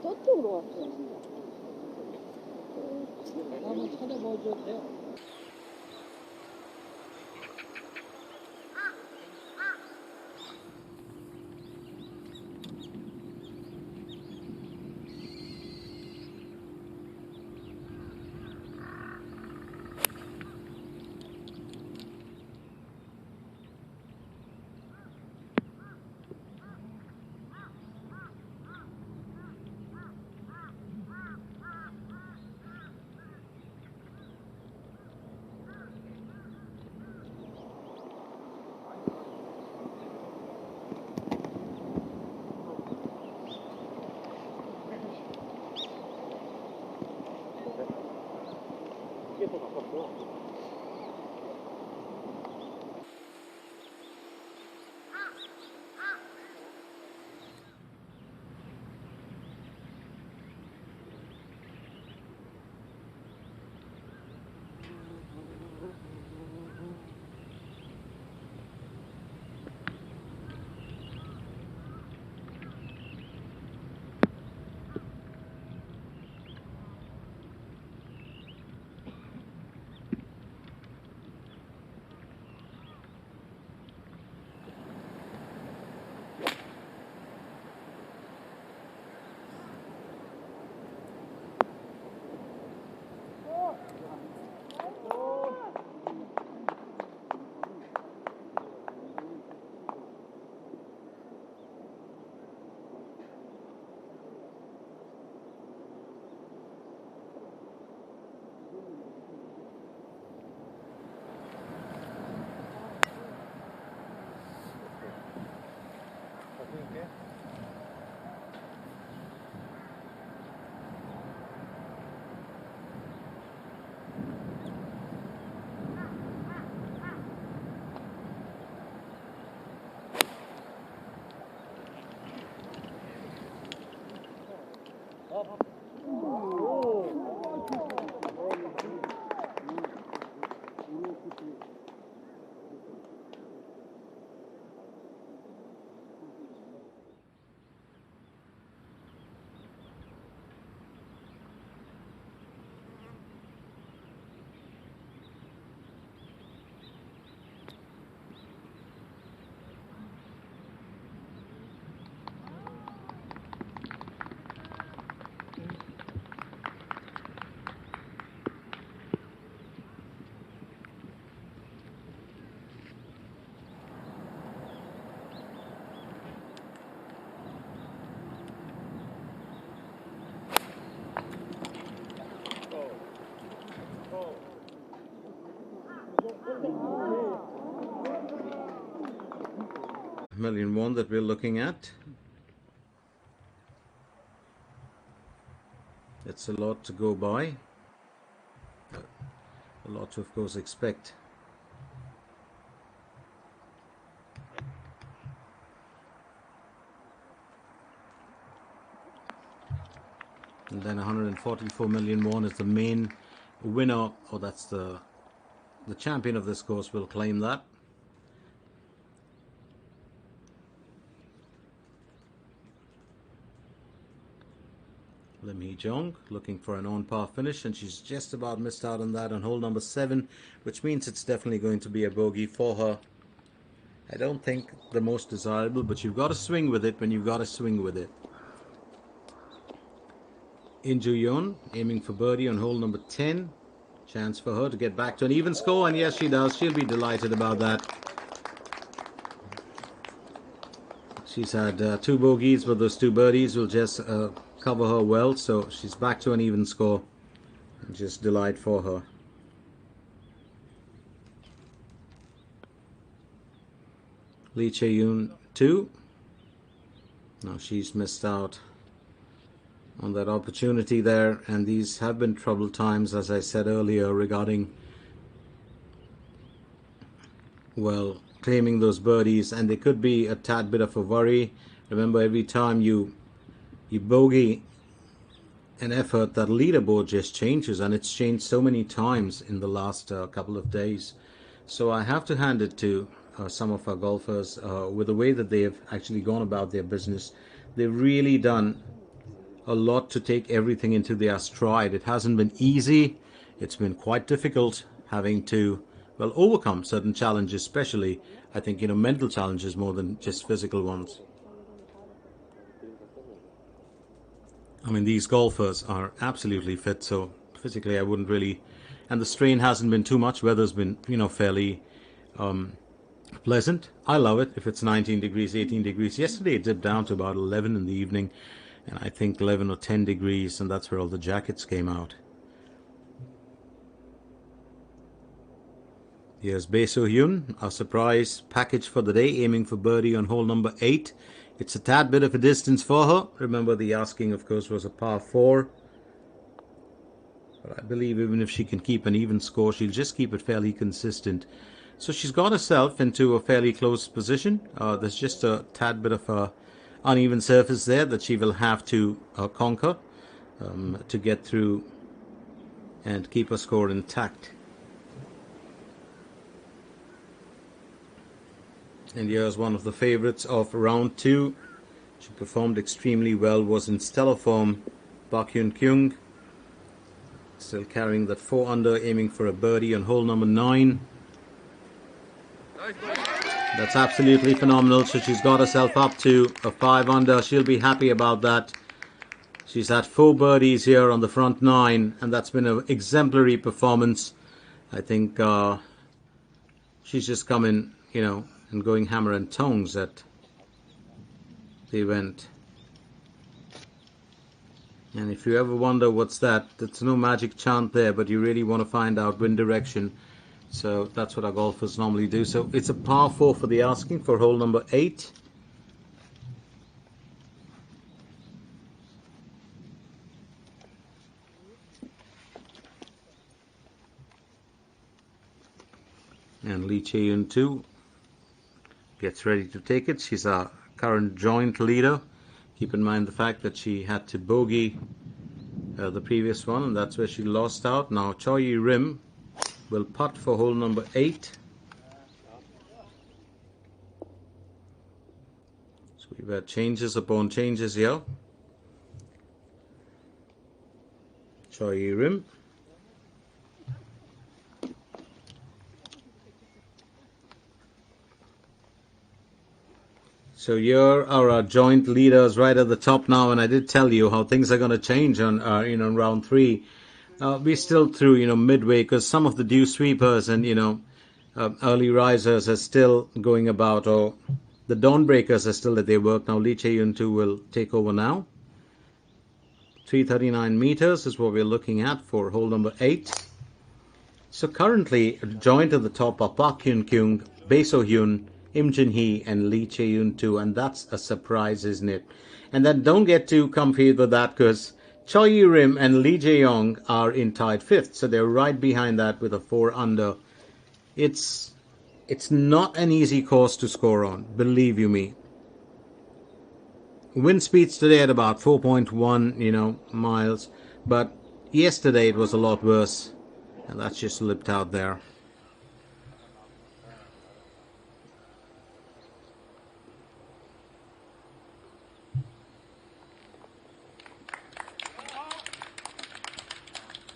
저쪽으로 왔어. 한번 찾아봐줘도 돼요. 이게 더 가깝구나. $1,000,001 that we're looking at. It's a lot to go by, a lot to of course expect. And then 144 million won is the main winner, or that's the champion of this course will claim that. Lim Hee-jung looking for an on-par finish, and she's just about missed out on that on hole number 7, which means it's definitely going to be a bogey for her. I don't think the most desirable, but you've got to swing with it when you've got to swing with it. In Ju-yeon aiming for birdie on hole number 10. Chance for her to get back to an even score, and yes, she does. She'll be delighted about that. She's had 2 bogeys, but those 2 birdies will just cover her well, so she's back to an even score. Just delight for her. Lee Chae-yoon 2. Now she's missed out on that opportunity there, and these have been troubled times, as I said earlier, regarding, well, claiming those birdies, and they could be a tad bit of a worry. Remember, every time you bogey an effort, that leaderboard just changes, and it's changed so many times in the last couple of days. So I have to hand it to some of our golfers, with the way that they have actually gone about their business. They've really done a lot to take everything into their stride. It hasn't been easy. It's been quite difficult having to, well, overcome certain challenges, especially, I think, mental challenges more than just physical ones. I mean, these golfers are absolutely fit, so physically I wouldn't really, and the strain hasn't been too much. Weather's been, fairly pleasant. I love it if it's 19 degrees, 18 degrees. Yesterday it dipped down to about 11 in the evening, and I think 11 or 10 degrees, and that's where all the jackets came out. Here's Bae So-hyun, our surprise package for the day, aiming for birdie on hole number 8. It's a tad bit of a distance for her. Remember, the asking, of course, was a par 4. But I believe even if she can keep an even score, she'll just keep it fairly consistent. So she's got herself into a fairly close position. There's just a tad bit of a uneven surface there that she will have to conquer to get through and keep her score intact. And here's one of the favorites of round 2. She performed extremely well, was in stellar form. Park Hyun-kyung, still carrying that 4 under, aiming for a birdie on hole number 9. That's absolutely phenomenal. So she's got herself up to a 5 under. She'll be happy about that. She's had 4 birdies here on the front 9, and that's been an exemplary performance. I think she's just come in, and going hammer and tongs at the event. And if you ever wonder what's that, that's no magic chant there, but you really want to find out wind direction. So that's what our golfers normally do. So it's a par 4 for the asking for hole number 8. And Lee Chae-yoon too gets ready to take it. She's our current joint leader. Keep in mind the fact that she had to bogey the previous one, and that's where she lost out. Now Choi Rim will putt for hole number 8. So we've had changes upon changes here. Choi Rim. So here are our joint leaders right at the top now, and I did tell you how things are going to change on round 3. We're still through midway, because some of the dew sweepers and early risers are still going about, or the dawn breakers are still at their work. Now Lee Chae-yoon too will take over now. 339 meters is what we're looking at for hole number 8. So currently joint at the top are Park Hyun-kyung, Bae So-hyun, Im Jin-hee and Lee Chae-yoon too, and that's a surprise, isn't it? And then don't get too comfy with that, because Choi Rim and Lee Jae-yong are in tied 5th, so they're right behind that with a 4 under. It's not an easy course to score on, believe you me. Wind speeds today at about 4.1 miles, but yesterday it was a lot worse, and that's just slipped out there.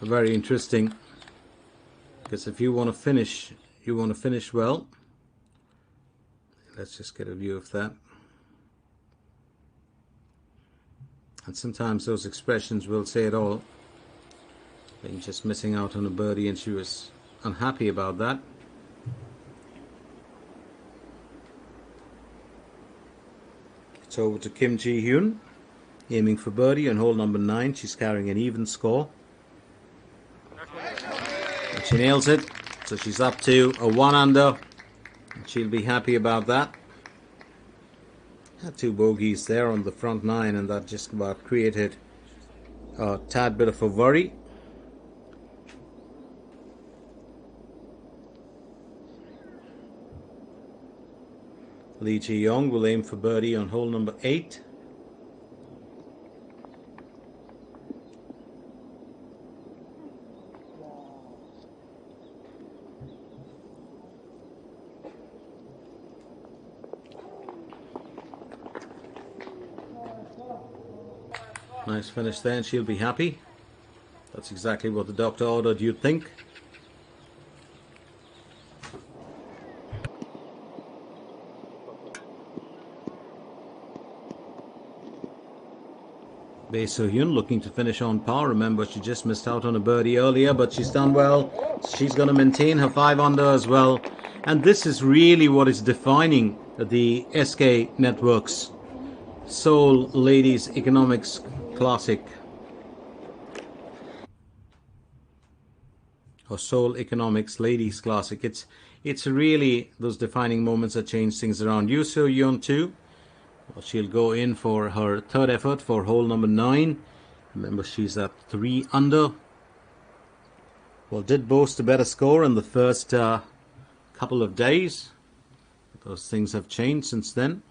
Very interesting, because if you want to finish, well. Let's just get a view of that. And sometimes those expressions will say it all. Being just missing out on a birdie, and she was unhappy about that. It's over to Kim Ji-hyun, aiming for birdie on hole number 9. She's carrying an even score. And she nails it, so she's up to a 1 under, and she'll be happy about that. Had 2 bogeys there on the front 9, and that just about created a tad bit of a worry. Lee Ji-young will aim for birdie on hole number 8. Nice finish there, and she'll be happy. That's exactly what the doctor ordered, you'd think. Bae So-hyun looking to finish on par. Remember, she just missed out on a birdie earlier, but she's done well. She's going to maintain her 5 under as well. And this is really what is defining the SK Networks Seoul Ladies Economics Classic. Or Seoul Economics Ladies Classic. It's really those defining moments that change things around. Bae So-hyun too. Well, she'll go in for her third effort for hole number 9. Remember, she's at 3 under. Well, did boast a better score in the first couple of days. Those things have changed since then.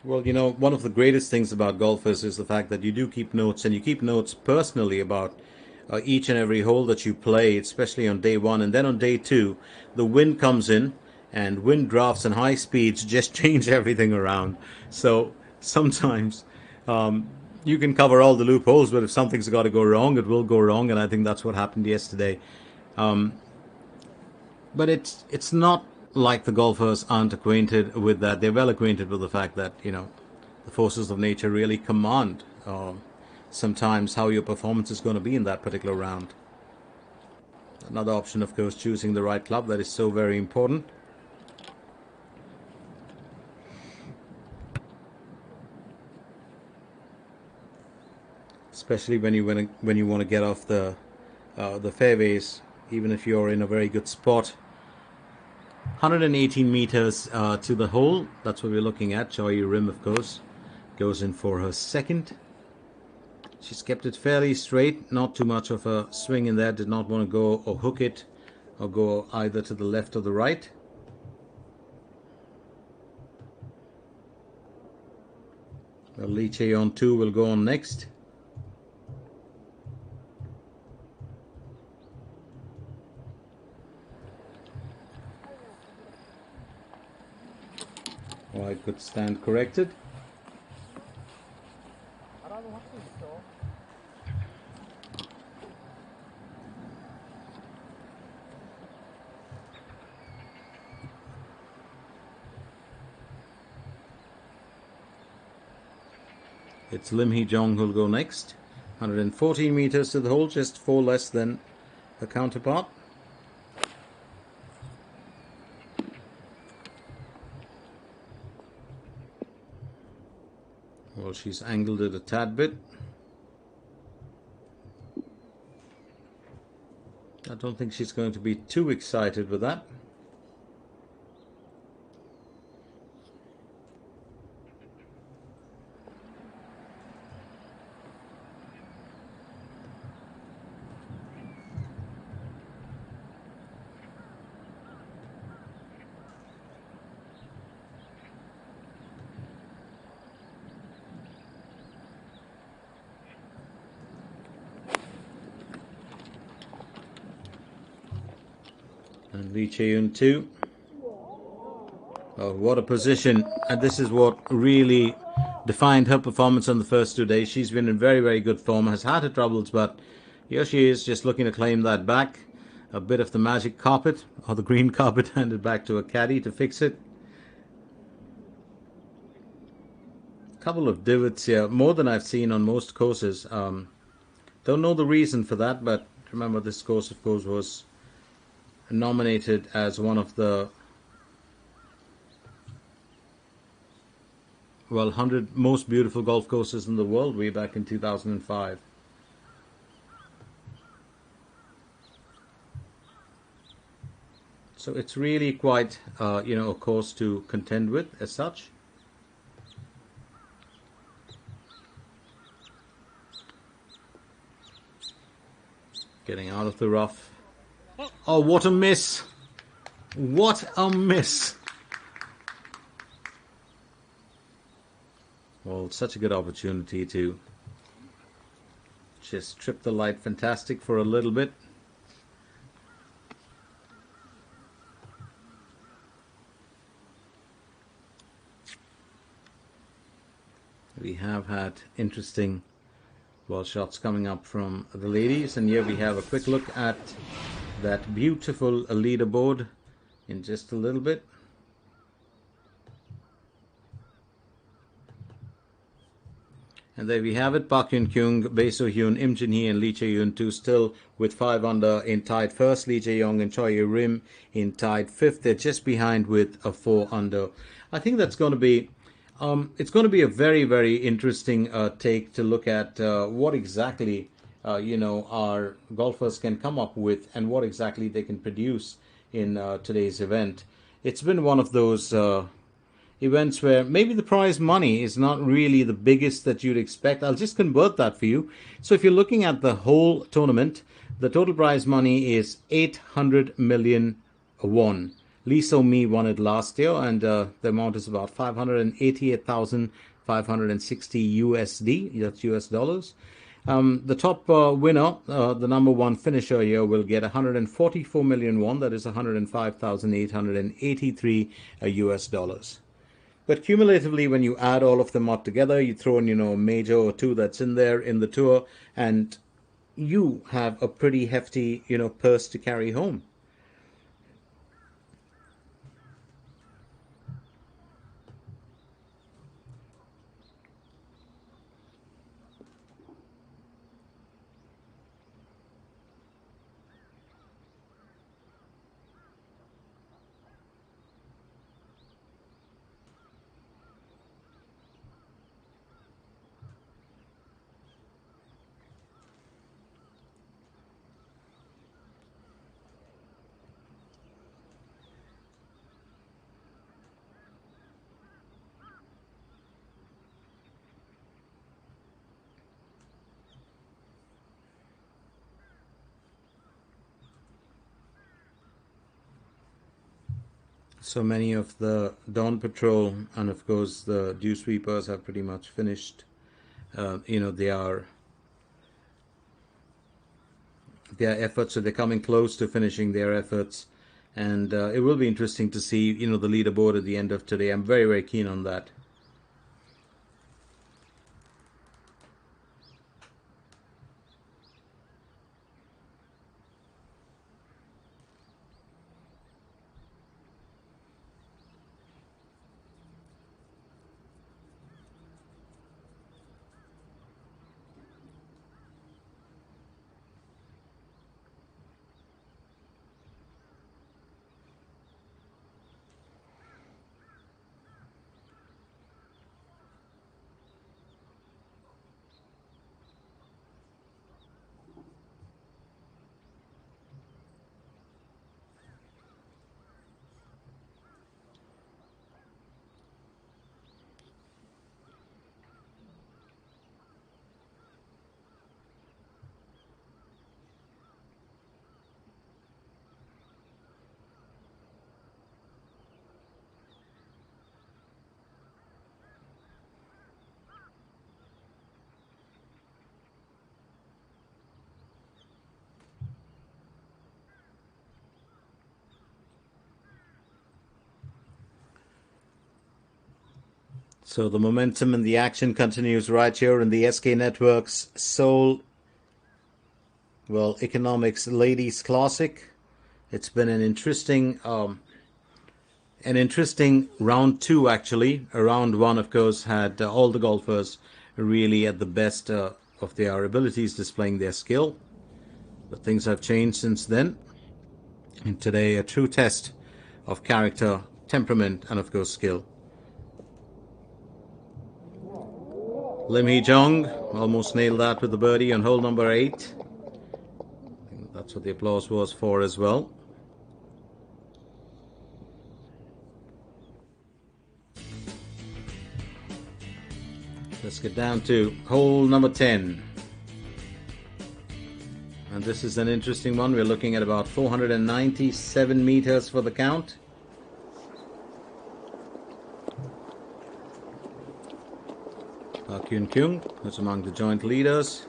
Well, you know, one of the greatest things about golfers is the fact that you do keep notes, and you keep notes personally about each and every hole that you play, especially on day 1. And then on day 2, the wind comes in, and wind drafts and high speeds just change everything around. So sometimes you can cover all the loopholes, but if something's got to go wrong, it will go wrong, and I think that's what happened yesterday. But it's not like the golfers aren't acquainted with that. They're well acquainted with the fact that, you know, the forces of nature really command sometimes how your performance is going to be in that particular round. Another option, of course, choosing the right club. That is so very important. Especially when you want to get off the fairways, even if you're in a very good spot. 118 meters to the hole. That's what we're looking at. Choi Rim, of course, goes in for her second. She's kept it fairly straight. Not too much of a swing in there. Did not want to go or hook it or go either to the left or the right. Well, Lee Chae-yeon 2 will go on next. Or I could stand corrected. It's Lim Hee-jong who'll go next. 114 meters to the hole, just 4 less than her counterpart. Well, she's angled it a tad bit. I don't think she's going to be too excited with that. And Lee Chae-yeon 2. Oh, what a position. And this is what really defined her performance on the first 2 days. She's been in very, very good form, has had her troubles, but here she is just looking to claim that back. A bit of the magic carpet, or the green carpet, handed back to a caddy to fix it. A couple of divots here, more than I've seen on most courses. Don't know the reason for that, but remember this course, of course, was nominated as one of the 100 most beautiful golf courses in the world way back in 2005. So it's really quite a course to contend with as such. Getting out of the rough. Oh, what a miss! What a miss! Well, such a good opportunity to just trip the light fantastic for a little bit. We have had interesting ball shots coming up from the ladies, and here we have a quick look at that beautiful leaderboard in just a little bit. And there we have it. Park Hyun Kyung, Bae So Hyun, Im Jin Hee and Lee Chae Yoon 2 still with 5 under in tied first. Lee Jae Young and Choi Ye Rim in tied fifth. They're just behind with a 4 under. I think that's going to be it's going to be a very, very interesting take to look at what exactly our golfers can come up with and what exactly they can produce in today's event. It's been one of those events where maybe the prize money is not really the biggest that you'd expect. I'll just convert that for you. So if you're looking at the whole tournament, the total prize money is 800 million won. Lee So-mi won it last year, and the amount is about 588,560 USD. That's US dollars. The top winner, the number one finisher here, will get 144 million won. That is 105,883 US dollars. But cumulatively, when you add all of them up together, you throw in, a major or two that's in there in the tour, and you have a pretty hefty, purse to carry home. So many of the Dawn Patrol and of course the Dew Sweepers have pretty much finished. Their efforts, so they're coming close to finishing their efforts, and it will be interesting to see the leaderboard at the end of today. I'm very, very keen on that. So the momentum and the action continues right here in the SK Networks Seoul Economics Ladies Classic. It's been an interesting round two, actually. Round one, of course, had all the golfers really at the best of their abilities, displaying their skill. But things have changed since then. And today, a true test of character, temperament, and of course, skill. Lim Hee-jung almost nailed that with the birdie on hole number 8. That's what the applause was for as well. Let's get down to hole number 10. And this is an interesting one. We're looking at about 497 meters for the count. Kyun Kyung, who's among the joint leaders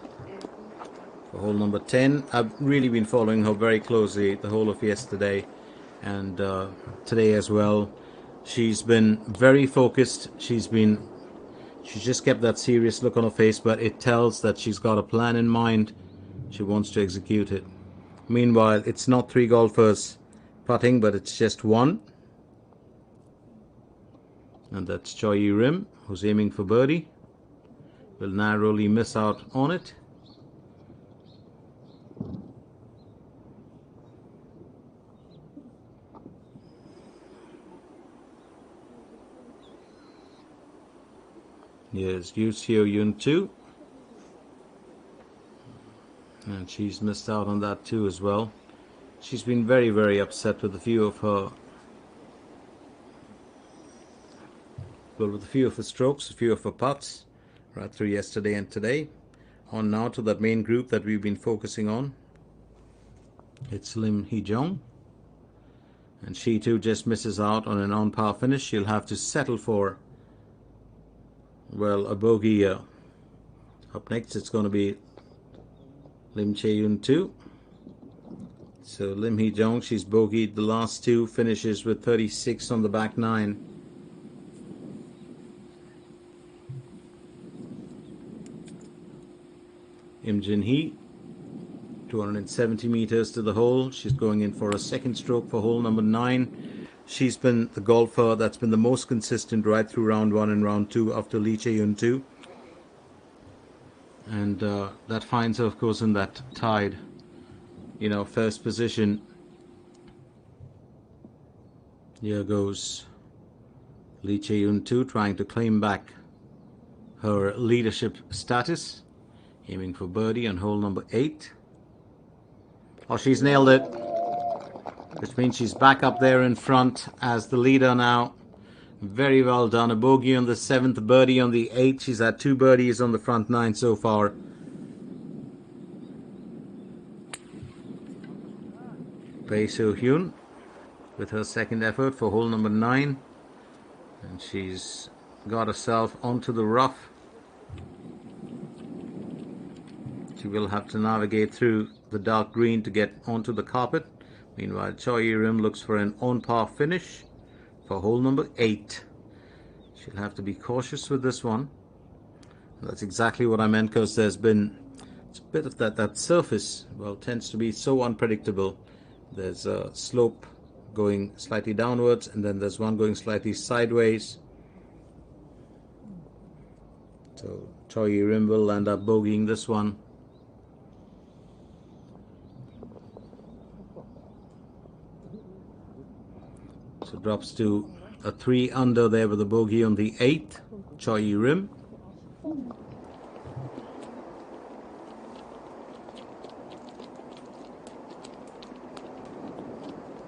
for hole number 10. I've really been following her very closely the whole of yesterday and today as well. She's been very focused. She's just kept that serious look on her face, but it tells that she's got a plan in mind. She wants to execute it. Meanwhile, it's not 3 golfers putting, but it's just 1. And that's Choi Rim, who's aiming for birdie. Will narrowly miss out on it. Here's Yu Seo Yun too. And she's missed out on that too as well. She's been very, very upset with a few of her strokes, a few of her putts, right through yesterday and today. On now to that main group that we've been focusing on. It's Lim Hee-jong. And she too just misses out on an on-par finish. She'll have to settle for, well, a bogey. Up next it's going to be Lim Chae-yun too. So Lim Hee-jong, she's bogeyed the last 2, finishes with 36 on the back 9. Im Jin-hee, 270 meters to the hole. She's going in for a second stroke for hole number 9. She's been the golfer that's been the most consistent right through round 1 and round 2 after Lee Chae-yun too. And that finds her, of course, in that tied, first position. Here goes Lee Chae-yun too, trying to claim back her leadership status, aiming for birdie on hole number 8. Oh, she's nailed it, which means she's back up there in front as the leader now. Very well done. A bogey on the 7th, birdie on the 8th. She's had 2 birdies on the front 9 so far. Bae So-hyun with her second effort for hole number 9. And she's got herself onto the rough. She will have to navigate through the dark green to get onto the carpet. Meanwhile, Choi Rim looks for an on-par finish for hole number 8. She'll have to be cautious with this one. That's exactly what I meant, because it's a bit of that surface, well, tends to be so unpredictable. There's a slope going slightly downwards, and then there's one going slightly sideways. So Choi Rim will end up bogeying this one. So drops to a 3 under there with a bogey on the 8th, Choi Rim.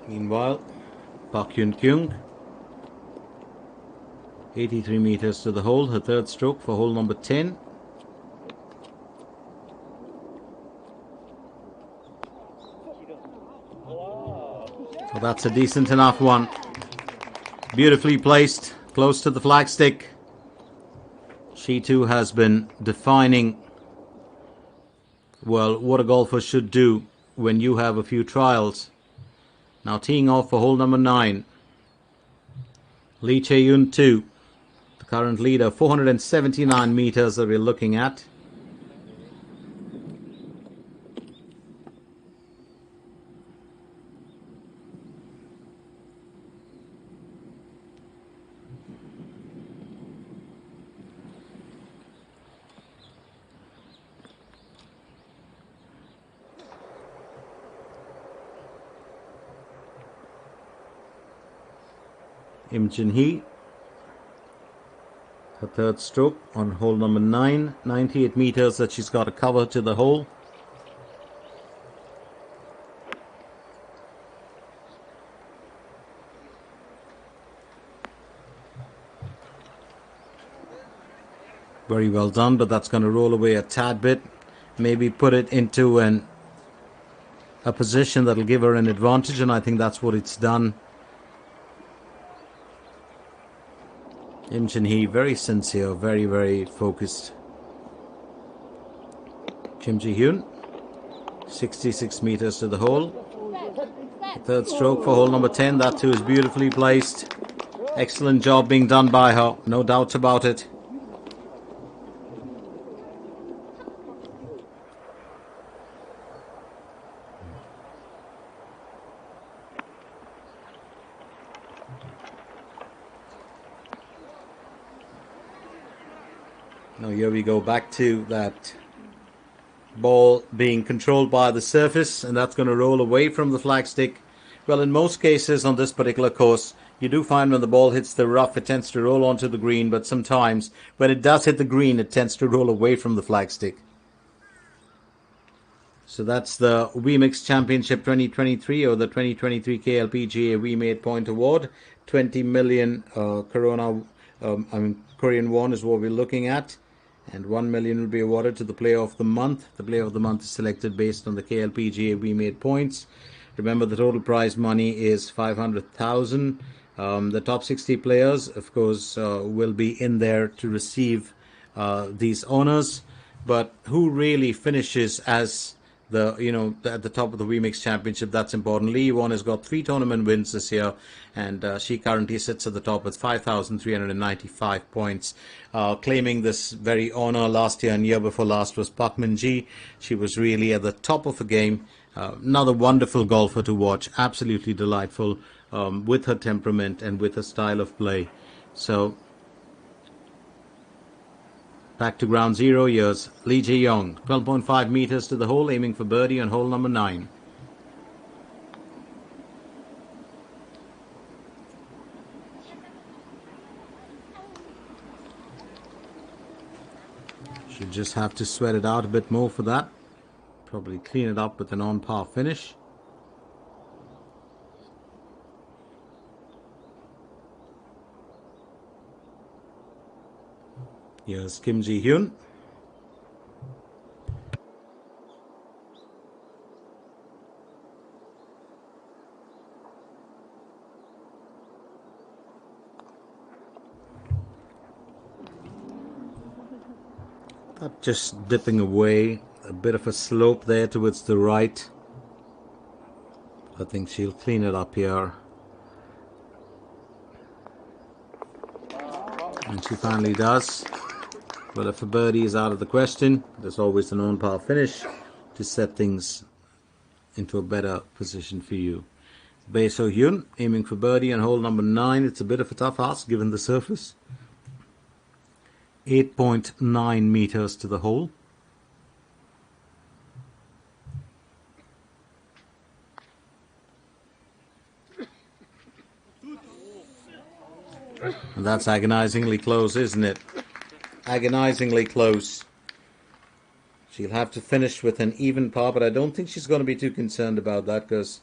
Meanwhile, Park Hyun Kyung, 83 meters to the hole, her third stroke for hole number 10. Well, that's a decent enough one. Beautifully placed, close to the flagstick. She too has been defining, well, what a golfer should do when you have a few trials. Now teeing off for hole number 9. Lee Chae-yun too, the current leader, 479 meters that we're looking at. Im Jin-hee, her third stroke on hole number 9, 98 meters that she's got to cover to the hole. Very well done, but that's going to roll away a tad bit. Maybe put it into a position that'll give her an advantage, and I think that's what it's done. Im Jin-hee, very sincere, very, very focused. Kim Ji-hyun, 66 meters to the hole. The third stroke for hole number 10. That too is beautifully placed. Excellent job being done by her, no doubts about it. Now here we go back to that ball being controlled by the surface, and that's going to roll away from the flagstick. Well, in most cases on this particular course, you do find when the ball hits the rough, it tends to roll onto the green, but sometimes when it does hit the green, it tends to roll away from the flagstick. So that's the WeMix Championship 2023, or the 2023 KLPGA We Made Point Award. 20 million Korean won is what we're looking at. And 1 million will be awarded to the Player of the Month. The Player of the Month is selected based on the KLPGA We Made points. Remember, the total prize money is 500,000. The top 60 players, of course, will be in there to receive these honors. But who really finishes as at the top of the WeMix Championship? That's important. Lee Won has got 3 tournament wins this year, and she currently sits at the top with 5,395 points. Claiming this very honor last year and year before last was Park Min-ji. She was really at the top of the game. Another wonderful golfer to watch. Absolutely delightful with her temperament and with her style of play. So back to ground zero. Here's Lee Jae-young, 12.5 meters to the hole, aiming for birdie on hole number 9. Should just have to sweat it out a bit more for that. Probably clean it up with an on-par finish. Here's Kim Ji-hyun. Just dipping away, a bit of a slope there towards the right. I think she'll clean it up here. And she finally does. Well, if a birdie is out of the question, there's always an on-par finish to set things into a better position for you. Bae So-hyun aiming for birdie on hole number 9. It's a bit of a tough ask given the surface. 8.9 meters to the hole. And that's agonizingly close, isn't it? Agonizingly close. She'll have to finish with an even par, but I don't think she's going to be too concerned about that, because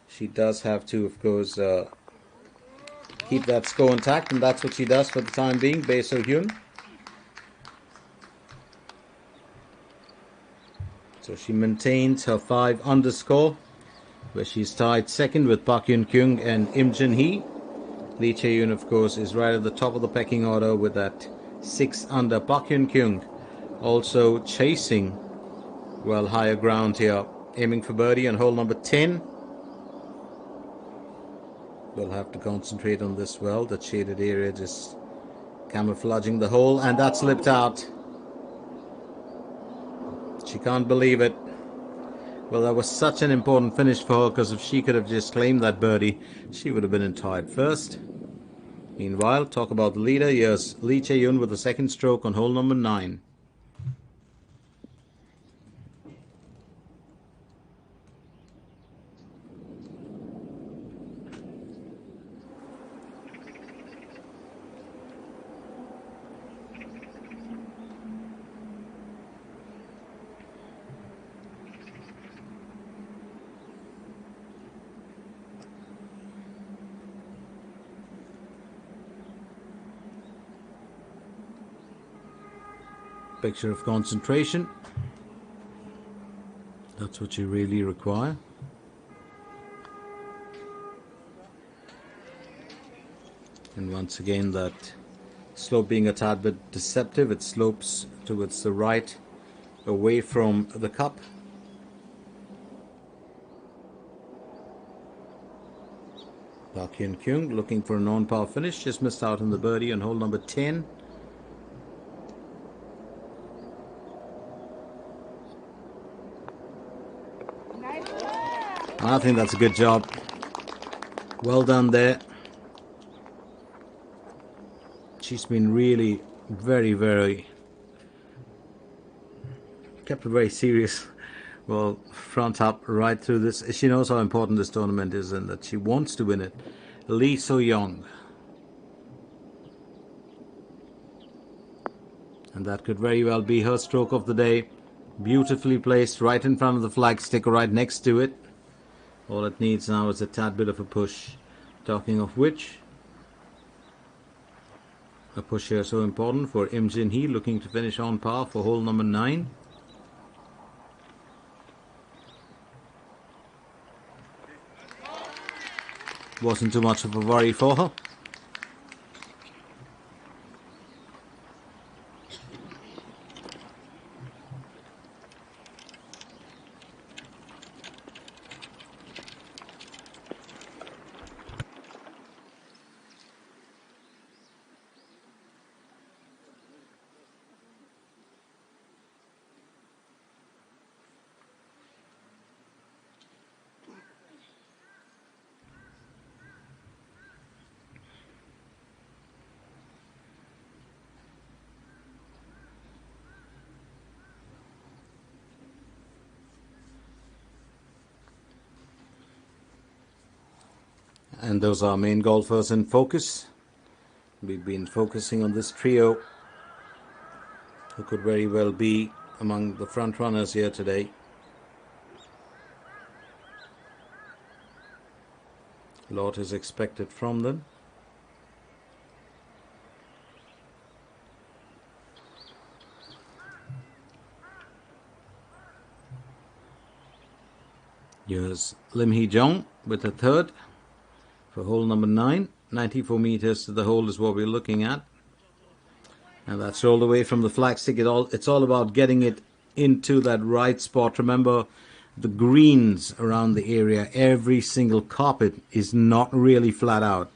she does have to, of course, keep that score intact, and that's what she does for the time being. Bae So-hyun. So she maintains her 5 under score, where she's tied second with Park Hyun-kyung and Im Jin-hee. Lee Chae-yoon, of course, is right at the top of the pecking order with that 6 under. Park Hyun-kyung also chasing well higher ground here, aiming for birdie on hole number 10. We'll have to concentrate on this well. That shaded area just camouflaging the hole, and that slipped out. She can't believe it. Well, that was such an important finish for her, because if she could have just claimed that birdie, she would have been in tied first. Meanwhile, talk about the leader. Here's Lee Chae-yoon with the second stroke on hole number 9. Picture of concentration. That's what you really require. And once again, that slope being a tad bit deceptive, it slopes towards the right away from the cup. Park Hyun Kyung looking for a non-par finish, just missed out on the birdie on hole number 10. I think that's a good job. Well done there. She's been really very kept it very serious. Well, front up right through this. She knows how important this tournament is and that she wants to win it. Lee So-young. And that could very well be her stroke of the day. Beautifully placed right in front of the flagstick, right next to it. All it needs now is a tad bit of a push. Talking of which, a push here so important for Im Jin-hee, looking to finish on par for hole number 9. Wasn't too much of a worry for her. And those are our main golfers in focus. We've been focusing on this trio who could very well be among the front runners here today. A lot is expected from them. Here's Lim Hee-jong with a third for hole number 9. 94 meters to the hole is what we're looking at. And that's rolled away from the flagstick. It's all about getting it into that right spot. Remember, the greens around the area, every single carpet is not really flat out.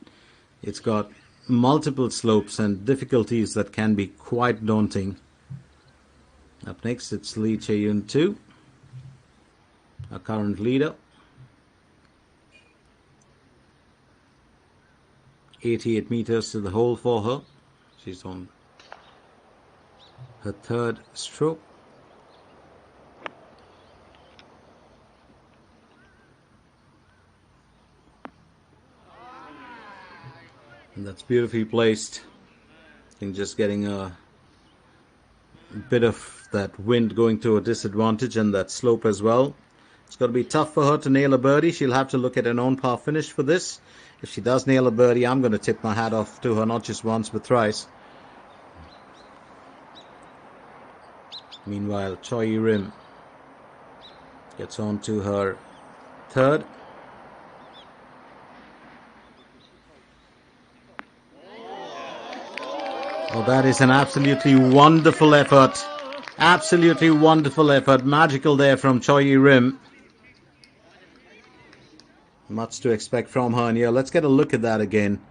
It's got multiple slopes and difficulties that can be quite daunting. Up next, it's Lee Chae-yoon 2, our current leader. 88 meters to the hole for her. She's on her third stroke. And that's beautifully placed. I think just getting a bit of that wind going to her disadvantage and that slope as well. It's got to be tough for her to nail a birdie. She'll have to look at an on-par finish for this. If she does nail a birdie, I'm going to tip my hat off to her, not just once but thrice. Meanwhile, Choi Rim gets on to her third. Oh, that is an absolutely wonderful effort. Absolutely wonderful effort. Magical there from Choi Rim. Much to expect from her. And yeah, let's get a look at that again.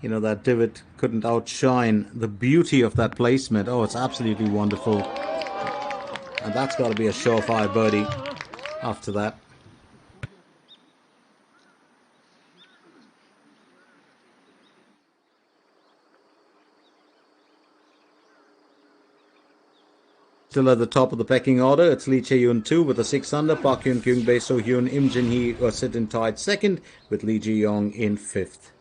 You know, that divot couldn't outshine the beauty of that placement. Oh, it's absolutely wonderful. And that's got to be a surefire birdie after that. Still at the top of the pecking order, it's Lee Chae-yoon 2 with a 6 under. Park Hyun Kyung, Bae So-hyun, Im Jin-hee are sitting tied second, with Lee Ji-young in 5th.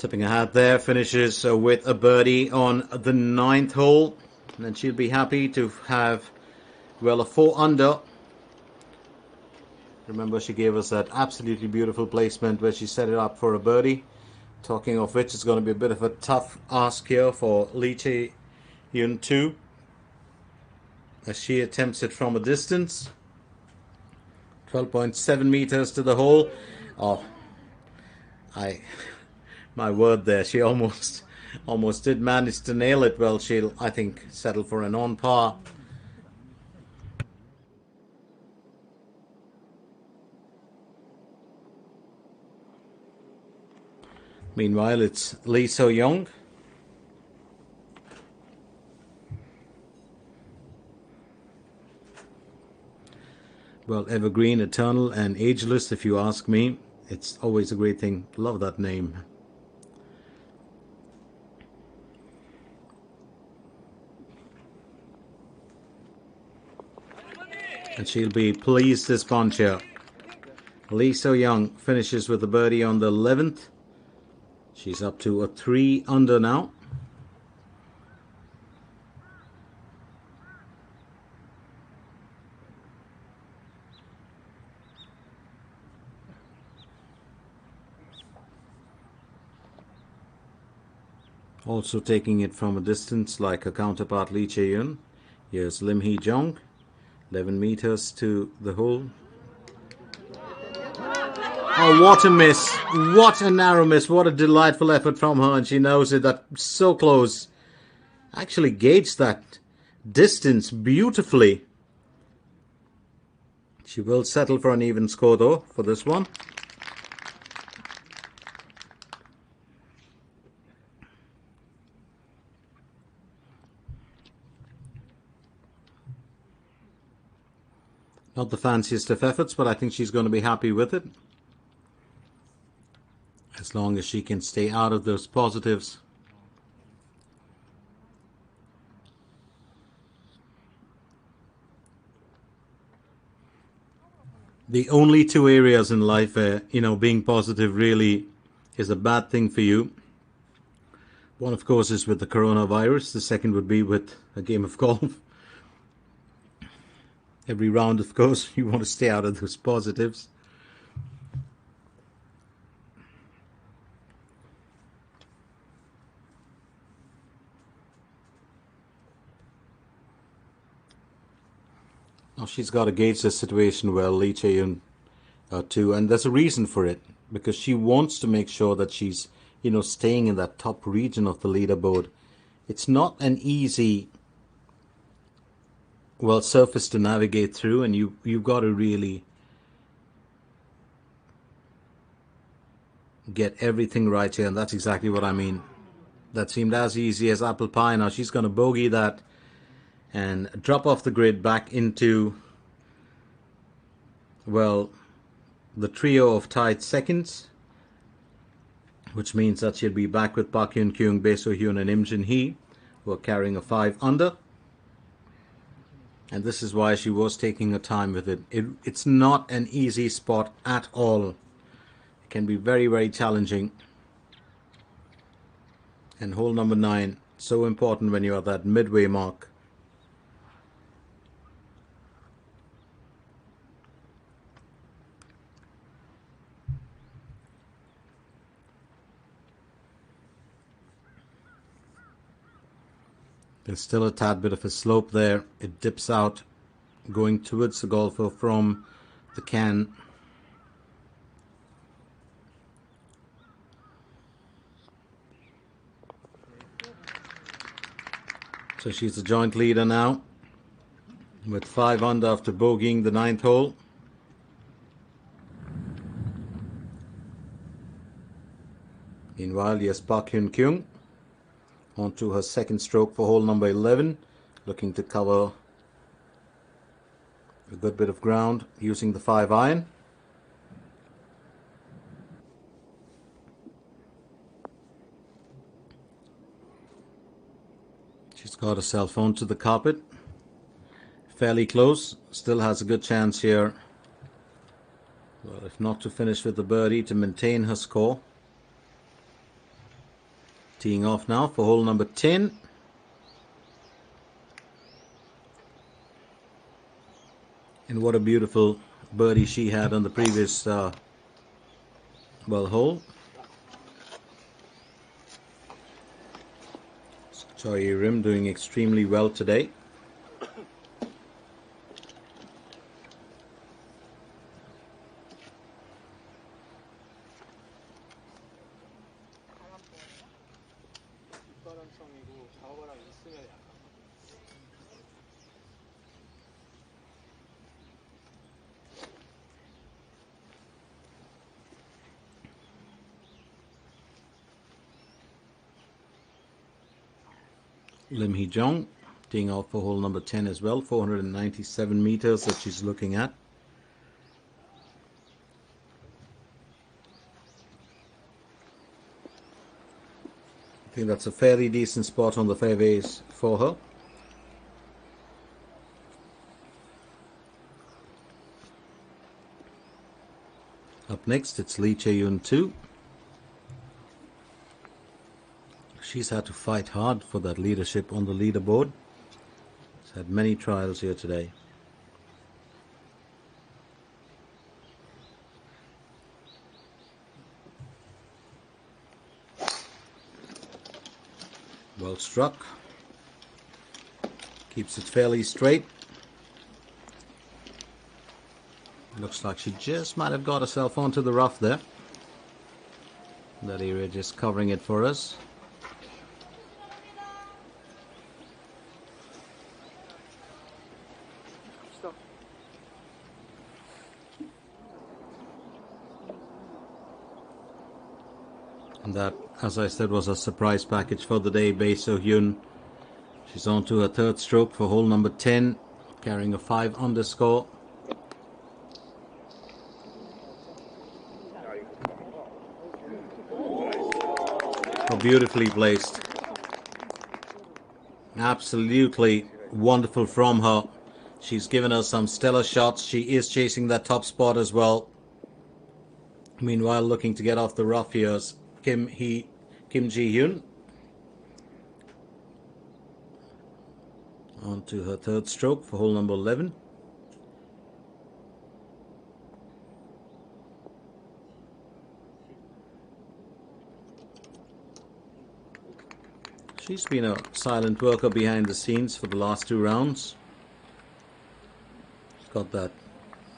Tipping ahead there, finishes with a birdie on the 9th hole. And then she'll be happy to have, well, a 4 under. Remember, she gave us that absolutely beautiful placement where she set it up for a birdie. Talking of which, it's going to be a bit of a tough ask here for Lee Chae-Yun too, as she attempts it from a distance. 12.7 meters to the hole. Oh, my word there, she almost did manage to nail it. Well, she'll, I think, settle for an on par. Meanwhile, it's Lee So-young. Well, evergreen, eternal, and ageless, if you ask me. It's always a great thing. Love that name. And she'll be pleased, this bunch here. Lee So-young finishes with a birdie on the 11th. She's up to a 3 under now. Also taking it from a distance like her counterpart Lee Chae-Yun. Here's Lim Hee-jong. 11 meters to the hole. Oh, what a miss. What a narrow miss. What a delightful effort from her. And she knows it. That's so close. Actually gauged that distance beautifully. She will settle for an even score though for this one. Not the fanciest of efforts, but I think she's going to be happy with it. As long as she can stay out of those positives. The only two areas in life where, being positive really is a bad thing for you. One, of course, is with the coronavirus. The second would be with a game of golf. Every round, of course, you want to stay out of those positives. Now she's got to gauge the situation well, Lee Chae-Yun too, and there's a reason for it, because she wants to make sure that she's, staying in that top region of the leaderboard. It's not an easy, surface to navigate through, and you've got to really get everything right here, and that's exactly what I mean. That seemed as easy as apple pie. Now she's going to bogey that and drop off the grid back into, the trio of tied seconds, which means that she'll be back with Park Hyun-kyung, Bae So-hyun, and Im Jin-hee, who are carrying a 5 under. And this is why she was taking her time with it. It's not an easy spot at all. It can be very, very challenging. And hole number 9, so important when you're at that midway mark. There's still a tad bit of a slope there. It dips out going towards the golfer from the can. So she's the joint leader now with 5 under after bogeying the 9th hole. Meanwhile, yes, Park Hyun-kyung onto her second stroke for hole number 11, looking to cover a good bit of ground using the 5 iron. She's got herself onto the carpet, fairly close, still has a good chance here, well, if not to finish with the birdie, to maintain her score. Teeing off now for hole number 10. And what a beautiful birdie she had on the previous hole. Choi Rim doing extremely well today. Lim Hee-jong teeing off for hole number 10 as well. 497 meters that she's looking at. I think that's a fairly decent spot on the fairways for her. Up next, it's Lee Chae-yoon 2. She's had to fight hard for that leadership on the leaderboard. She's had many trials here today. Well struck. Keeps it fairly straight. Looks like she just might have got herself onto the rough there. That area just covering it for us. And that, as I said, was a surprise package for the day. Bae So-hyun. She's on to her third stroke for hole number 10, carrying a 5 under score. Oh, beautifully placed. Absolutely wonderful from her. She's given us some stellar shots. She is chasing that top spot as well. Meanwhile, looking to get off the rough here is Kim Ji-hyun. On to her third stroke for hole number 11. She's been a silent worker behind the scenes for the last 2 rounds. She's got that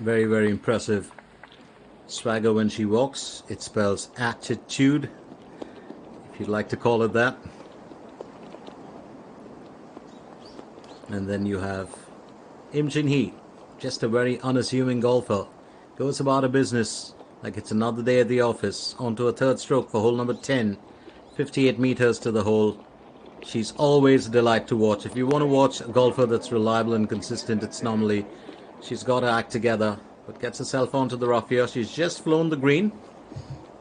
very, very impressive swagger when she walks. It spells attitude, if you'd like to call it that. And then you have Im Jin-hee, just a very unassuming golfer. Goes about her business like it's another day at the office. Onto a third stroke for hole number 10. 58 meters to the hole. She's always a delight to watch. If you want to watch a golfer that's reliable and consistent, it's normally she's got her act together. But gets herself onto the rough here. She's just flown the green.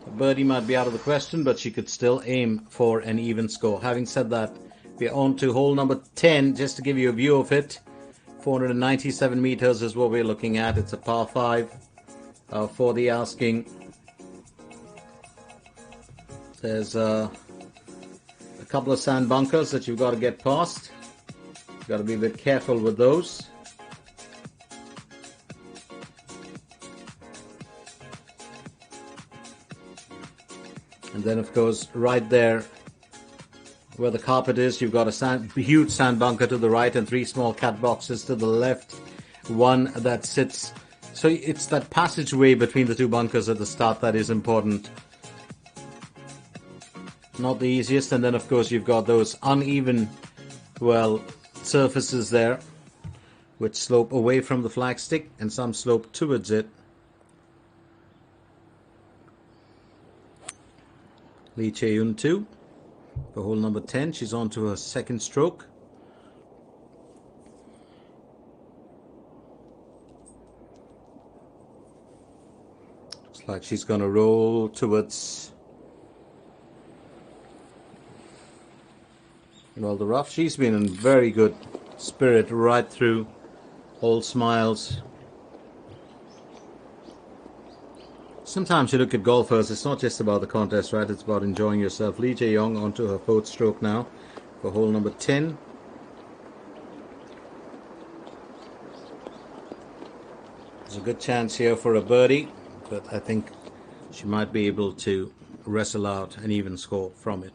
A birdie might be out of the question, but she could still aim for an even score. Having said that, we're on to hole number 10. Just to give you a view of it, 497 meters is what we're looking at. It's a par 5 for the asking. There's a couple of sand bunkers that you've got to get past. You've got to be a bit careful with those. And then, of course, right there where the carpet is, you've got a huge sand bunker to the right and 3 small cat boxes to the left. One that sits... So it's that passageway between the 2 bunkers at the start that is important. Not the easiest. And then, of course, you've got those uneven, surfaces there, which slope away from the flagstick and some slope towards it. Lee Chae-yoon 2 for hole number 10. She's on to her second stroke. Looks like she's going to roll towards the rough. She's been in very good spirit right through. All smiles. Sometimes you look at golfers, it's not just about the contest, right? It's about enjoying yourself. Lee Jae-yong onto her 4th stroke now for hole number 10. There's a good chance here for a birdie, but I think she might be able to wrestle out an even score from it.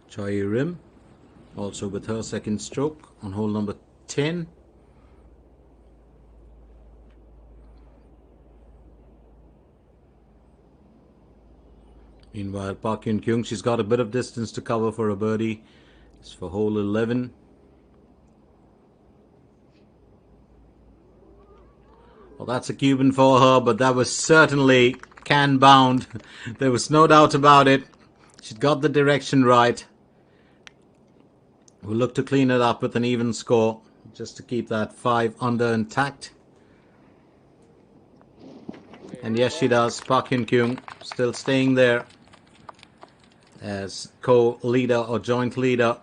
Choi Rim also with her 2nd stroke on hole number 10. Meanwhile, Park Hyun Kyung, she's got a bit of distance to cover for a birdie. It's for hole 11. Well, that's a Cuban for her, but that was certainly can bound. There was no doubt about it. She'd got the direction right. We'll look to clean it up with an even score, just to keep that 5 under intact. And yes, she does. Park Hyun Kyung still staying there as co-leader or joint leader.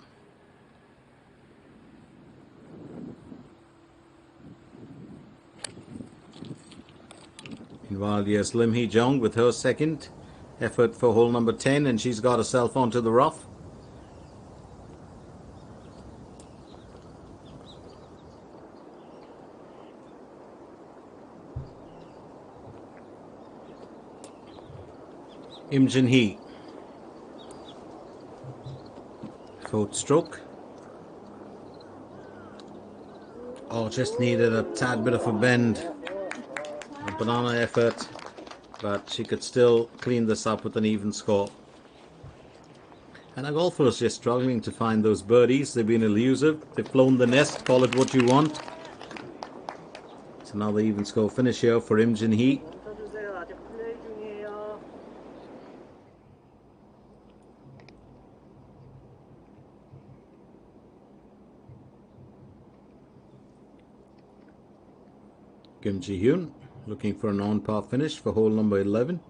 Meanwhile, here's Lim Hee-jung with her 2nd effort for hole number 10, and she's got herself onto the rough. Im Jin-hee, 4th stroke. Oh, just needed a tad bit of a bend, a banana effort, but she could still clean this up with an even score. And our golfers just struggling to find those birdies. They've been elusive. They've flown the nest, call it what you want. It's another even score finish here for Im Jin-hee. Kim Ji-hyun looking for an on-par finish for hole number 11.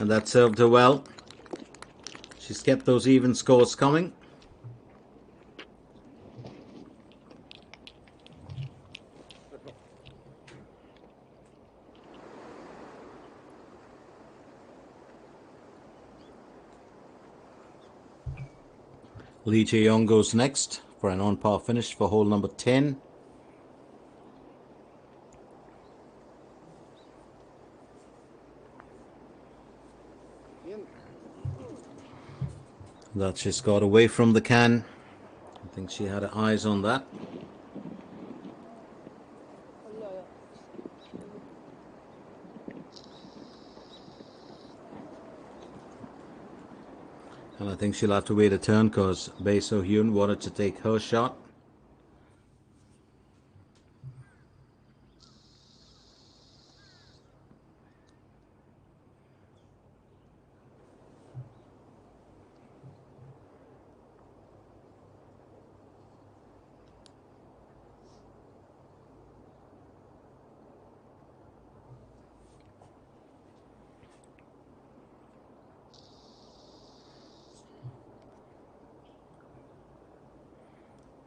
And that served her well. She's kept those even scores coming. Lee Jae-yong goes next for an on-par finish for hole number 10. That she's got away from the can. I think she had her eyes on that. And I think she'll have to wait a turn because Bae So-hyun wanted to take her shot.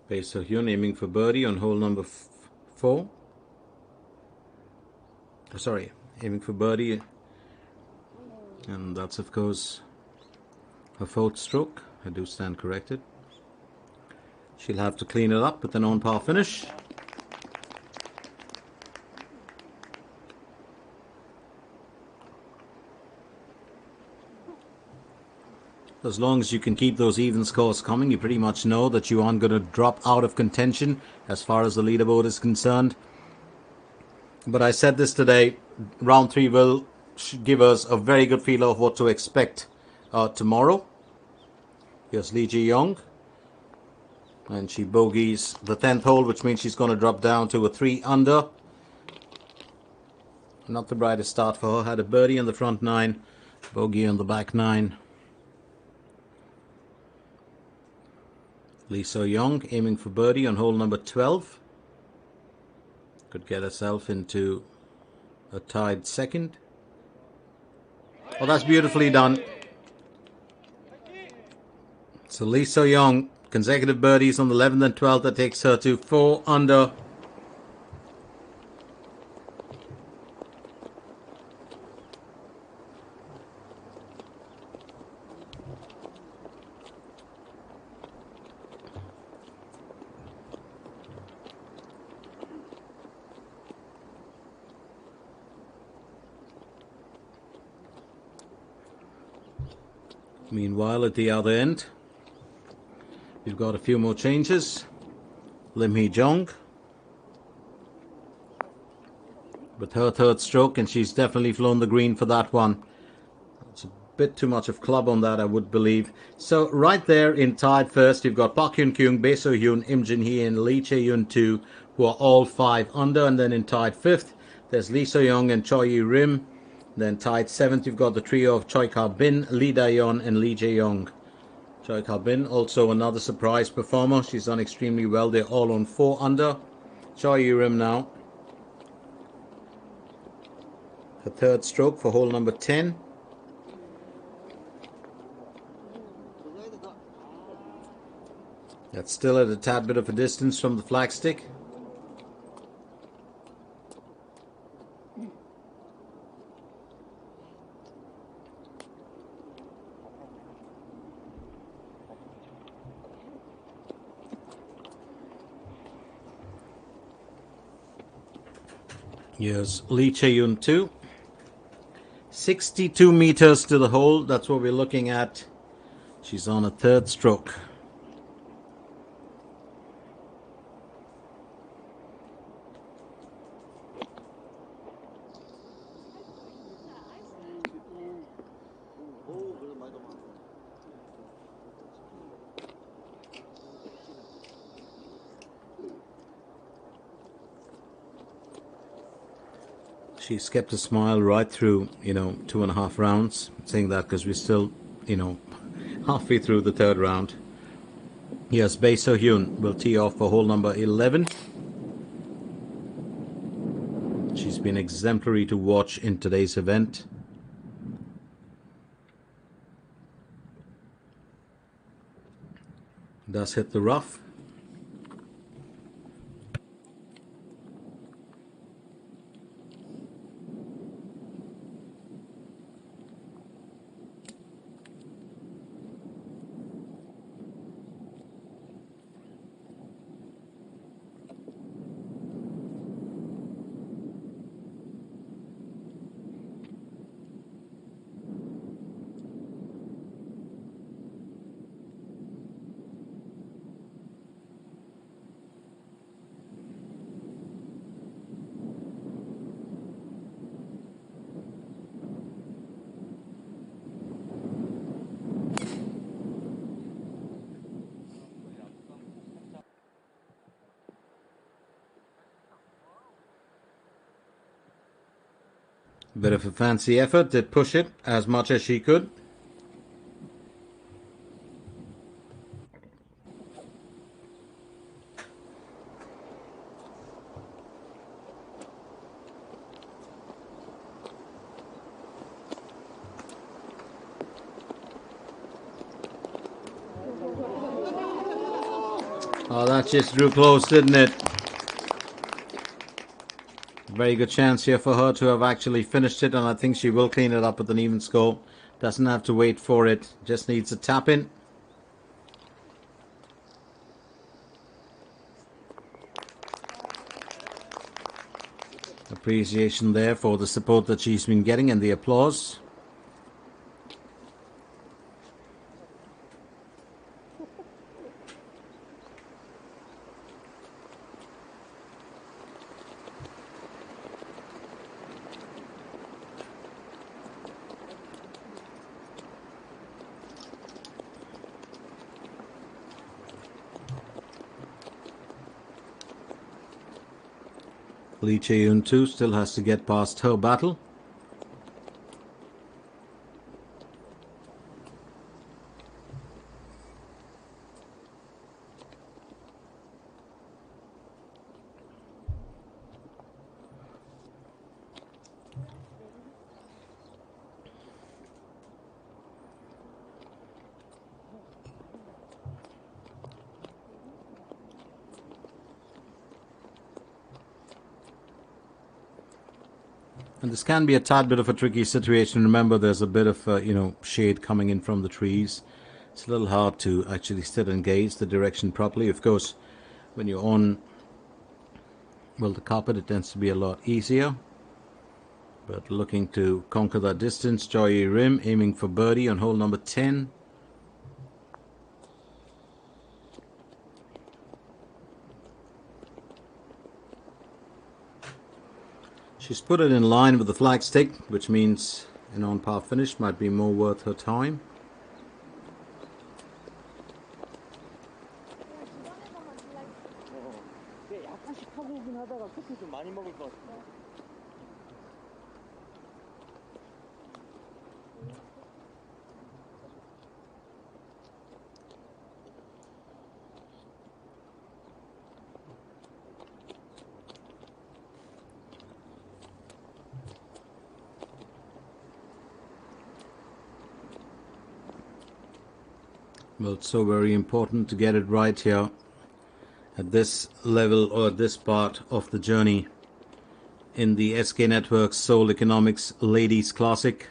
Bae So-hyun aiming for birdie on hole number 4. Oh, sorry, aiming for birdie. And that's, of course, her 4th stroke. I do stand corrected. She'll have to clean it up with an on-par finish. As long as you can keep those even scores coming, you pretty much know that you aren't going to drop out of contention as far as the leaderboard is concerned. But I said this today, round 3 will give us a very good feel of what to expect tomorrow. Here's Lee Jae-yong, and she bogeys the 10th hole, which means she's going to drop down to a 3 under. Not the brightest start for her. Had a birdie on the front 9, bogey on the back 9. Lee So-young aiming for birdie on hole number 12. Could get herself into a tied 2nd. Oh, that's beautifully done. So Lee So Young, consecutive birdies on the 11th and 12th, that takes her to 4 under. Meanwhile, at the other end, we've got a few more changes. Lim Hee Jong with her third stroke, and she's definitely flown the green for that one. It's a bit too much of club on that, I would believe. So right there in tied first, you've got Park Hyun Kyung, Bae So Hyun, Im Jin Hee, and Lee Chae Yun 2, who are all 5 under. And then in tied fifth, there's Lee So Young and Choi Yi Rim. Then tied seventh, you've got the trio of Choi Ka Bin, Lee Da Yeon, and Lee Jae Young. Choi Ka Bin, also another surprise performer. She's done extremely well. They're all on 4 under. Choi Yi Rim now. Her third stroke for hole number 10. That's still at a tad bit of a distance from the flagstick. Here's Lee Chae Yun 2. 62 meters to the hole. That's what we're looking at. She's on a third stroke. She's kept a smile right through, 2.5 rounds. I'm saying that because we're still, halfway through the third round. Yes, Bae So Hyun will tee off for hole number 11. She's been exemplary to watch in today's event. Does hit the rough. Bit of a fancy effort, did push it as much as she could. Oh, that just drew close, didn't it? Very good chance here for her to have actually finished it, and I think she will clean it up with an even score. Doesn't have to wait for it, just needs a tap in. Appreciation there for the support that she's been getting and the applause. Lee Chae Yun 2 still has to get past her battle. And this can be a tad bit of a tricky situation. Remember, there's a bit of shade coming in from the trees. It's a little hard to actually sit and gauge the direction properly. Of course, when you're on, well, the carpet, it tends to be a lot easier. But looking to conquer that distance, Joy Rim aiming for birdie on hole number 10. She's put it in line with the flagstick, which means an on-par finish might be more worth her time. 약간씩 타고 오긴 하다가 끝에 좀 많이 먹을 것 같아. Well, it's so very important to get it right here at this level or at this part of the journey in the SK Networks Seoul Economics Ladies Classic.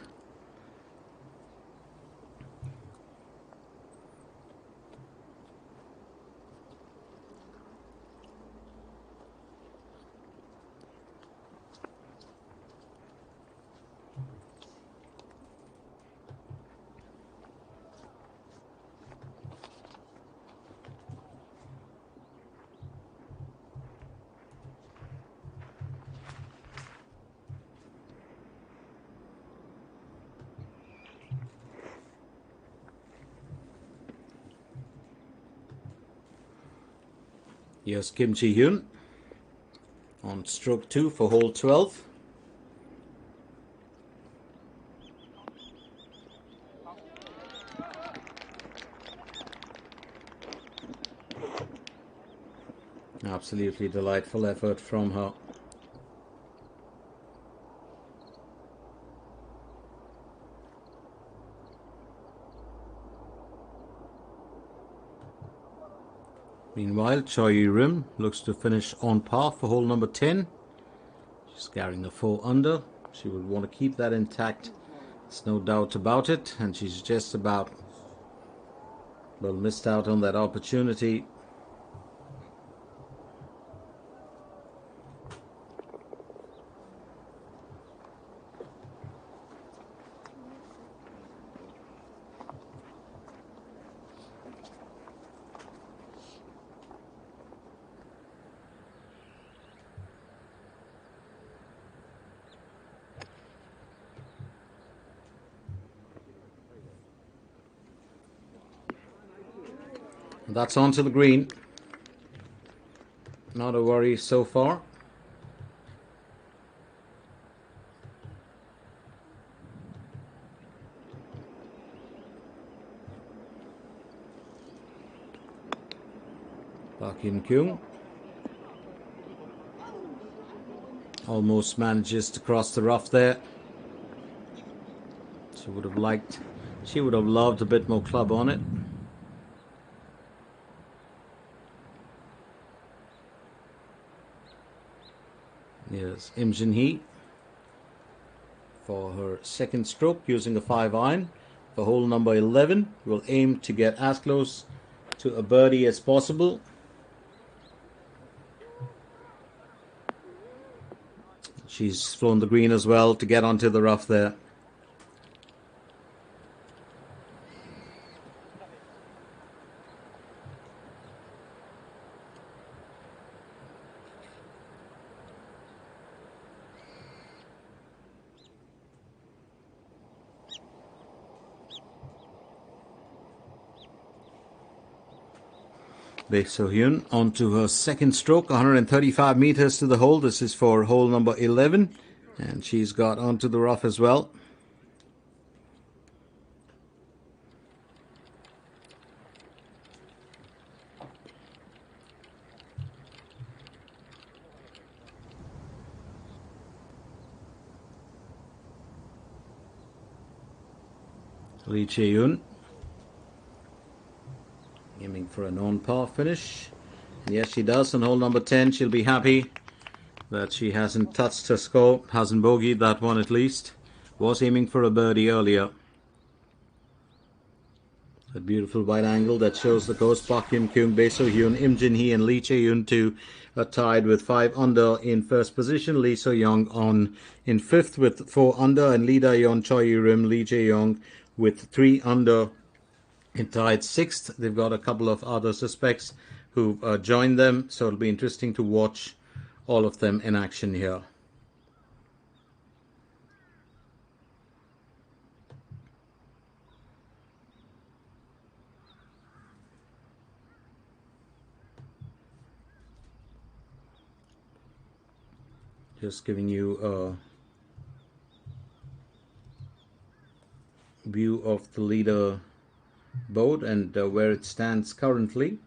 Here's Kim Ji-hyun on stroke 2 for hole 12. Absolutely delightful effort from her. Meanwhile, Choi Rim looks to finish on par for hole number 10. She's carrying a 4 under. She would want to keep that intact. There's no doubt about it. And she's just about, well, missed out on that opportunity. That's onto the green. Not a worry so far. Park In-kyung almost manages to cross the rough there. She would have loved a bit more club on it. Here's Im Jin-hee for her second stroke using a 5-iron for hole number 11. We'll aim to get as close to a birdie as possible. She's flown the green as well to get onto the rough there. Bae So-hyun onto her second stroke, 135 meters to the hole. This is for hole number 11, and she's got onto the rough as well. Lee Chae-yoon aiming for a non-par finish. And yes, she does. On hole number 10, she'll be happy that she hasn't touched her score, hasn't bogeyed that one at least. Was aiming for a birdie earlier. A beautiful wide angle that shows the course. Park Hyun Kyung, Bae So Hyun, Im Jin Hee and Lee Chae Yoon too are tied with 5 under in first position. Lee So Young on in fifth with 4 under, and Lee Da Yeon, Choi Yu Rim, Lee Jae Young with 3 under in tied sixth. They've got a couple of other suspects who joined them, so it'll be interesting to watch all of them in action here. Just giving you a view of the leader board and where it stands currently.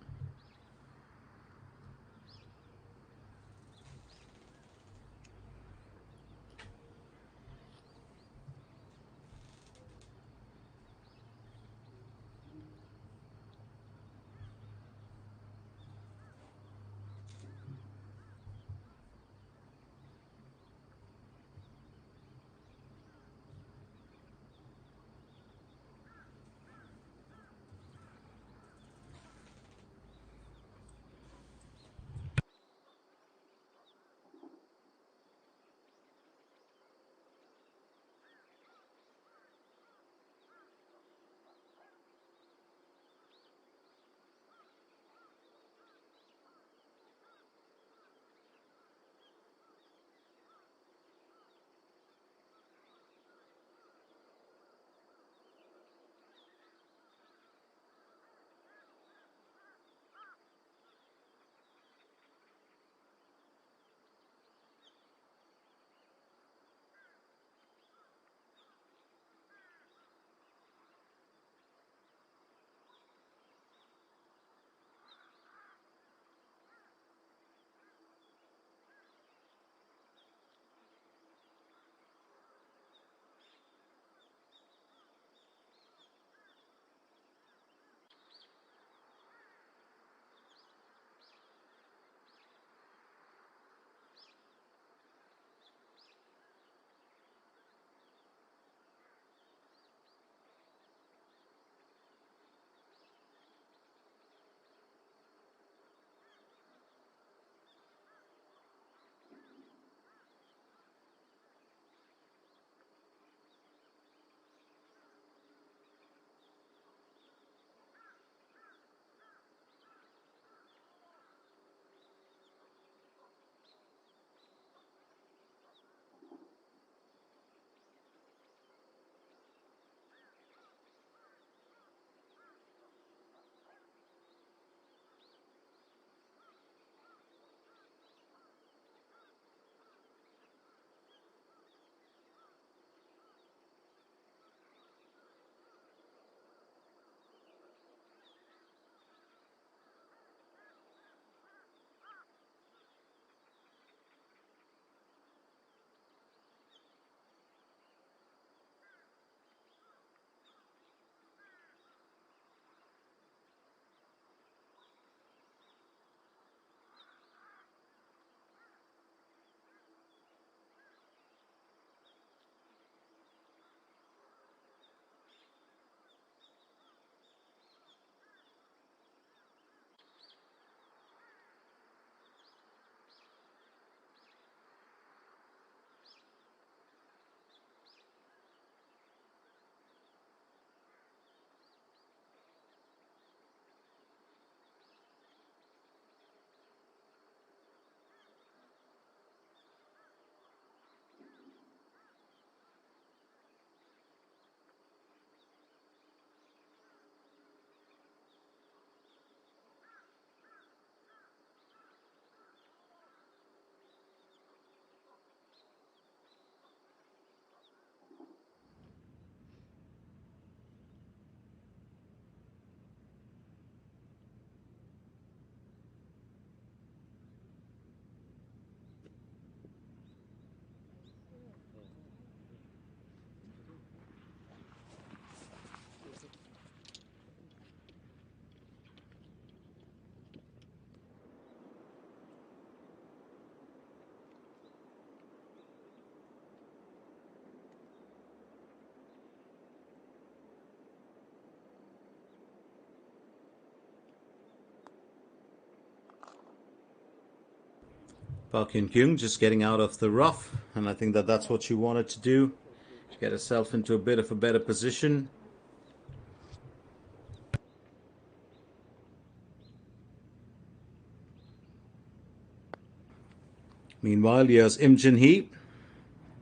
Park Hyun Kyung just getting out of the rough, and I think that that's what she wanted to do, get herself into a bit of a better position. Meanwhile, here's Im Jin Hee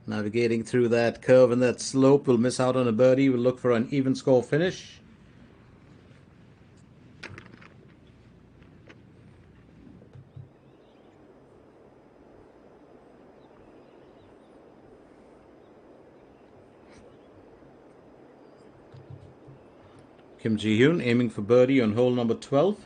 navigating through that curve and that slope. Will miss out on a birdie. Will look for an even score finish. Kim Ji-hyun aiming for birdie on hole number 12.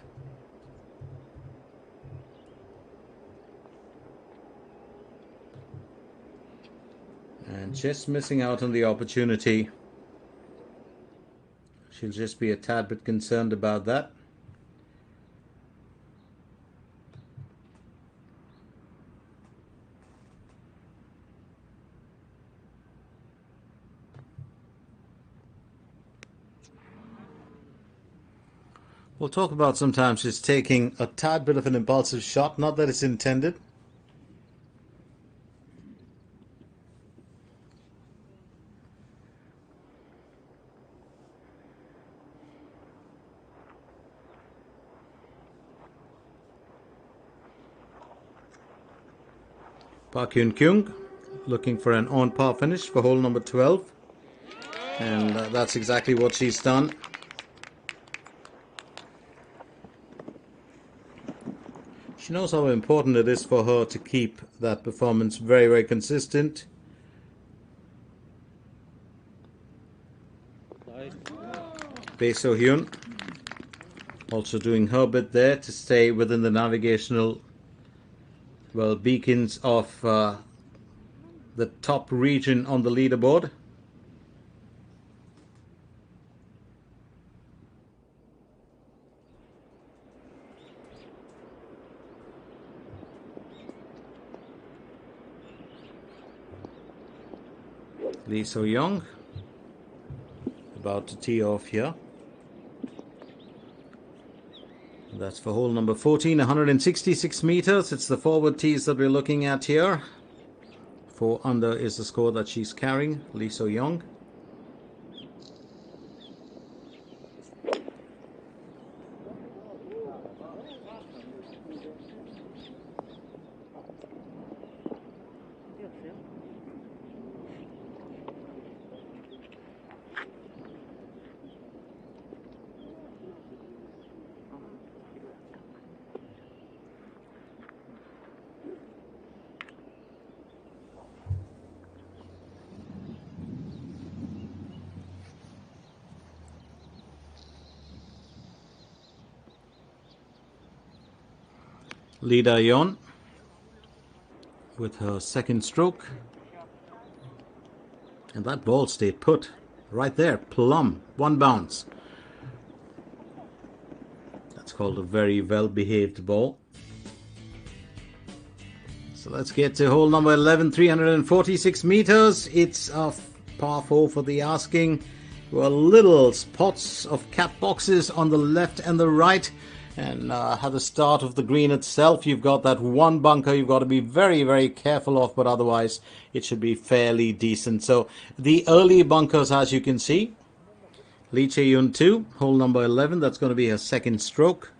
And just missing out on the opportunity. She'll just be a tad bit concerned about that. We'll talk about sometimes just taking a tad bit of an impulsive shot, not that it's intended. Park Hyun Kyung looking for an on par finish for hole number 12, and that's exactly what she's done. She knows how important it is for her to keep that performance very, very consistent. Bae So-hyun also doing her bit there to stay within the navigational beacons of the top region on the leaderboard. Lee So-young about to tee off here. That's for hole number 14, 166 meters. It's the forward tees that we're looking at here. 4 under is the score that she's carrying, Lee So-young. Lee Da-yeon with her second stroke, and that ball stayed put right there, plumb, one bounce. That's called a very well behaved ball. So let's get to hole number 11, 346 meters. It's a par 4 for the asking. There were little spots of cap boxes on the left and the right. And at the start of the green itself, you've got that one bunker you've got to be very, very careful of, but otherwise it should be fairly decent. So the early bunkers, as you can see, Lee Chae-yoon 2, hole number 11, that's going to be her second stroke.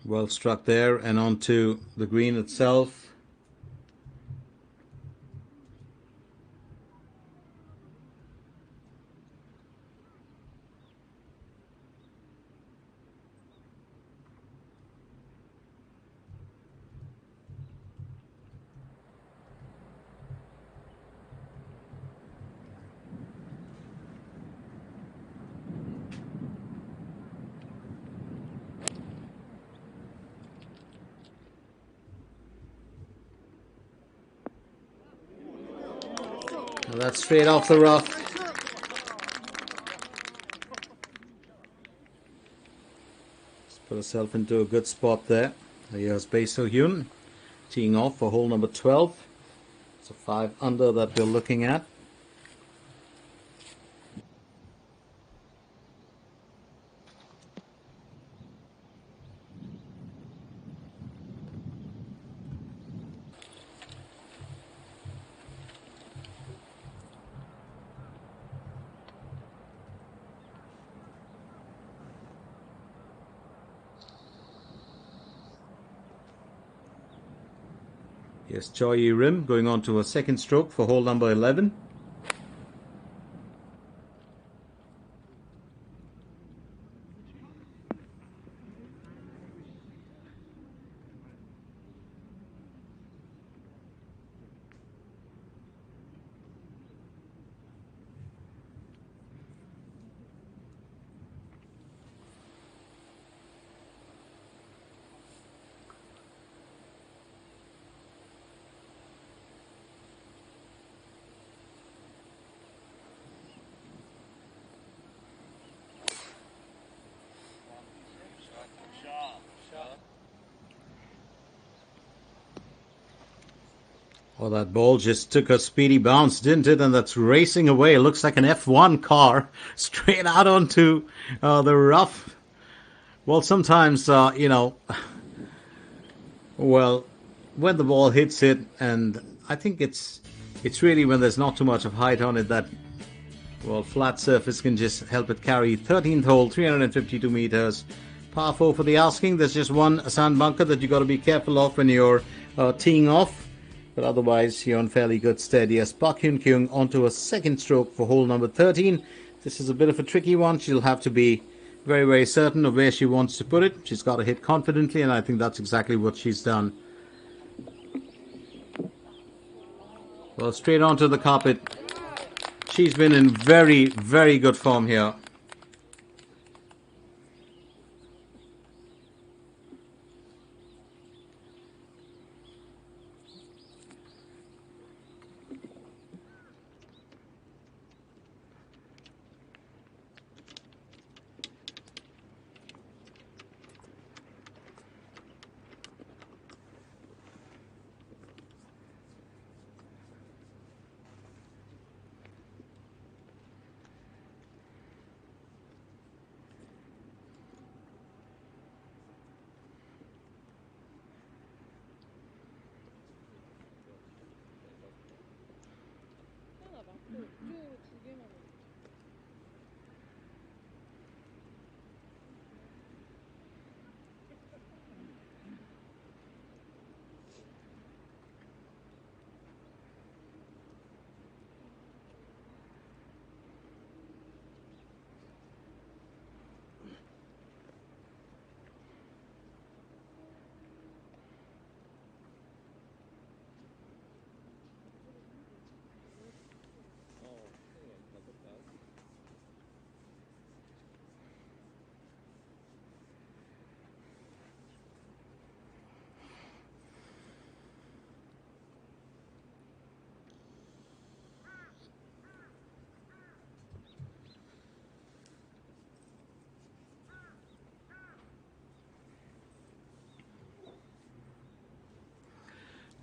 Well struck there and onto the green itself. Well, that's straight off the rough. Just put herself into a good spot there. Here's Bae So-hyun teeing off for hole number 12. It's a 5 under that we're looking at. Here's Choi Rim going on to a second stroke for hole number 11. Well, that ball just took a speedy bounce, didn't it? And that's racing away. It looks like an F1 car straight out onto the rough. Well, sometimes, well, when the ball hits it, and I think it's really when there's not too much of height on it that, well, flat surface can just help it carry. 13th hole, 352 meters. Par 4 for the asking. There's just one sand bunker that you got to be careful of when you're teeing off. But otherwise, you're on fairly good stead. Yes, Park Hyun Kyung onto a second stroke for hole number 13. This is a bit of a tricky one. She'll have to be very, very certain of where she wants to put it. She's got to hit confidently, and I think that's exactly what she's done. Well, straight onto the carpet. She's been in very, very good form here.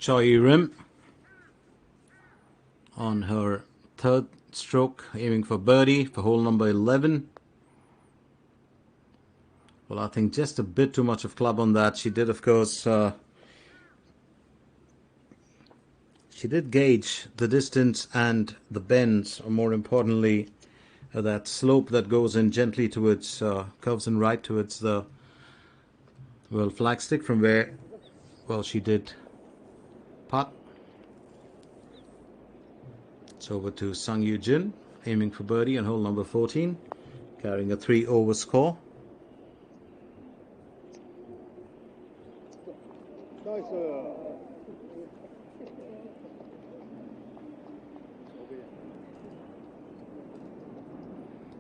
Choi Rim on her third stroke, aiming for birdie for hole number 11. Well, I think just a bit too much of club on that. She did, of course, she did gauge the distance and the bends, or more importantly, that slope that goes in gently towards, curves in right towards the, well, flagstick from where, well, she did putt. It's over to Sung Yoo Jin, aiming for birdie on hole number 14, carrying a 3 over score.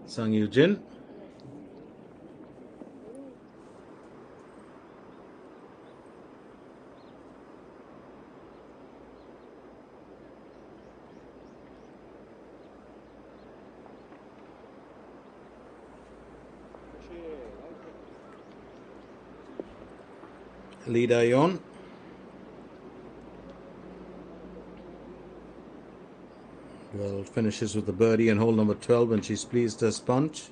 Sung Yoo Jin. Lee Da-yeon. Well, finishes with the birdie and hole number 12 and she's pleased as punch.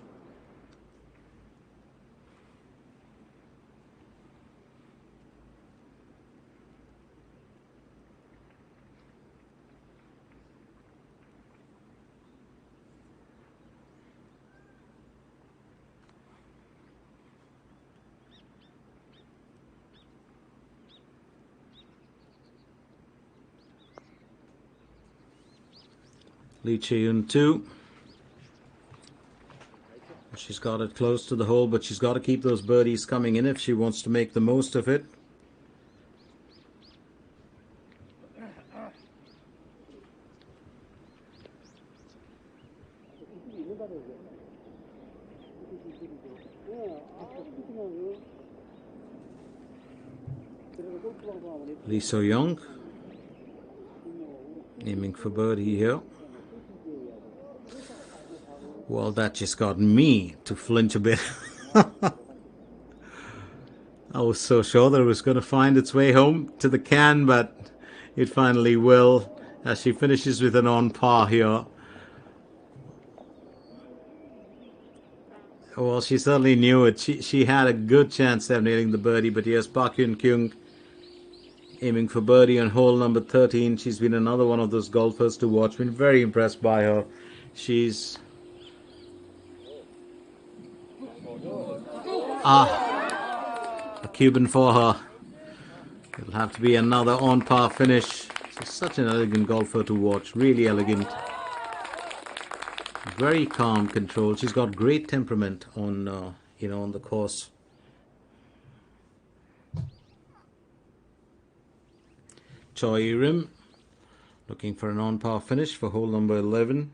Lee Chae-yoon 2. She's got it close to the hole, but she's got to keep those birdies coming in if she wants to make the most of it. Lee So-young aiming for birdie here. Well, that just got me to flinch a bit. I was so sure that it was going to find its way home to the can, but it finally will as she finishes with an on par here. Well, she certainly knew it. She had a good chance of nailing the birdie, but here's Park Hyun-kyung aiming for birdie on hole number 13. She's been another one of those golfers to watch. Been very impressed by her. She's a Cuban for her. It'll have to be another on par finish. She's such an elegant golfer to watch. Really elegant. Very calm, controlled. She's got great temperament on on the course. Choi Rim looking for an on par finish for hole number 11.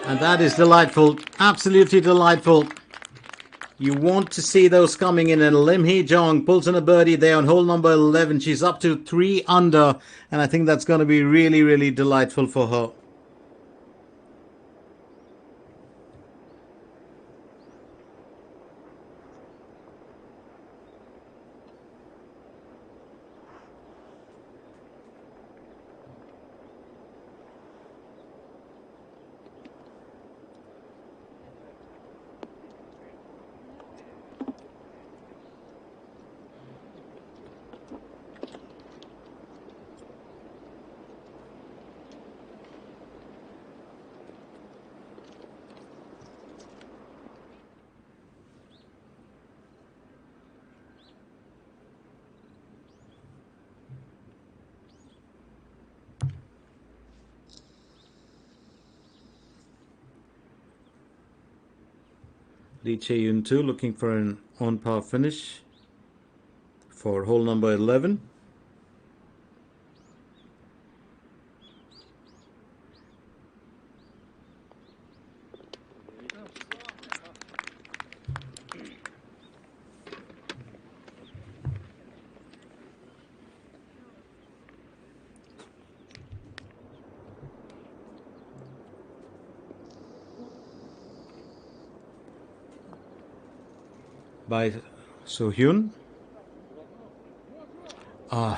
And that is delightful, absolutely delightful. You want to see those coming in, and Lim Hee-jong pulls in a birdie there on hole number 11. She's up to 3 under, and I think that's going to be really, really delightful for her. Lee Chae-yoon 2 looking for an on-par finish for hole number 11. By So-hyun. A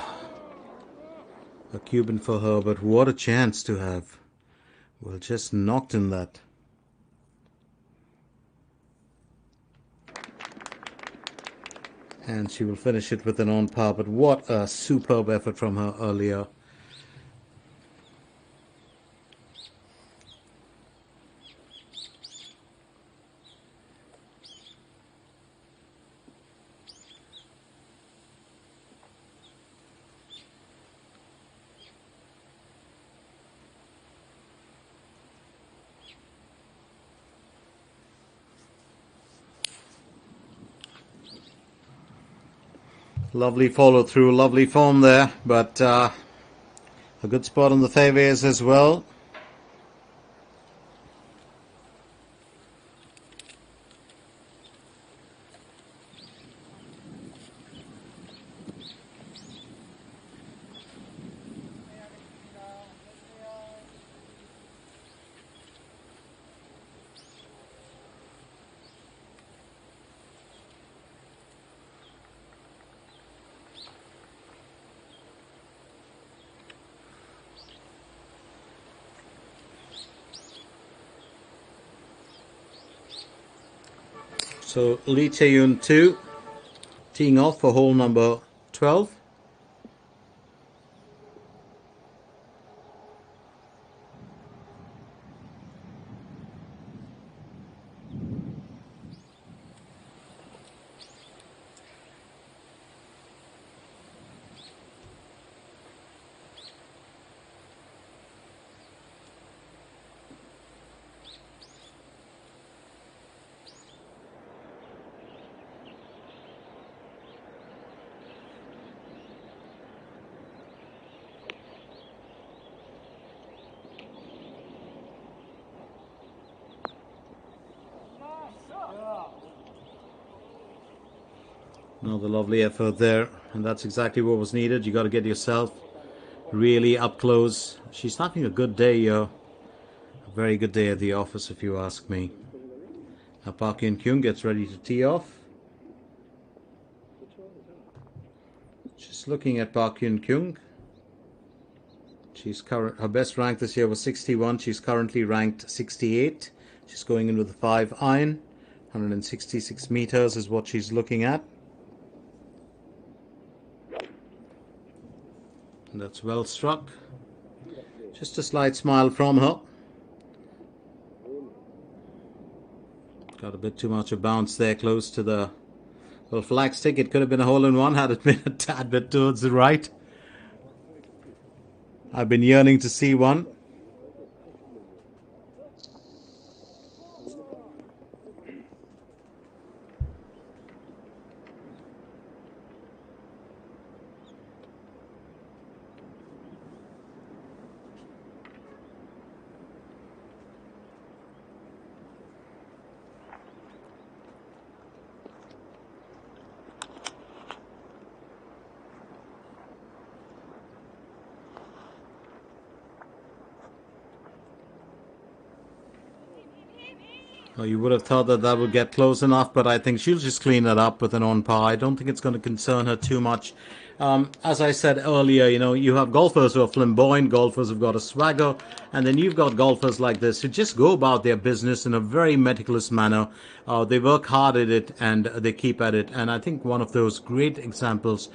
Cuban for her, but what a chance to have. Well, just knocked in that. and she will finish it with an on par. But what a superb effort from her earlier. Lovely follow through, lovely form there, but a good spot on the fairways as well. So Lee Chae-yoon 2 teeing off for hole number 12. Another lovely effort there, and that's exactly what was needed. You got to get yourself really up close. She's having a good day, a very good day at the office, if you ask me. Now Park Hyun-kyung gets ready to tee off. Just looking at Park Hyun-kyung. Her best rank this year was 61. She's currently ranked 68. She's going in with a 5 iron. 166 meters is what she's looking at. And that's well struck. Just a slight smile from her. Got a bit too much of bounce there, close to the flag stick. It could have been a hole-in-one had it been a tad bit towards the right. I've been yearning to see one. Well, you would have thought that would get close enough, but I think she'll just clean it up with an on par. I don't think it's going to concern her too much. As I said earlier, you have golfers who are flamboyant, golfers who've got a swagger, and then you've got golfers like this who just go about their business in a very meticulous manner. They work hard at it and they keep at it. And I think one of those great examples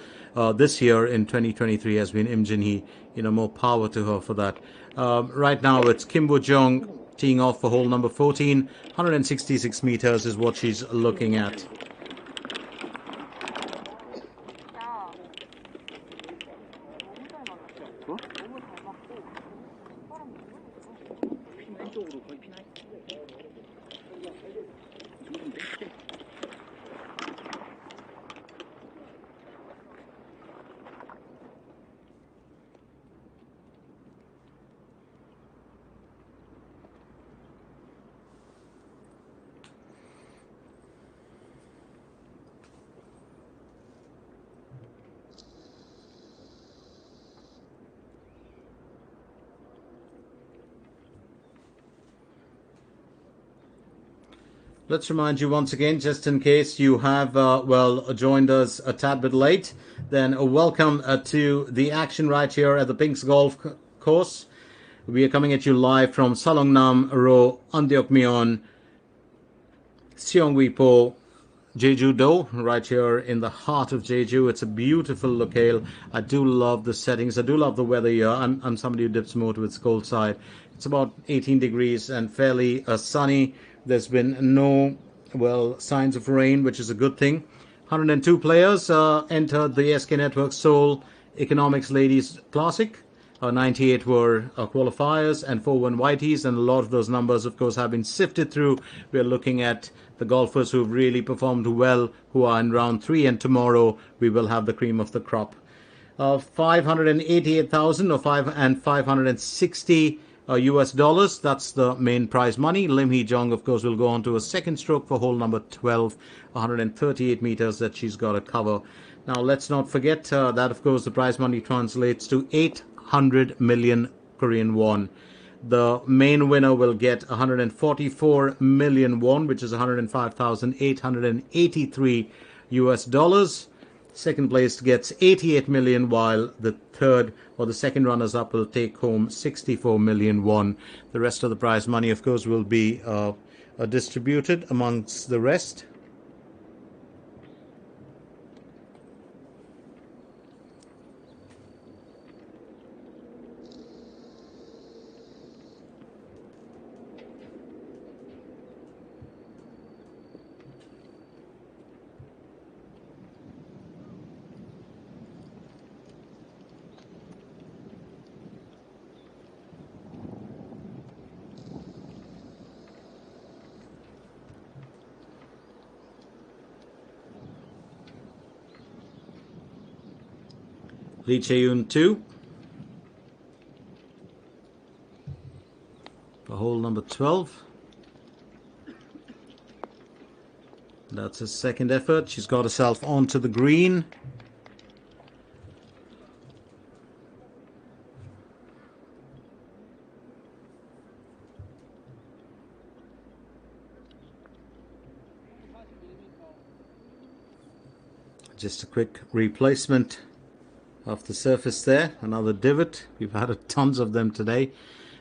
this year in 2023 has been Im Jin-hee. More power to her for that. Right now it's Kim Woo-jung teeing off for hole number 14. 166 meters is what she's looking at. Let's remind you once again, just in case you have, joined us a tad bit late, then welcome to the action right here at the Pinks Golf Course. We are coming at you live from Salongnam-ro, Andeokmyeon, Seongwipo, Jeju-do, right here in the heart of Jeju. It's a beautiful locale. I do love the settings. I do love the weather here. I'm somebody who dips more to its cold side. It's about 18 degrees and fairly sunny. There's been no, well, signs of rain, which is a good thing. 102 players entered the SK Network Seoul Economics Ladies Classic. 98 were qualifiers and 4 were whiteys, and a lot of those numbers, of course, have been sifted through. We're looking at the golfers who've really performed well, who are in round 3, and tomorrow we will have the cream of the crop. 588,000 or 560 US dollars. That's the main prize money. Lim Hee Jong, of course, will go on to a second stroke for hole number 12, 138 meters that she's got to cover. Now, let's not forget that, of course, the prize money translates to 800 million Korean won. The main winner will get 144 million won, which is 105,883 US dollars. Second place gets 88 million, while the third or the second runners up will take home 64 million won. The rest of the prize money, of course, will be distributed amongst the rest. Lee Chae-yoon 2 for hole number 12. That's his second effort. She's got herself onto the green. Just a quick replacement of the surface there. Another divot. We've had tons of them today.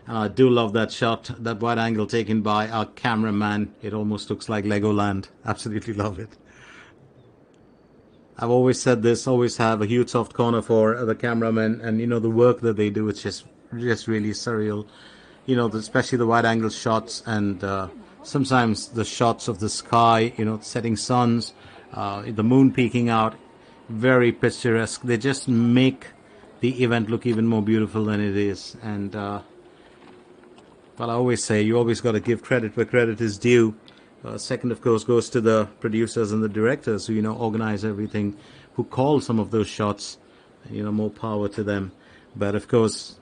And I do love that shot, that wide angle taken by our cameraman. It almost looks like Legoland. Absolutely love it. I've always said this, always have a huge soft corner for the cameramen, and you know, the work that they do, it's just really surreal. You know, especially the wide angle shots, and sometimes the shots of the sky, you know, setting suns, the moon peeking out. Very picturesque. They just make the event look even more beautiful than it is. And well, I always say, you always got to give credit where credit is due. Second, of course, goes to the producers and the directors who, you know, organize everything, who call some of those shots. You know, more power to them. But of course,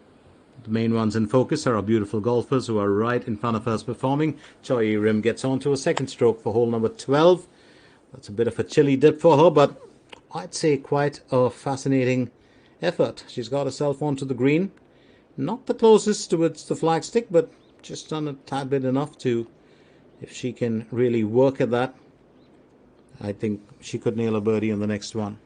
the main ones in focus are our beautiful golfers who are right in front of us performing. Choi Rim gets on to a second stroke for hole number 12. That's a bit of a chilly dip for her, but I'd say quite a fascinating effort. She's got herself onto the green. Not the closest towards the flagstick, but just done a tad bit enough to, if she can really work at that, I think she could nail a birdie on the next one.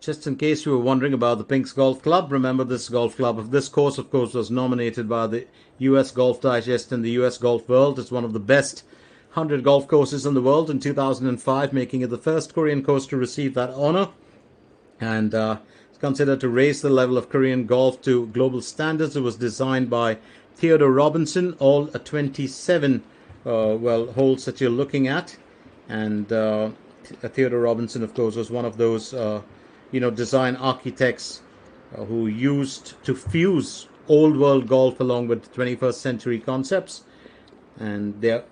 Just in case you were wondering about the Pinks Golf Club, remember this golf club, this course, of course, was nominated by the US Golf Digest and the US Golf World. It's one of the best 100 golf courses in the world in 2005, making it the first Korean course to receive that honor. And it's considered to raise the level of Korean golf to global standards. It was designed by Theodore Robinson, all 27 holes that you're looking at. And Theodore Robinson, of course, was one of those design architects who used to fuse old world golf along with 21st century concepts. And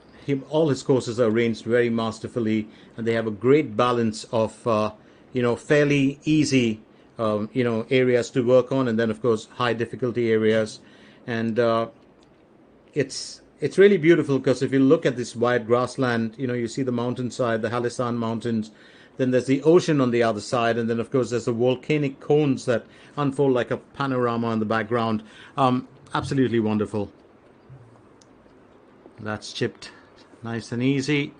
all his courses are arranged very masterfully, and they have a great balance of fairly easy areas to work on, and then of course high difficulty areas. And it's really beautiful because if you look at this wide grassland, you know, you see the mountainside, the Halisan Mountains, then there's the ocean on the other side, and then of course there's the volcanic cones that unfold like a panorama in the background. Absolutely wonderful. That's chipped nice and easy.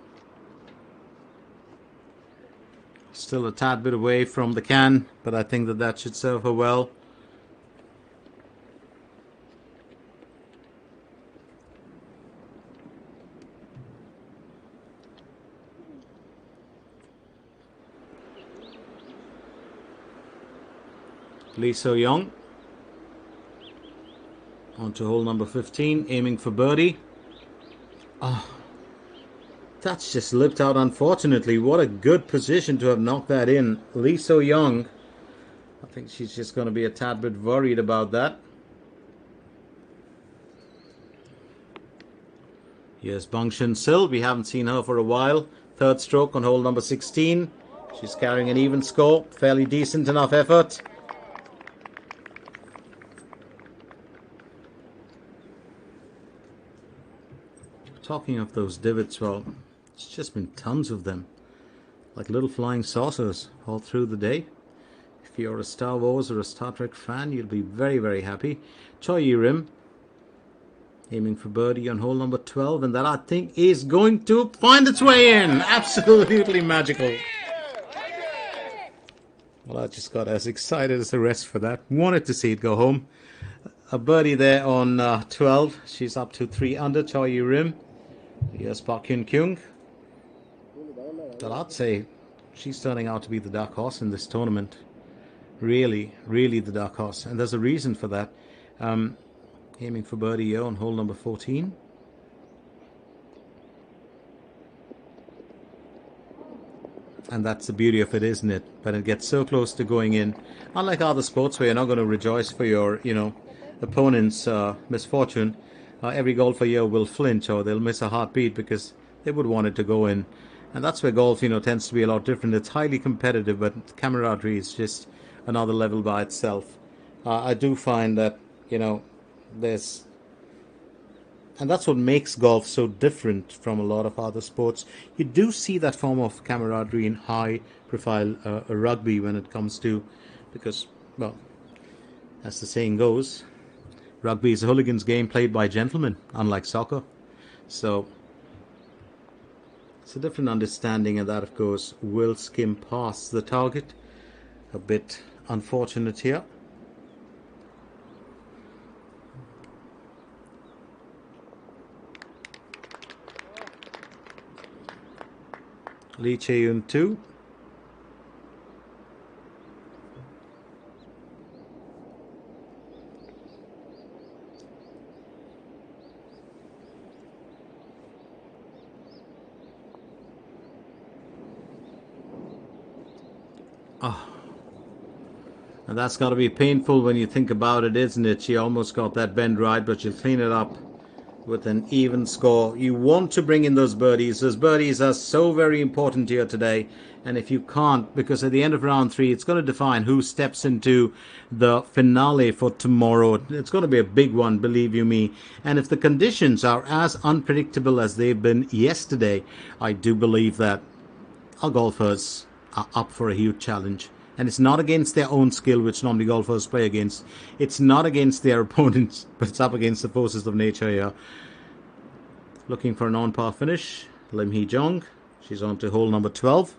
Still a tad bit away from the can, but I think that that should serve her well. Lee So-young on to hole number 15, aiming for birdie. Oh, that's just lipped out unfortunately. What a good position to have knocked that in. Lee So-young, I think she's just going to be a tad bit worried about that. Here's Bangshun Sil. We haven't seen her for a while. Third stroke on hole number 16. She's carrying an even score. Fairly decent enough effort. Talking of those divots, well, it's just been tons of them. Like little flying saucers all through the day. If you're a Star Wars or a Star Trek fan, you'll be very, very happy. Choi Yi-rim aiming for birdie on hole number 12, and that I think is going to find its way in. Absolutely magical. Well, I just got as excited as the rest for that. Wanted to see it go home. A birdie there on 12. She's up to 3 under. Choi Yi-rim. Here's Park Hyun-kyung. But I'd say she's turning out to be the dark horse in this tournament. Really, really the dark horse. And there's a reason for that. Aiming for birdie here on hole number 14. And that's the beauty of it, isn't it? When it gets so close to going in. Unlike other sports where you're not going to rejoice for your, opponent's misfortune. Every golfer here will flinch or they'll miss a heartbeat because they would want it to go in. And that's where golf, tends to be a lot different. It's highly competitive, but camaraderie is just another level by itself. I do find that, there's... And that's what makes golf so different from a lot of other sports. You do see that form of camaraderie in high-profile rugby when it comes to... Because, well, as the saying goes, rugby is a hooligan's game played by gentlemen, unlike soccer. So it's a different understanding, and that, of course, will skim past the target. A bit unfortunate here. Lee Chae-yoon 2. And that's got to be painful when you think about it, isn't it? She almost got that bend right, but she'll clean it up with an even score. You want to bring in those birdies. Those birdies are so very important here today. And if you can't, because at the end of round 3, it's going to define who steps into the finale for tomorrow. It's going to be a big one, believe you me. And if the conditions are as unpredictable as they've been yesterday, I do believe that our golfers are up for a huge challenge. And it's not against their own skill, which normally golfers play against. It's not against their opponents, but it's up against the forces of nature here. Looking for an on-par finish, Lim Hee-jung. She's on to hole number 12.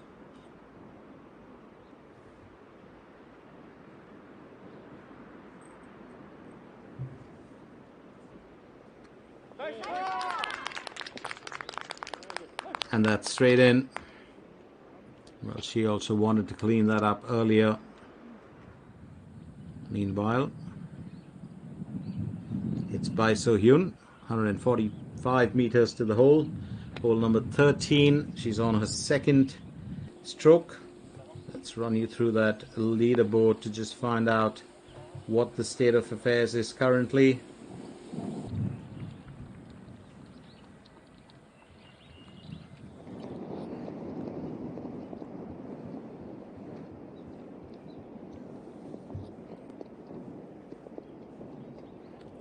And that's straight in. Well, she also wanted to clean that up earlier. Meanwhile, it's Bae So-hyun, 145 meters to the hole. Hole number 13. She's on her second stroke. Let's run you through that leaderboard to just find out what the state of affairs is currently.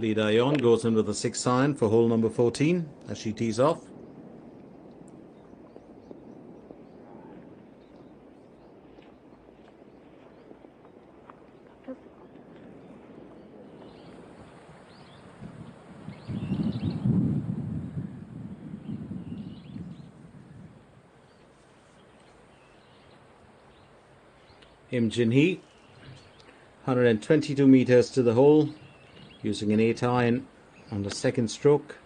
Lee Da-yeon goes in with a 6 iron for hole number 14 as she tees off. Im Jin-hee, 122 meters to the hole, using an 8 iron on the second stroke.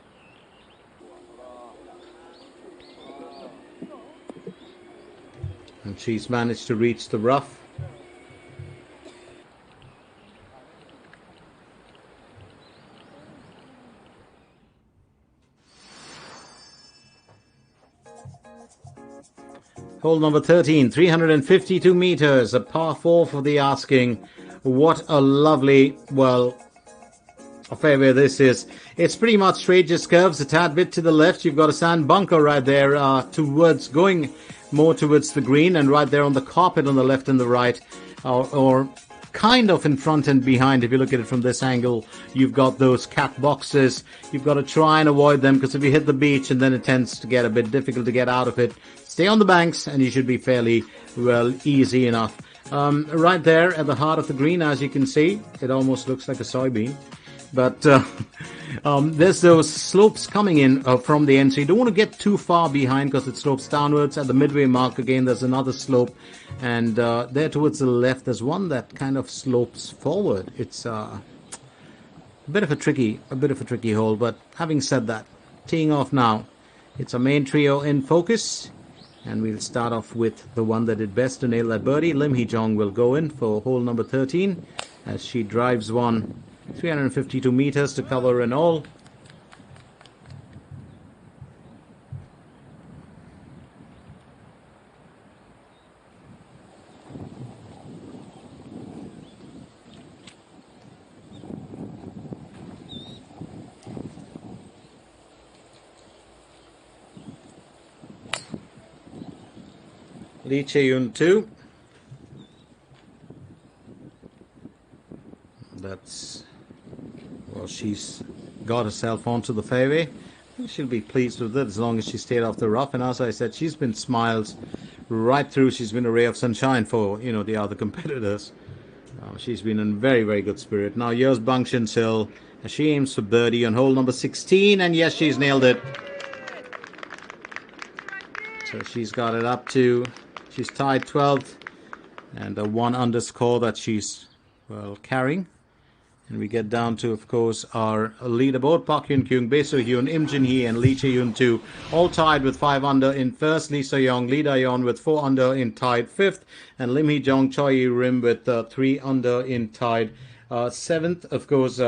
And she's managed to reach the rough. Hole number 13, 352 meters, a par 4 for the asking. What a lovely, well, a fairway this is. It's pretty much straight, just curves a tad bit to the left. You've got a sand bunker right there towards, going more towards the green, and right there on the carpet on the left and the right, or kind of in front and behind. If you look at it from this angle, you've got those cat boxes. You've got to try and avoid them, because if you hit the beach and then it tends to get a bit difficult to get out of it, stay on the banks and you should be fairly, well, easy enough. Right there at the heart of the green, as you can see, it almost looks like a soybean. But there's those slopes coming in from the end, so you don't want to get too far behind because it slopes downwards. At the midway mark again, there's another slope, and there towards the left there's one that kind of slopes forward. It's a bit of a tricky hole. But having said that, teeing off now, it's a main trio in focus, and we'll start off with the one that did best to nail that birdie. Lim Hee-jong will go in for hole number 13 as she drives one 352 meters to cover in all. Lee Chae-yoon 2. That's, well, she's got herself onto the fairway. She'll be pleased with it as long as she stayed off the rough. And as I said, she's been smiles right through. She's been a ray of sunshine for, you know, the other competitors. She's been in very, very good spirit. Now here's Bang Shin-sil as she aims for birdie on hole number 16. And yes, she's nailed it. So she's got it up to, she's tied 12th, and a 1 underscore that she's, well, carrying. And we get down to, of course, our leaderboard. Park Hyun-kyung, Bae So-hyun, Im Jin-hee and Lee Chae-yoon 2 all tied with 5 under in first. Lee So-young, Lee Da-yeon with 4 under in tied 5th. And Lim Hee-jong, Choi Yi-rim with 3 under in tied 7th. Of course,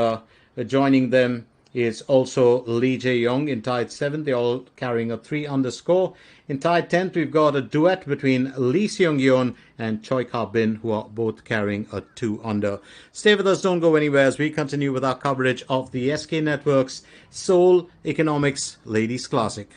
joining them is also Lee Jae-young in tied 7th. They're all carrying a 3 underscore. In tied 10th, we've got a duet between Lee Seung-yeon and Choi Ka-bin, who are both carrying a 2 under. Stay with us, don't go anywhere as we continue with our coverage of the SK Network's Seoul Economics Ladies Classic.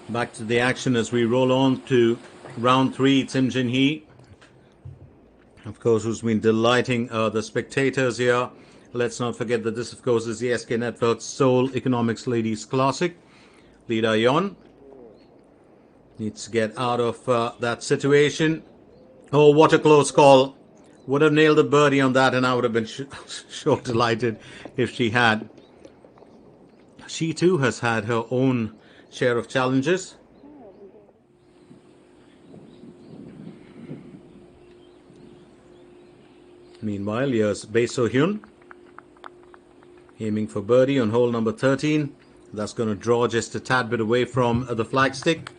Back to the action as we roll on to round 3. It's Im Jin Hee, of course, who's been delighting the spectators here. Let's not forget that this, of course, is the SK Network's Seoul Economics Ladies Classic. Lee Da-yeon needs to get out of that situation. Oh, what a close call. Would have nailed a birdie on that, and I would have been sure delighted if she had. She too has had her own share of challenges. Meanwhile, here's Bae So-hyun aiming for birdie on hole number 13. That's going to draw just a tad bit away from the flagstick.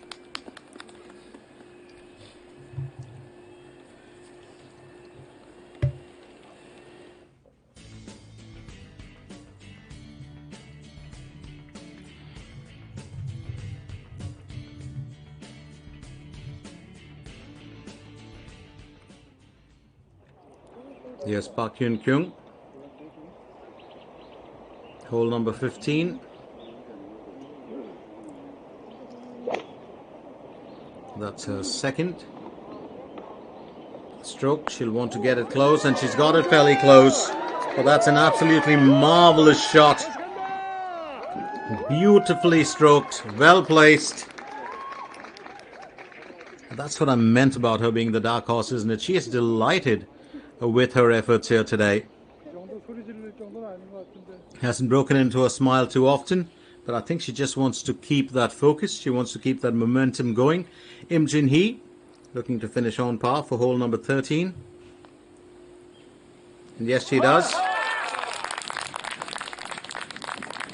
Here's Park Hyun-kyung. Hole number 15. That's her second stroke. She'll want to get it close, and she's got it fairly close. But that's an absolutely marvelous shot. Beautifully stroked, well placed. That's what I meant about her being the dark horse, isn't it? She is delighted with her efforts here today. Hasn't broken into a smile too often, but I think she just wants to keep that focus. She wants to keep that momentum going. Im Jin Hee looking to finish on par for hole number 13. And yes, she does.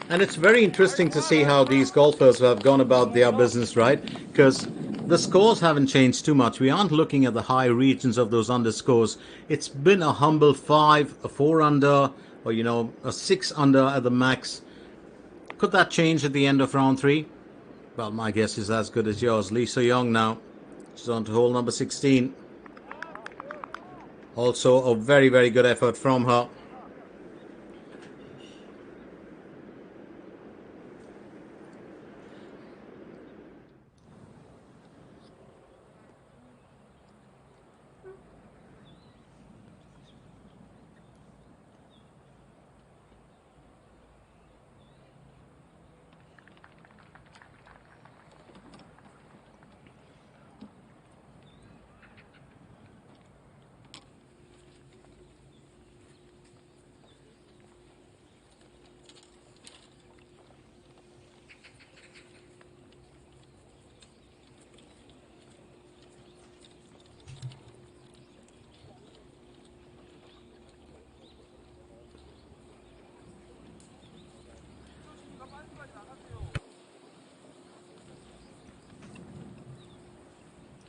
And it's very interesting to see how these golfers have gone about their business, right? Because the scores haven't changed too much. We aren't looking at the high regions of those underscores. It's been a humble 5, a 4 under, or a 6 under at the max. Could that change at the end of round 3? Well, my guess is as good as yours. Lee So-young now. She's on to hole number 16. Also a very, very good effort from her.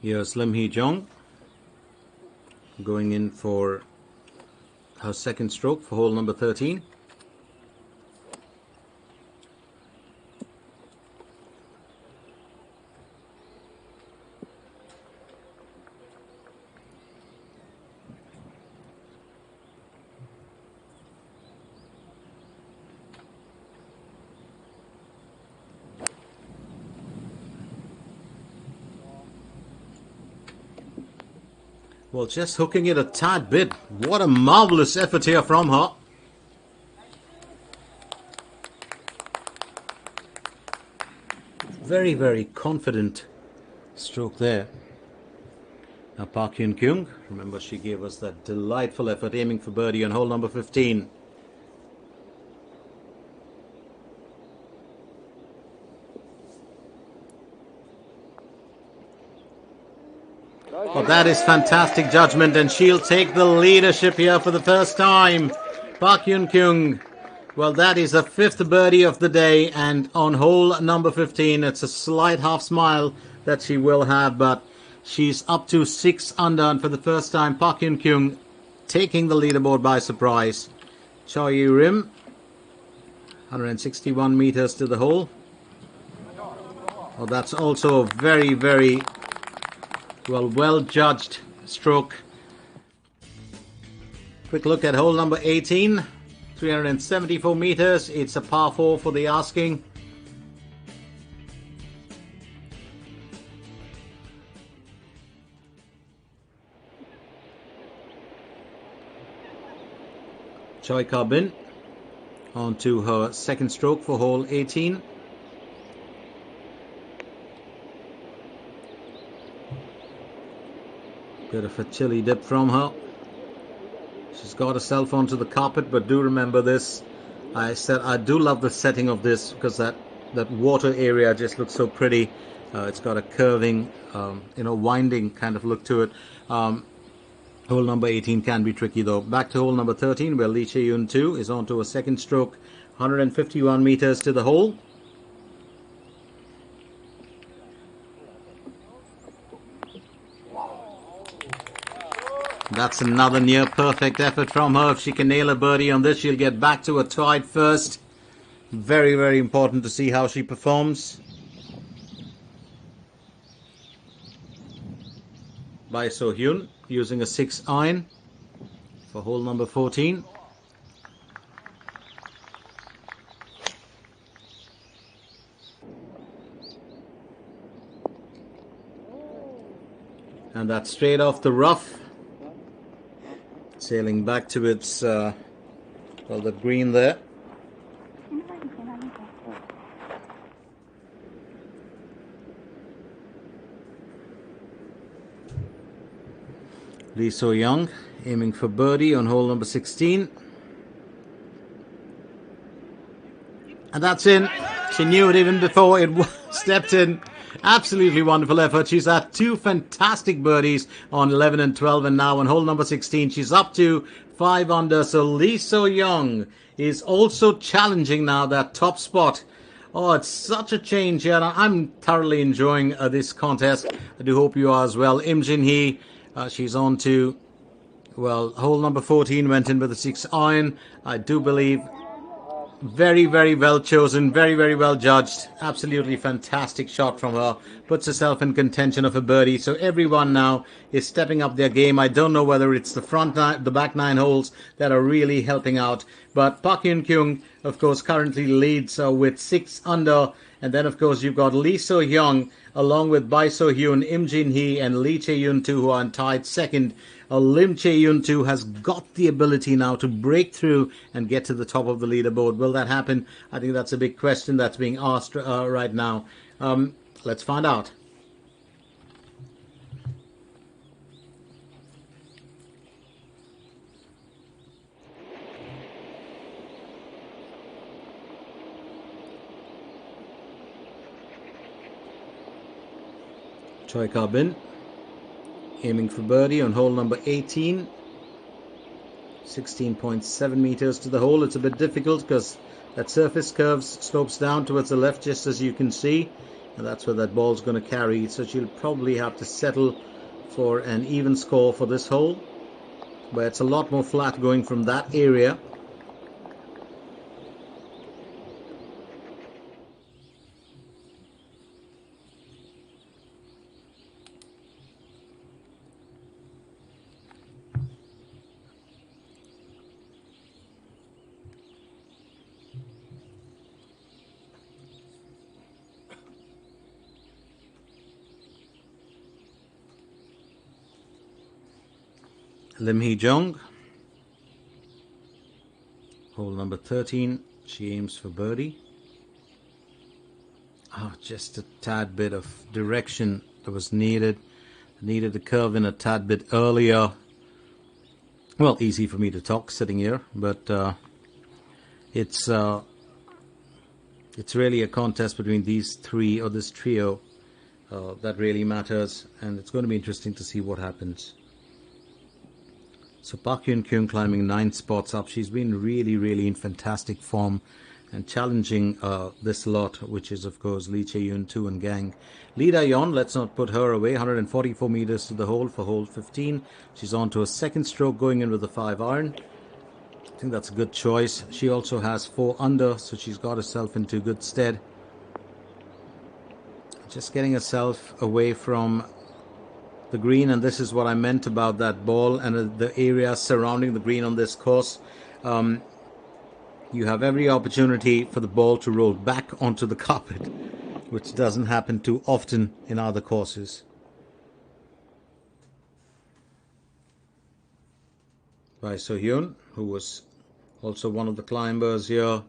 Here's Lim Hee-jung going in for her second stroke for hole number 13. Well, just hooking it a tad bit. What a marvelous effort here from her. Very, very confident stroke there. Now Park Hyun-kyung, remember she gave us that delightful effort aiming for birdie on hole number 15. Well, that is fantastic judgment, and she'll take the leadership here for the first time. Park Hyun-kyung. Well, that is the 5th birdie of the day, and on hole number 15, it's a slight half smile that she will have, but she's up to 6 under, and for the first time, Park Hyun-kyung taking the leaderboard by surprise. Choi Rim, 161 meters to the hole. Oh, that's also a very, very well judged stroke. Quick look at hole number 18. 374 meters. It's a par 4 for the asking. Choi Ka-bin on to her second stroke for hole 18. Bit of a chilly dip from her. She's got herself onto the carpet, but do remember this. I said I do love the setting of this because that water area just looks so pretty. It's got a curving, winding kind of look to it. Hole number 18 can be tricky though. Back to hole number 13 where Lee Chae-yoon 2 is on to a second stroke. 151 meters to the hole. That's another near perfect effort from her. If she can nail a birdie on this, she'll get back to a tied first. Very, very important to see how she performs. By So-hyun using a 6 iron for hole number 14. And that's straight off the rough. Sailing back to its, the green there. Lee So-young aiming for birdie on hole number 16. And that's in. She knew it even before it stepped in. Absolutely wonderful effort. She's had 2 fantastic birdies on 11 and 12, and now on hole number 16 she's up to 5 under. So Lee So-young is also challenging now that top spot. Oh, it's such a change here. I'm thoroughly enjoying this contest. I do hope you are as well. Im Jin-hee, she's on to, hole number 14, went in with a 6 iron. I do believe very, very well chosen, very, very well judged. Absolutely fantastic shot from her. Puts herself in contention of a birdie. So everyone now is stepping up their game. I don't know whether it's the back 9 holes that are really helping out. But Park Hyun-kyung, of course, currently leads with 6 under. And then, of course, you've got Lee So-young along with Bae So-hyun, Im Jin-hee, and Lee Chae-yoon 2, who are tied second. Lim Chae-yoon 2 has got the ability now to break through and get to the top of the leaderboard. Will that happen? I think that's a big question that's being asked right now. Let's find out. Choi Ka-bin aiming for birdie on hole number 18. 16.7 meters to the hole. It's a bit difficult because that surface curves, slopes down towards the left, just as you can see, and that's where that ball's going to carry. So she'll probably have to settle for an even score for this hole, but it's a lot more flat going from that area. Lim Hee-jung, hole number 13, she aims for birdie. Just a tad bit of direction that was needed. Needed to curve in a tad bit earlier. Well, easy for me to talk sitting here, but it's really a contest between these three, or this trio, that really matters, and it's going to be interesting to see what happens. So Park Hyun-kyung climbing 9 spots up. She's been really, really in fantastic form and challenging this lot, which is, of course, Lee Chae-yoon 2 and gang. Lee Da-yeon, let's not put her away. 144 meters to the hole for hole 15. She's on to a second stroke, going in with a 5 iron. I think that's a good choice. She also has 4 under, so she's got herself into good stead. just getting herself away from the green, and this is what I meant about that ball and the area surrounding the green on this course. You have every opportunity for the ball to roll back onto the carpet, which doesn't happen too often in other courses. By So-hyun, who was also one of the climbers here.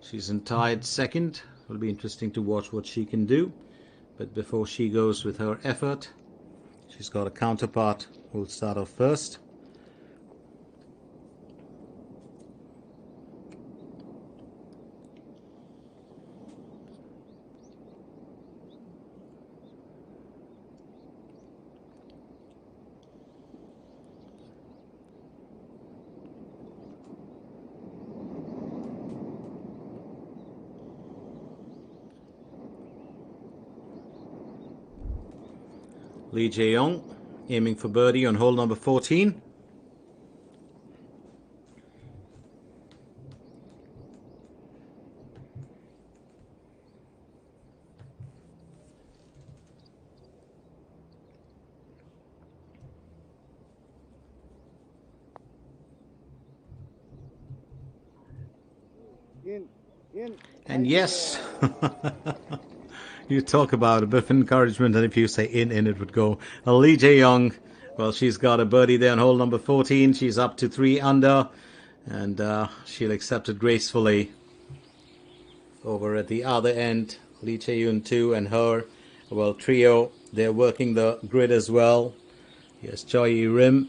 She's in tied second. It'll be interesting to watch what she can do. But before she goes with her effort, she's got a counterpart who'll start off first. Lee Jae-young aiming for birdie on hole number 14. And yes, you talk about a bit of encouragement, and if you say in, it would go. Lee Jae-young, well, she's got a birdie there on hole number 14. She's up to 3 under, and she'll accept it gracefully. Over at the other end, Lee Chae-yoon too and her, well, trio, they're working the grid as well. Here's Choi Rim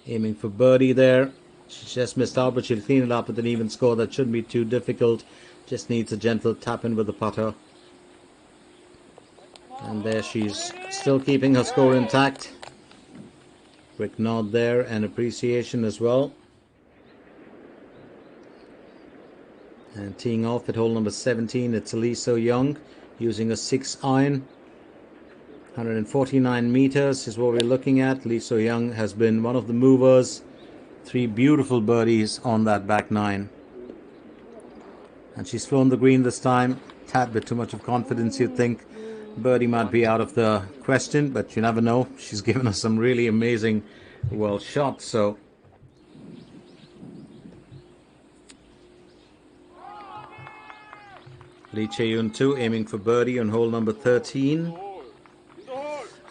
aiming for birdie there. She just missed out, but she'll clean it up with an even score. That shouldn't be too difficult. Just needs a gentle tap in with the putter. And there she's still keeping her score intact. Quick nod there and appreciation as well. And teeing off at hole number 17, it's Lee So-young using a 6 iron. 149 meters is what we're looking at. Lee So-young has been one of the movers. 3 beautiful birdies on that back 9. And she's flown the green this time. Tad bit too much of confidence, you'd think. Birdie might be out of the question, but you never know. She's given us some really amazing, well, shots. So Lee Chae-yoon too aiming for birdie on hole number 13.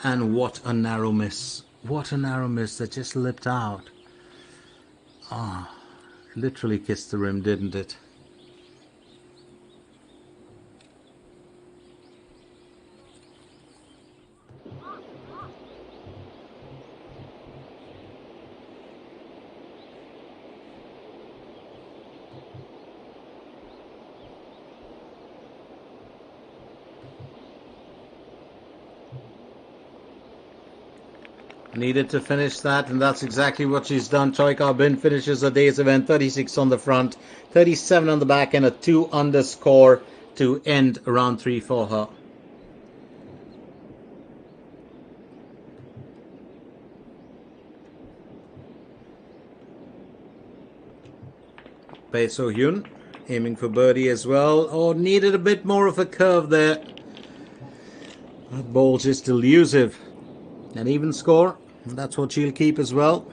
And what a narrow miss. What a narrow miss that just lipped out. Literally kissed the rim, didn't it? Needed to finish that, and that's exactly what she's done. Choi Ka-bin finishes the day's event 36 on the front, 37 on the back, and a 2 under score to end round 3 for her. Bae So-hyun aiming for birdie as well. Oh, needed a bit more of a curve there. That ball's just elusive. An even score. That's what she'll keep as well.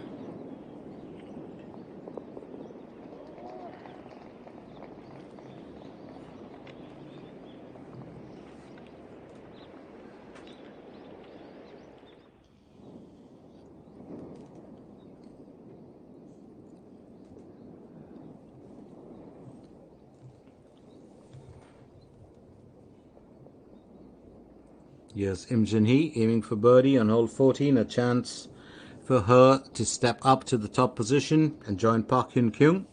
Yes, Im Jin-hee aiming for birdie on hole 14. A chance for her to step up to the top position and join Park Hyun-kyung.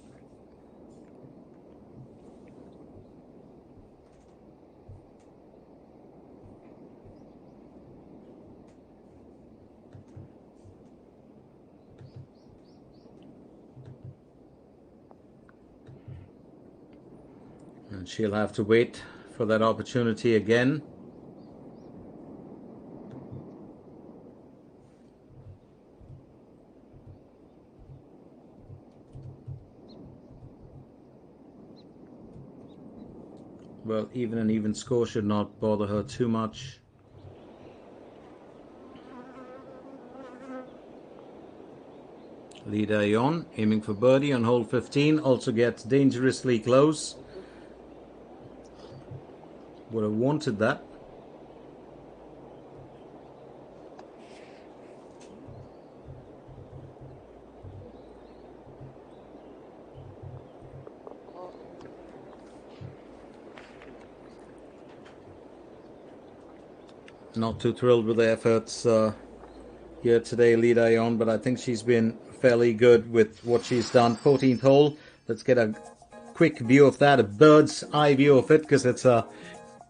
And she'll have to wait for that opportunity again. well, even an even score should not bother her too much. Lee Dae-yeon aiming for birdie on hole 15, also gets dangerously close. Would have wanted that. Not too thrilled with the efforts here today, Lee Dae-yeon, but I think she's been fairly good with what she's done. 14th hole. Let's get a quick view of that, a bird's eye view of it, because it's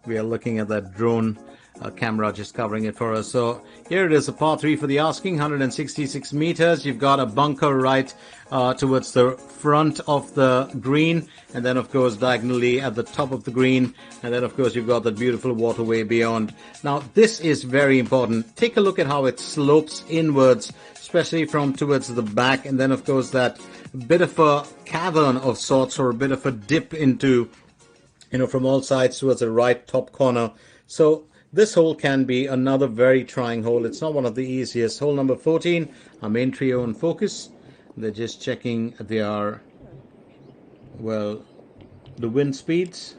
we are looking at that drone camera just covering it for us. So here it is, a par 3 for the asking, 166 meters. You've got a bunker right towards the front of the green, and then of course diagonally at the top of the green, and then of course you've got that beautiful waterway beyond. Now this is very important. Take a look at how it slopes inwards, especially from towards the back, and then of course that bit of a cavern of sorts, or a bit of a dip into, from all sides towards the right top corner. So this hole can be another very trying hole. It's not one of the easiest. Hole number 14, our main trio in focus. They're just checking their, well, the wind speeds.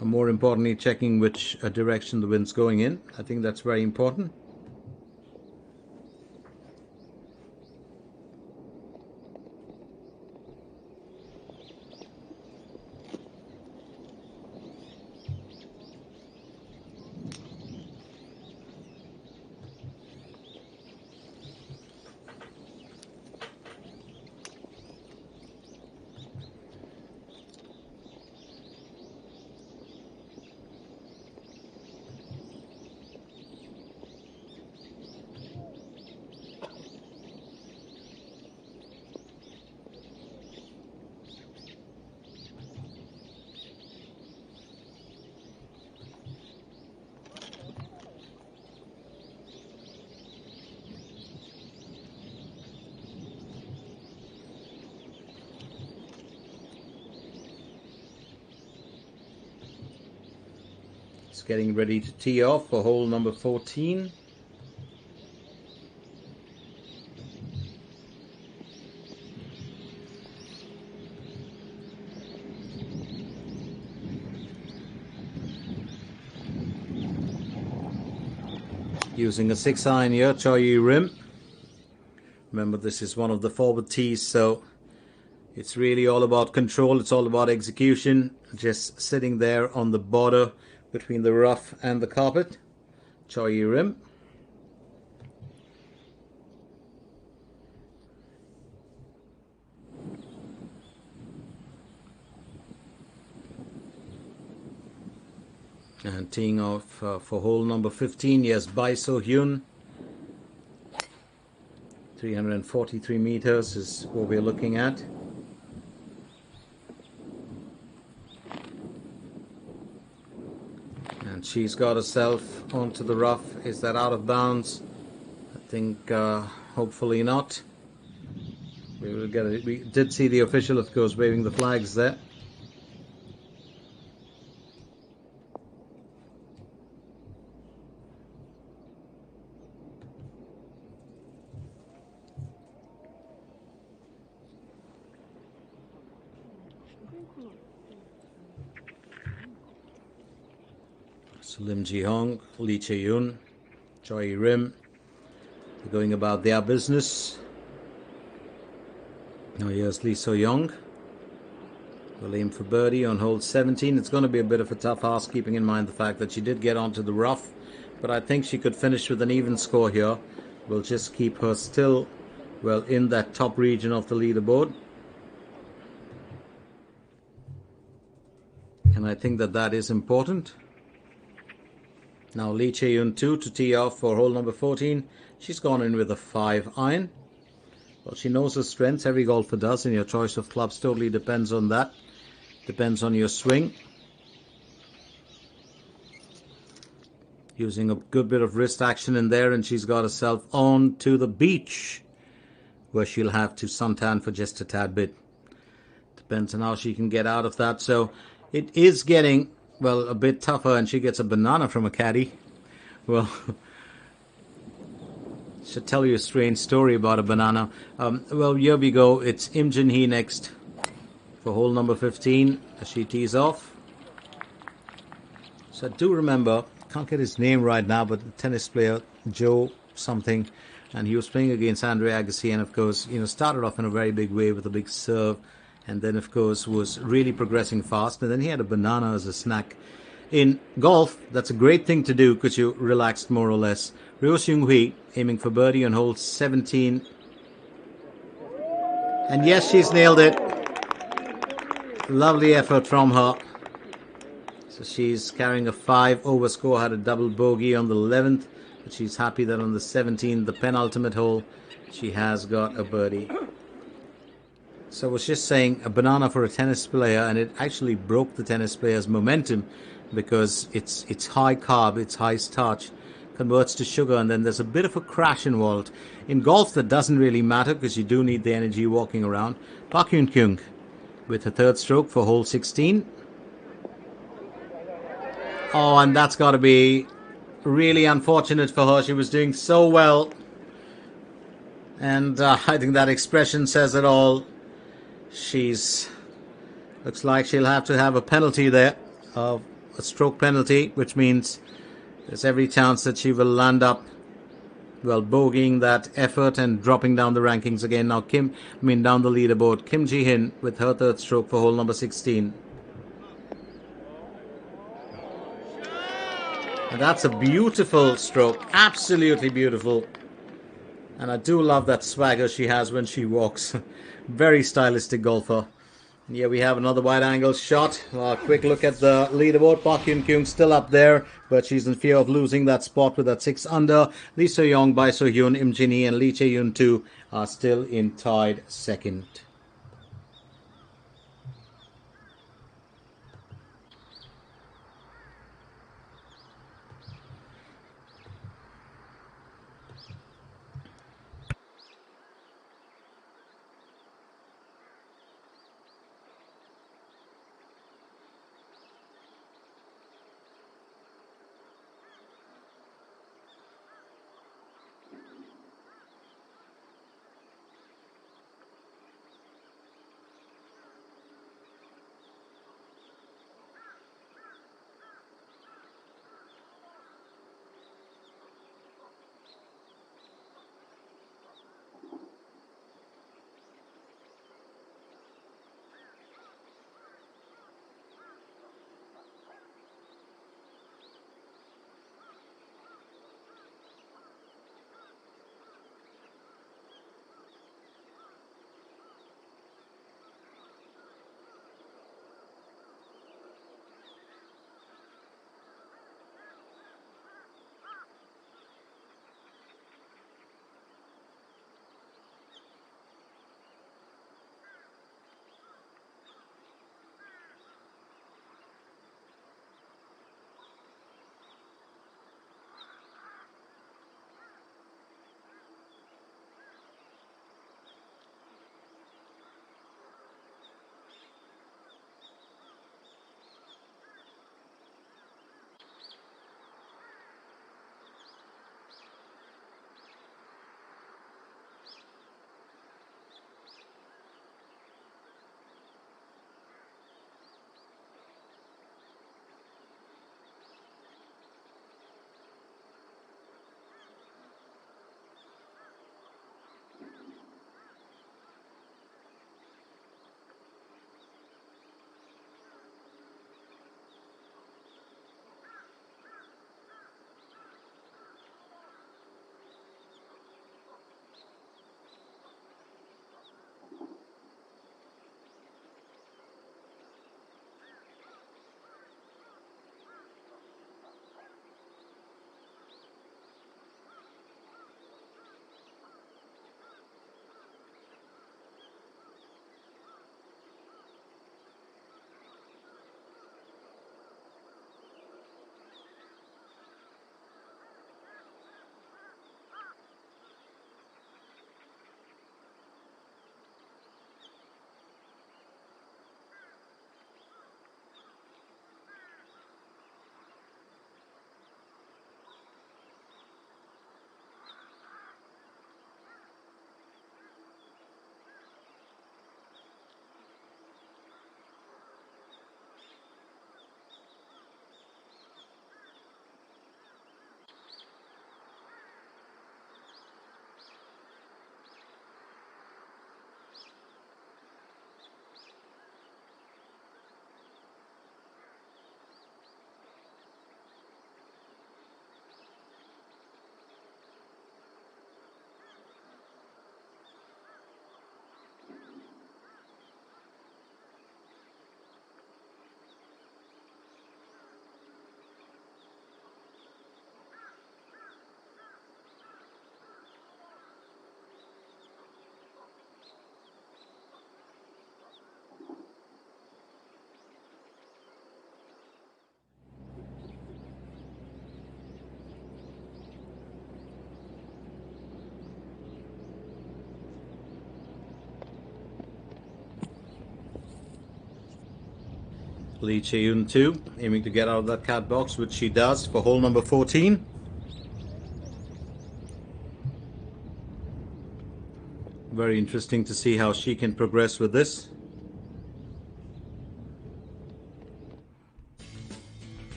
And more importantly, checking which direction the wind's going in. I think that's very important. It's getting ready to tee off for hole number 14. Using a 6-iron here, Choi rim. Remember, this is one of the forward tees, so it's really all about control. It's all about execution. Just sitting there on the border between the rough and the carpet. Choi rim. And teeing off for hole number 15, yes, Bae So-hyun. 343 meters is what we're looking at. And she's got herself onto the rough. Is that out of bounds? I think hopefully not. We will get it. We did see the official, of course, waving the flags there. So Lim Ji-hong, Lee Chae-yoon, Choi Rim, they're going about their business. Now here's Lee So-young. We'll aim for birdie on hole 17. It's going to be a bit of a tough ask, keeping in mind the fact that she did get onto the rough, but I think she could finish with an even score here. We'll just keep her still, well, in that top region of the leaderboard. And I think that that is important. Now Lee Chae-yoon 2 to tee off for hole number 14. She's gone in with a 5-iron. Well, she knows her strengths. Every golfer does, and your choice of clubs totally depends on that. Depends on your swing. Using a good bit of wrist action in there, and she's got herself on to the beach, where she'll have to suntan for just a tad bit. Depends on how she can get out of that. So It is getting, well, a bit tougher, and she gets a banana from a caddy. Well, should tell you a strange story about a banana. Well, here we go. It's Im Jin Hee next for hole number 15 as she tees off. So I do remember, can't get his name right now, but the tennis player, Joe something, and he was playing against Andre Agassi, and of course, started off in a very big way with a big serve, and then of course was really progressing fast, and then he had a banana as a snack. In golf, that's a great thing to do because you relaxed more or less. Ryo Seung Hui aiming for birdie on hole 17. And yes, she's nailed it. Lovely effort from her. So she's carrying a 5 over score, had a double bogey on the 11th, but she's happy that on the 17th, the penultimate hole, she has got a birdie. So I was just saying, a banana for a tennis player, and it actually broke the tennis player's momentum because it's high carb, it's high starch, converts to sugar, and then there's a bit of a crash involved. In golf, that doesn't really matter because you do need the energy walking around. Park Hyun Kyung with her third stroke for hole 16. Oh, and that's got to be really unfortunate for her. She was doing so well. And I think that expression says it all. Looks like she'll have to have a penalty there, a stroke penalty, which means there's every chance that she will land up, well, bogeying that effort and dropping down the rankings again. Now down the leaderboard, Kim Ji-hin with her third stroke for hole number 16. And that's a beautiful stroke, absolutely beautiful. And I do love that swagger she has when she walks. Very stylistic golfer. And here we have another wide angle shot. Quick look at the leaderboard. Park Hyun Kyung still up there, but she's in fear of losing that spot with that 6 under. Lee So-young, Bai So-hyun, Im Jin Hee, and Lee Chae-yoon too are still in tied second. Lee Chae-yoon too, aiming to get out of that cat box, which she does for hole number 14. Very interesting to see how she can progress with this.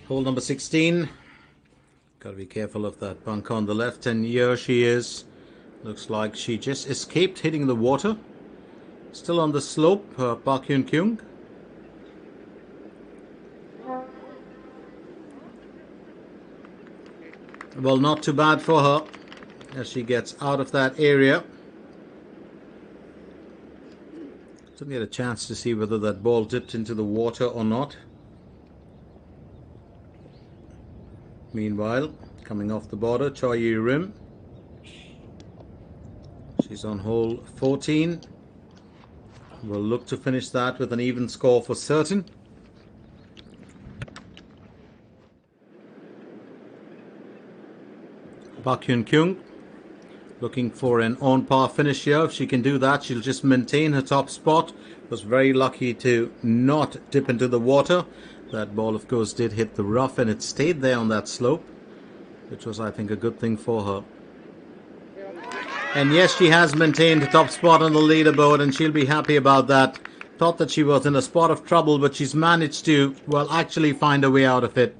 Hole number 16. Gotta be careful of that bunk on the left, and here she is. Looks like she just escaped hitting the water. Still on the slope, Park Hyun Kyung. Well, not too bad for her as she gets out of that area. Didn't get a chance to see whether that ball dipped into the water or not. Meanwhile, coming off the border, Choi Yi-rim. She's on hole 14. We'll look to finish that with an even score for certain. Park Hyun Kyung looking for an on-par finish here. If she can do that, she'll just maintain her top spot. Was very lucky to not dip into the water. That ball, of course, did hit the rough, and it stayed there on that slope, which was, I think, a good thing for her. And yes, she has maintained the top spot on the leaderboard, and she'll be happy about that. Thought that she was in a spot of trouble, but she's managed to, well, actually find a way out of it.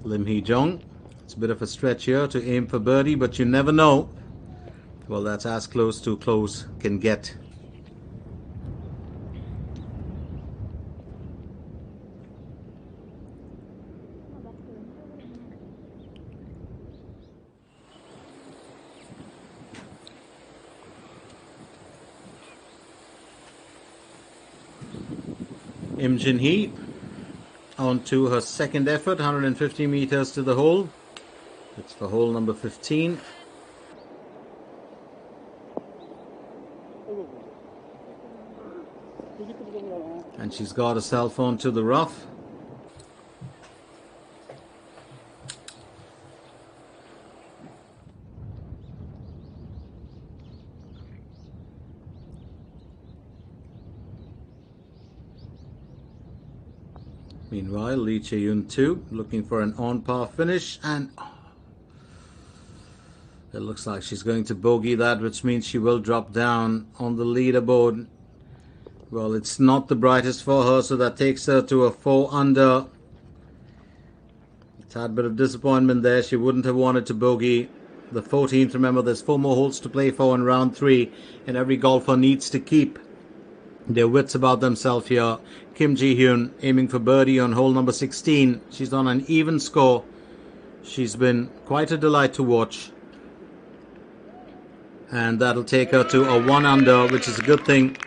Lim Hee-jung. It's a bit of a stretch here to aim for birdie, but you never know. Well, that's as close to close can get. Im Jin-hee on to her second effort, 150 meters to the hole. It's for hole number 15. And she's got herself onto the rough. Meanwhile, Lee Chae-yoon too, looking for an on-par finish, and it looks like she's going to bogey that, which means she will drop down on the leaderboard. Well, it's not the brightest for her, so that takes her to a 4 under. A tad bit of disappointment there. She wouldn't have wanted to bogey the 14th. Remember, there's 4 more holes to play for in round 3, and every golfer needs to keep their wits about themselves here. Kim Ji-hyun aiming for birdie on hole number 16. She's on an even score. She's been quite a delight to watch. And that'll take her to a 1 under, which is a good thing.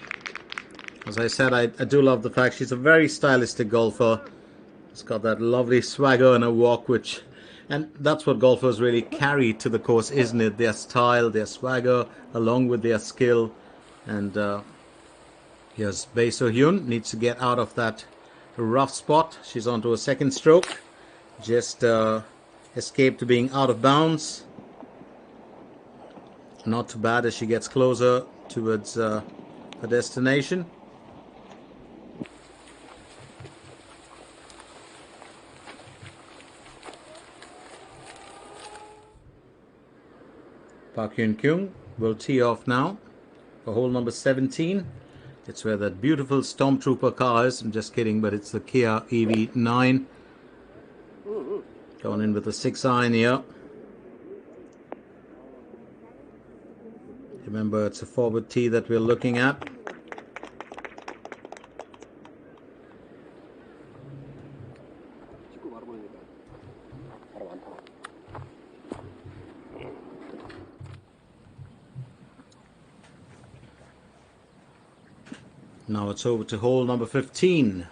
As I said, I do love the fact she's a very stylistic golfer. She's got that lovely swagger in her walk, and that's what golfers really carry to the course, isn't it? Their style, their swagger, along with their skill. And here's Bae So-hyun, needs to get out of that rough spot. She's onto a second stroke. Just escaped being out of bounds. Not too bad as she gets closer towards her destination. Park Hyun Kyung will tee off now for hole number 17. It's where that beautiful Stormtrooper car is. I'm just kidding, but it's the Kia EV9. Going in with a 6 iron here. Remember, it's a forward tee that we're looking at. Now it's over to hole number 15.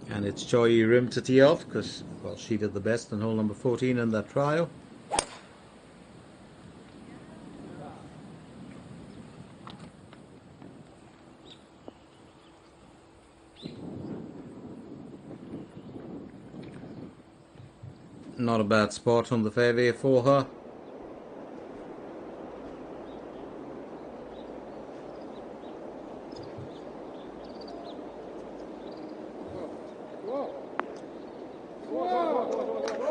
And it's Choi Yi-rim to tee off because, well, she did the best on hole number 14 in that trial. Not a bad spot on the fairway for her.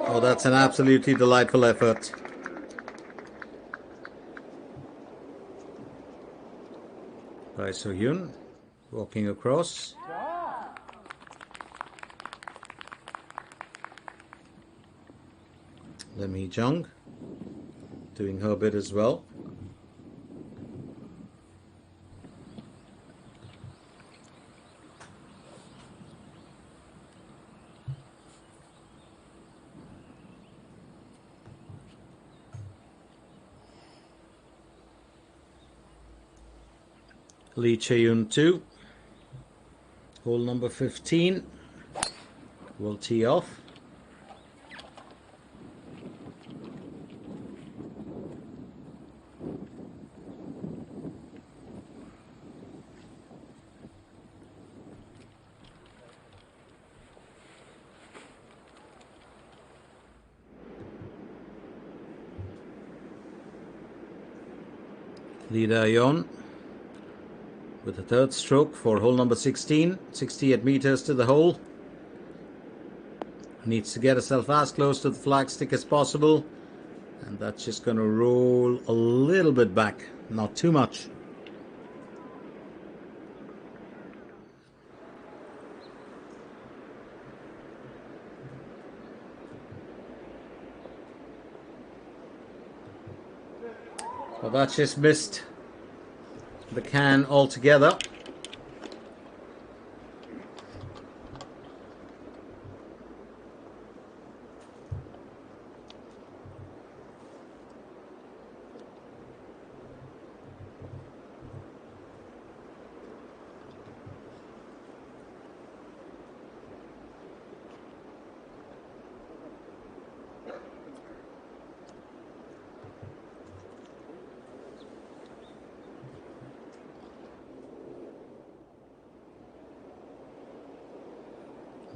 Oh, that's an absolutely delightful effort. By So-hyun, walking across. Lim Hee-jung doing her bit as well. Lee Chae-yoon too. Hole number 15 will tee off. Lee Da-yeon with the third stroke for hole number 16, 68 meters to the hole. Needs to get herself as close to the flagstick as possible, and that's just going to roll a little bit back, not too much. Well, that's just missed the can altogether.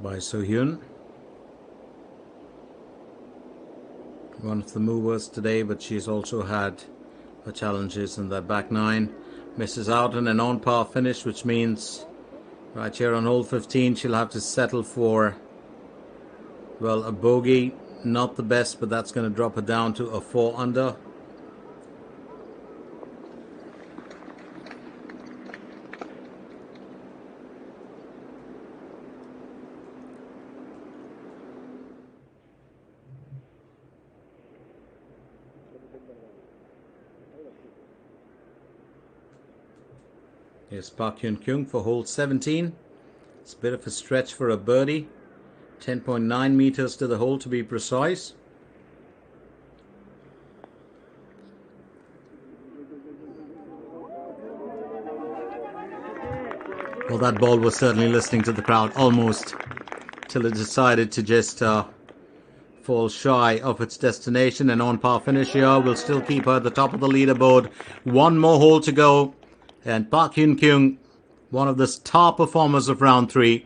By So-hyun, one of the movers today, but she's also had her challenges in that back nine. Misses out on an on-par finish, which means right here on hole 15 she'll have to settle for, well, a bogey. Not the best, but that's going to drop her down to a 4 under. Here's Park Hyun-kyung for hole 17. It's a bit of a stretch for a birdie. 10.9 meters to the hole to be precise. Well, that ball was certainly listening to the crowd almost till it decided to just fall shy of its destination. An on-par finish here will still keep her at the top of the leaderboard. One more hole to go. And Park Hyun-kyung, one of the star performers of round 3.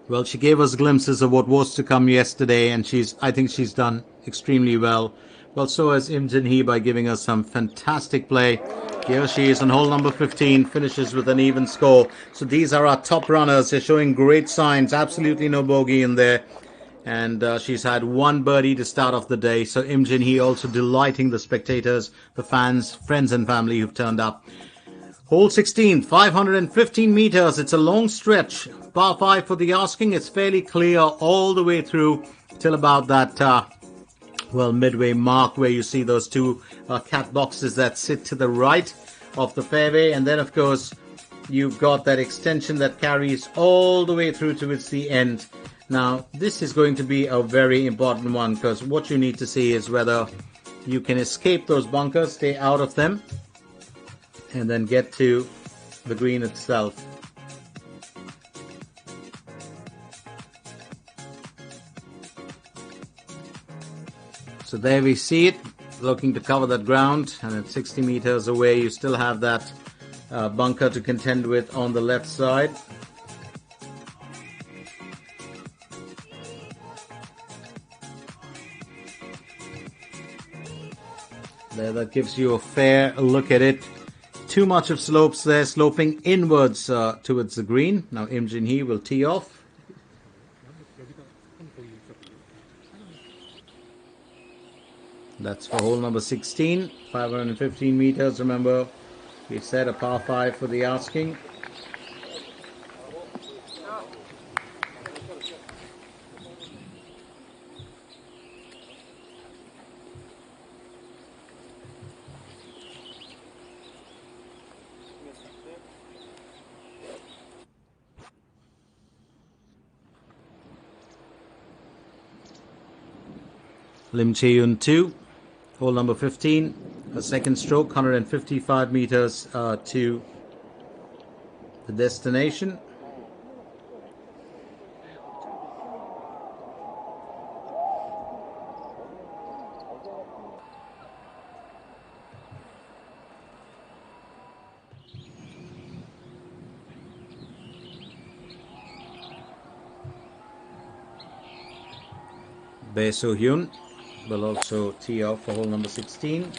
Well, she gave us glimpses of what was to come yesterday, and I think she's done extremely well. Well, so has Im Jin-hee by giving us some fantastic play. Here she is on hole number 15, finishes with an even score. So these are our top runners. They're showing great signs, absolutely no bogey in there. And she's had one birdie to start off the day. So Im Jin-hee also delighting the spectators, the fans, friends and family who've turned up. Hole 16, 515 meters. It's a long stretch. Par 5 for the asking. It's fairly clear all the way through till about that, midway mark where you see those two cat boxes that sit to the right of the fairway. And then, of course, you've got that extension that carries all the way through towards the end. Now, this is going to be a very important one because what you need to see is whether you can escape those bunkers, stay out of them, and then get to the green itself. So there we see it, looking to cover that ground, and at 60 meters away you still have that bunker to contend with on the left side. There, that gives you a fair look at it. Too much of slopes there, sloping inwards towards the green. Now Im Jin Hee will tee off. That's for hole number 16, 515 meters. Remember, we said a par 5 for the asking. Lim Chae-yoon 2, hole number 15, a second stroke, 155 meters to the destination. Bae So-hyun will also tee off for hole number 16.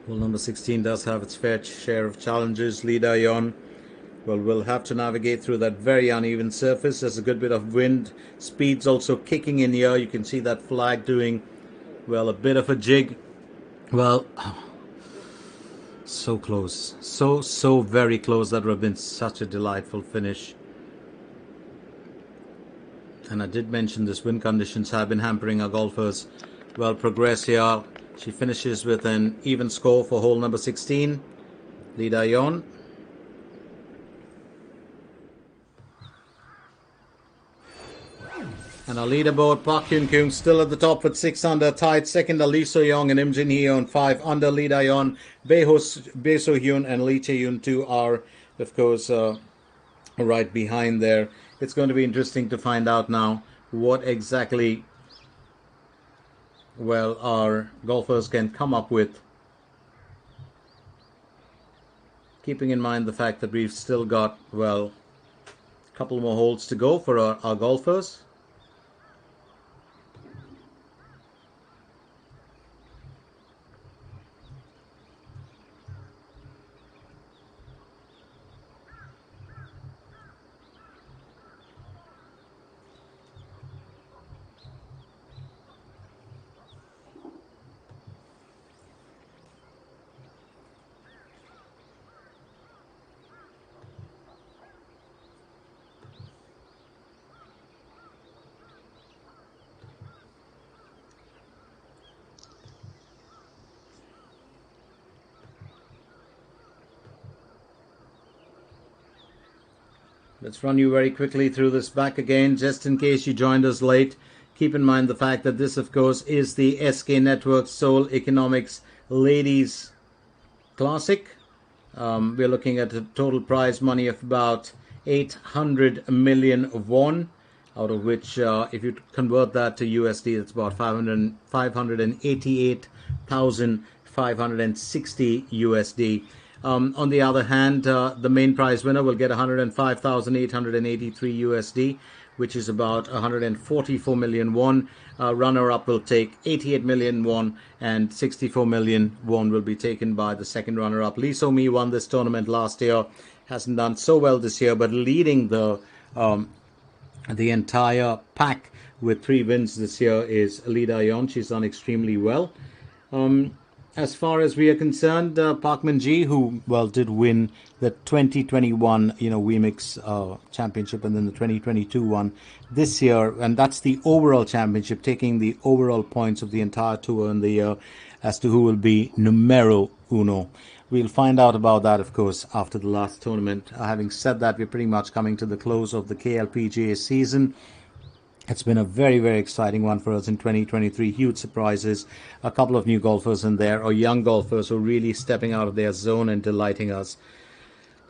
Hole number 16 does have its fair share of challenges. Lee Da-yeon will have to navigate through that very uneven surface. There's a good bit of wind. Speed's also kicking in here. You can see that flag doing, well, a bit of a jig. Well, so close. So very close. That would have been such a delightful finish. And I did mention this wind conditions have been hampering our golfers. Well, progress here. She finishes with an even score for hole number 16. Lee Da-yeon. And our leaderboard, Park Hyun-kyung still at the top with 6 under, tied second are Lee So-young and Im Jin Hee on 5 under. Lee Da-yeon, Bae So-hyun and Lee Chae-yoon 2 are, of course, right behind there. It's going to be interesting to find out now what exactly, well, our golfers can come up with, keeping in mind the fact that we've still got, well, a couple more holes to go for our golfers. Let's run you very quickly through this back again, just in case you joined us late. Keep in mind the fact that this, of course, is the SK Network Seoul Economics Ladies Classic. We're looking at a total prize money of about 800 million won, out of which, if you convert that to USD, it's about 588,560 USD. On the other hand, the main prize winner will get 105,883 USD, which is about 144 million won. Runner-up will take 88 million won, and 64 million won will be taken by the second runner-up. Lee So-mi won this tournament last year, hasn't done so well this year, but leading the entire pack with 3 wins this year is Lee Da-yeon. She's done extremely well. As far as we are concerned, Park Min-ji, who, well, did win the 2021, WeMix championship and then the 2022 one this year, and that's the overall championship, taking the overall points of the entire tour in the year as to who will be numero uno. We'll find out about that, of course, after the last tournament. Having said that, we're pretty much coming to the close of the KLPGA season. It's been a very, very exciting one for us in 2023. Huge surprises, a couple of new golfers in there, or young golfers who are really stepping out of their zone and delighting us.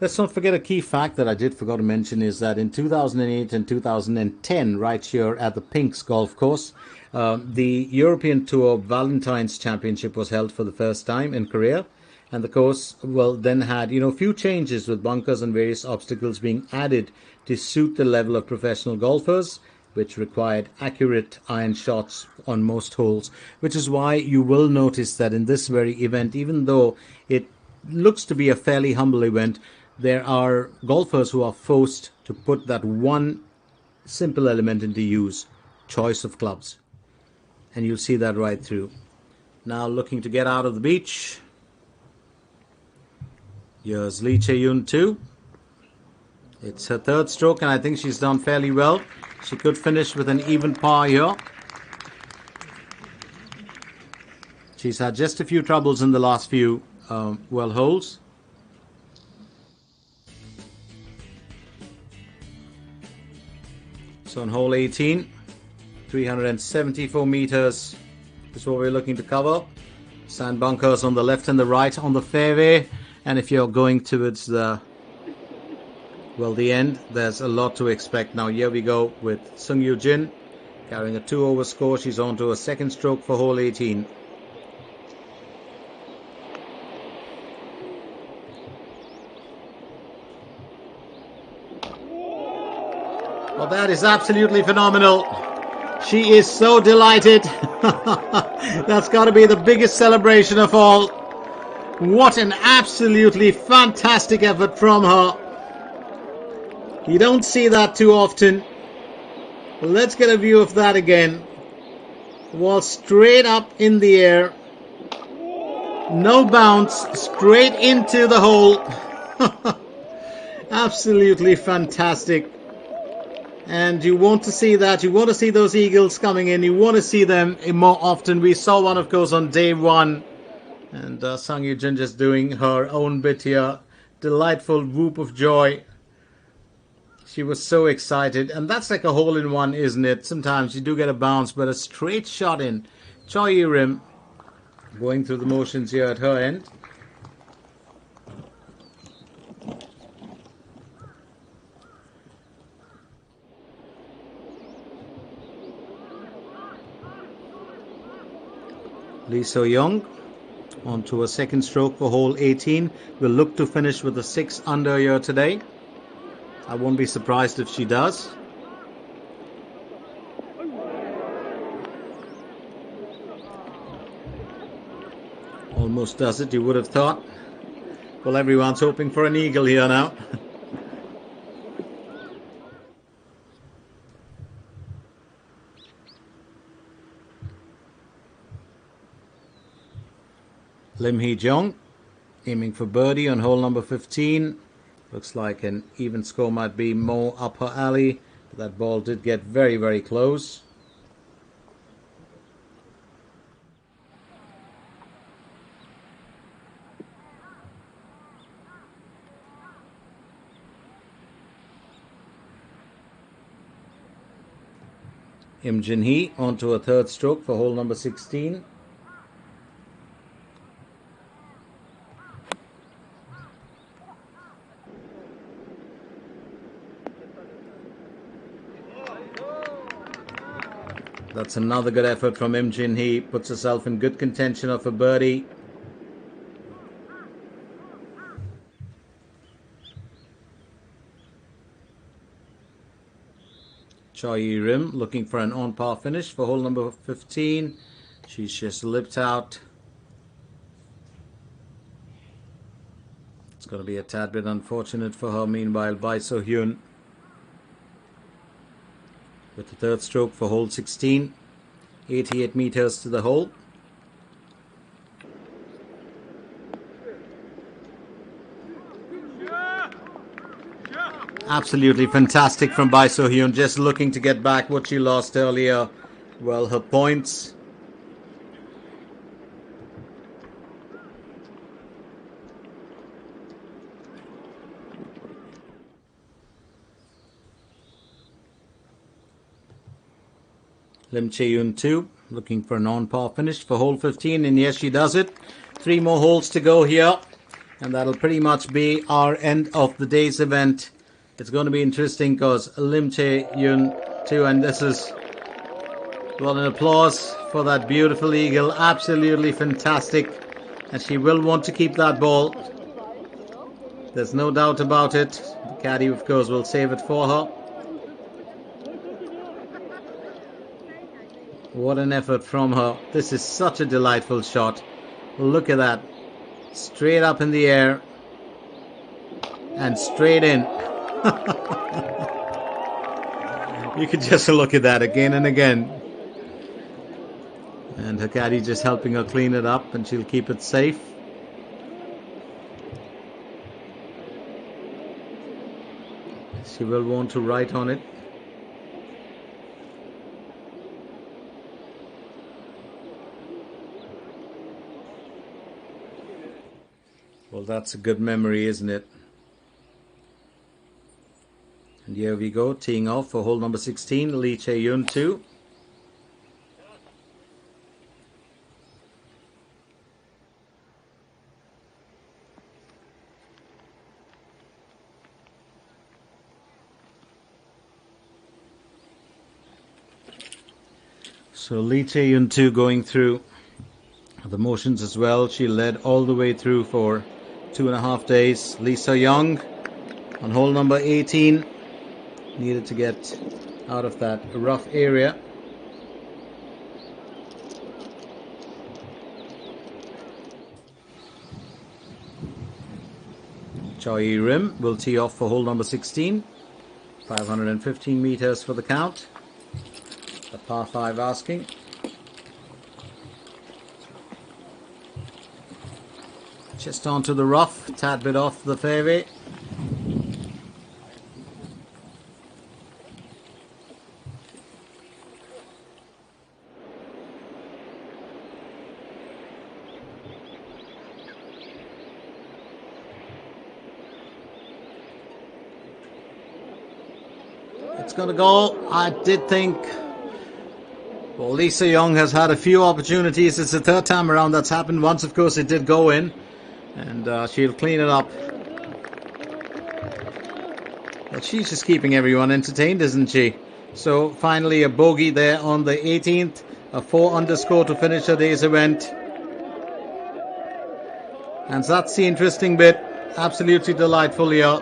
Let's not forget a key fact that I did forgot to mention is that in 2008 and 2010, right here at the Pinks Golf Course, the European Tour Valentine's Championship was held for the first time in Korea. And the course, well, then had, a few changes with bunkers and various obstacles being added to suit the level of professional golfers, which required accurate iron shots on most holes, which is why you will notice that in this very event, even though it looks to be a fairly humble event, there are golfers who are forced to put that one simple element into use: choice of clubs. And you'll see that right through. Now looking to get out of the beach. Here's Lee Chae-yoon too. It's her third stroke and I think she's done fairly well. She could finish with an even par here. She's had just a few troubles in the last few holes. So on hole 18, 374 meters is what we're looking to cover. Sand bunkers on the left and the right on the fairway. And if you're going towards the end, there's a lot to expect. Now here we go with Sung Yoo Jin carrying a 2-over score. She's on to a second stroke for hole 18. Well, that is absolutely phenomenal. She is so delighted. That's got to be the biggest celebration of all. What an absolutely fantastic effort from her. You don't see that too often. Let's get a view of that again. Ball straight up in the air. No bounce. Straight into the hole. Absolutely fantastic. And you want to see that. You want to see those eagles coming in. You want to see them more often. We saw one, of course, on day one. And Sung Yoo Jin just doing her own bit here. Delightful whoop of joy. She was so excited. And that's like a hole-in-one, isn't it? Sometimes you do get a bounce, but a straight shot in. Choi Rim going through the motions here at her end. Lee So-young onto a second stroke for hole 18. Will look to finish with a 6 under here today. I won't be surprised if she does. Almost does it, you would have thought. Well, everyone's hoping for an eagle here now. Lim Hee-jung aiming for birdie on hole number 15. Looks like an even score might be more up her alley. But that ball did get very, very close. Im Jin-hee onto a third stroke for hole number 16. That's another good effort from Im Jin-hee. Puts herself in good contention of a birdie. Choi Rim looking for an on-par finish for hole number 15. She's just lipped out. It's going to be a tad bit unfortunate for her. Meanwhile, Bae So-hyun with the third stroke for hole 16. 88 meters to the hole. Absolutely fantastic from Bae So-hyun, just looking to get back what she lost earlier. Well, her points. Lim Chae-yoon 2, looking for an on-par finish for hole 15, and yes, she does it. 3 more holes to go here, and that'll pretty much be our end of the day's event. It's going to be interesting because Lim Chae-yoon 2, and this is, well, an applause for that beautiful eagle. Absolutely fantastic, and she will want to keep that ball. There's no doubt about it. The caddy, of course, will save it for her. What an effort from her. This is such a delightful shot. Look at that. Straight up in the air. And straight in. You could just look at that again and again. And her caddy just helping her clean it up, and she'll keep it safe. She will want to write on it. Well, that's a good memory, isn't it? And here we go, teeing off for hole number 16, Lee Chae-yoon 2. So Lee Chae-yoon 2 going through the motions as well. She led all the way through for 2.5 days. Lisa Young on hole number 18 needed to get out of that rough area. Choi Rim will tee off for hole number 16. 515 meters for the count. A par 5 asking. Just onto the rough, tad bit off the fairway. It's going to go. I did think, well, Lisa Young has had a few opportunities. It's the third time around that's happened. Once, of course, it did go in. And she'll clean it up. But she's just keeping everyone entertained, isn't she? So finally a bogey there on the 18th. A 4 under score to finish her day's event. And that's the interesting bit. Absolutely delightful here.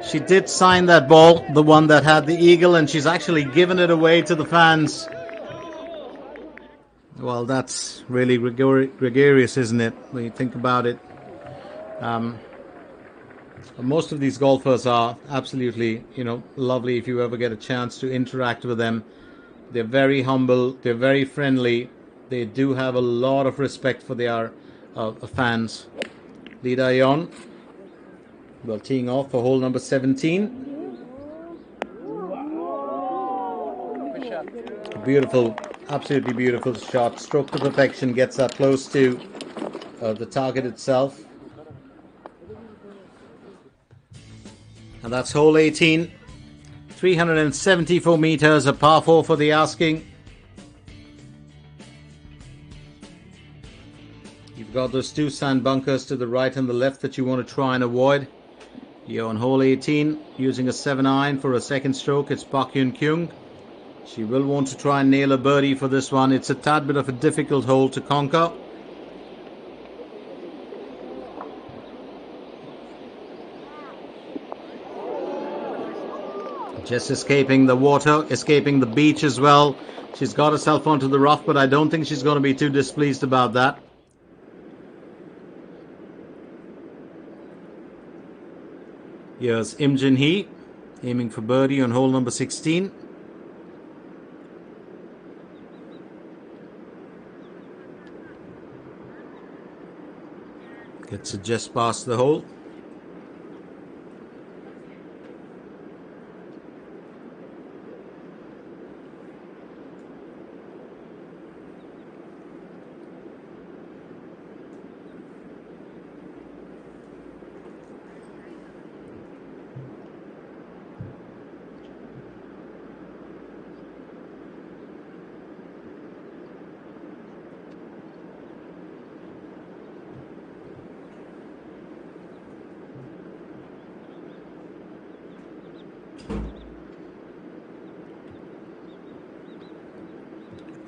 She did sign that ball, the one that had the eagle, and she's actually given it away to the fans. Well, that's really gregarious, isn't it, when you think about it? Most of these golfers are absolutely, lovely if you ever get a chance to interact with them. They're very humble, they're very friendly, they do have a lot of respect for their fans. Lee Da-yeon, well, teeing off for hole number 17. Beautiful, absolutely beautiful shot. Stroke to perfection, gets that close to the target itself. And that's hole 18. 374 meters, a par 4 for the asking. You've got those 2 sand bunkers to the right and the left that you want to try and avoid. Here on hole 18, using a 7 iron for a second stroke, it's Park Hyun Kyung. She will want to try and nail a birdie for this one. It's a tad bit of a difficult hole to conquer. Just escaping the water, escaping the beach as well. She's got herself onto the rough, but I don't think she's going to be too displeased about that. Here's Im Jin-hee aiming for birdie on hole number 16. Gets it just past the hole.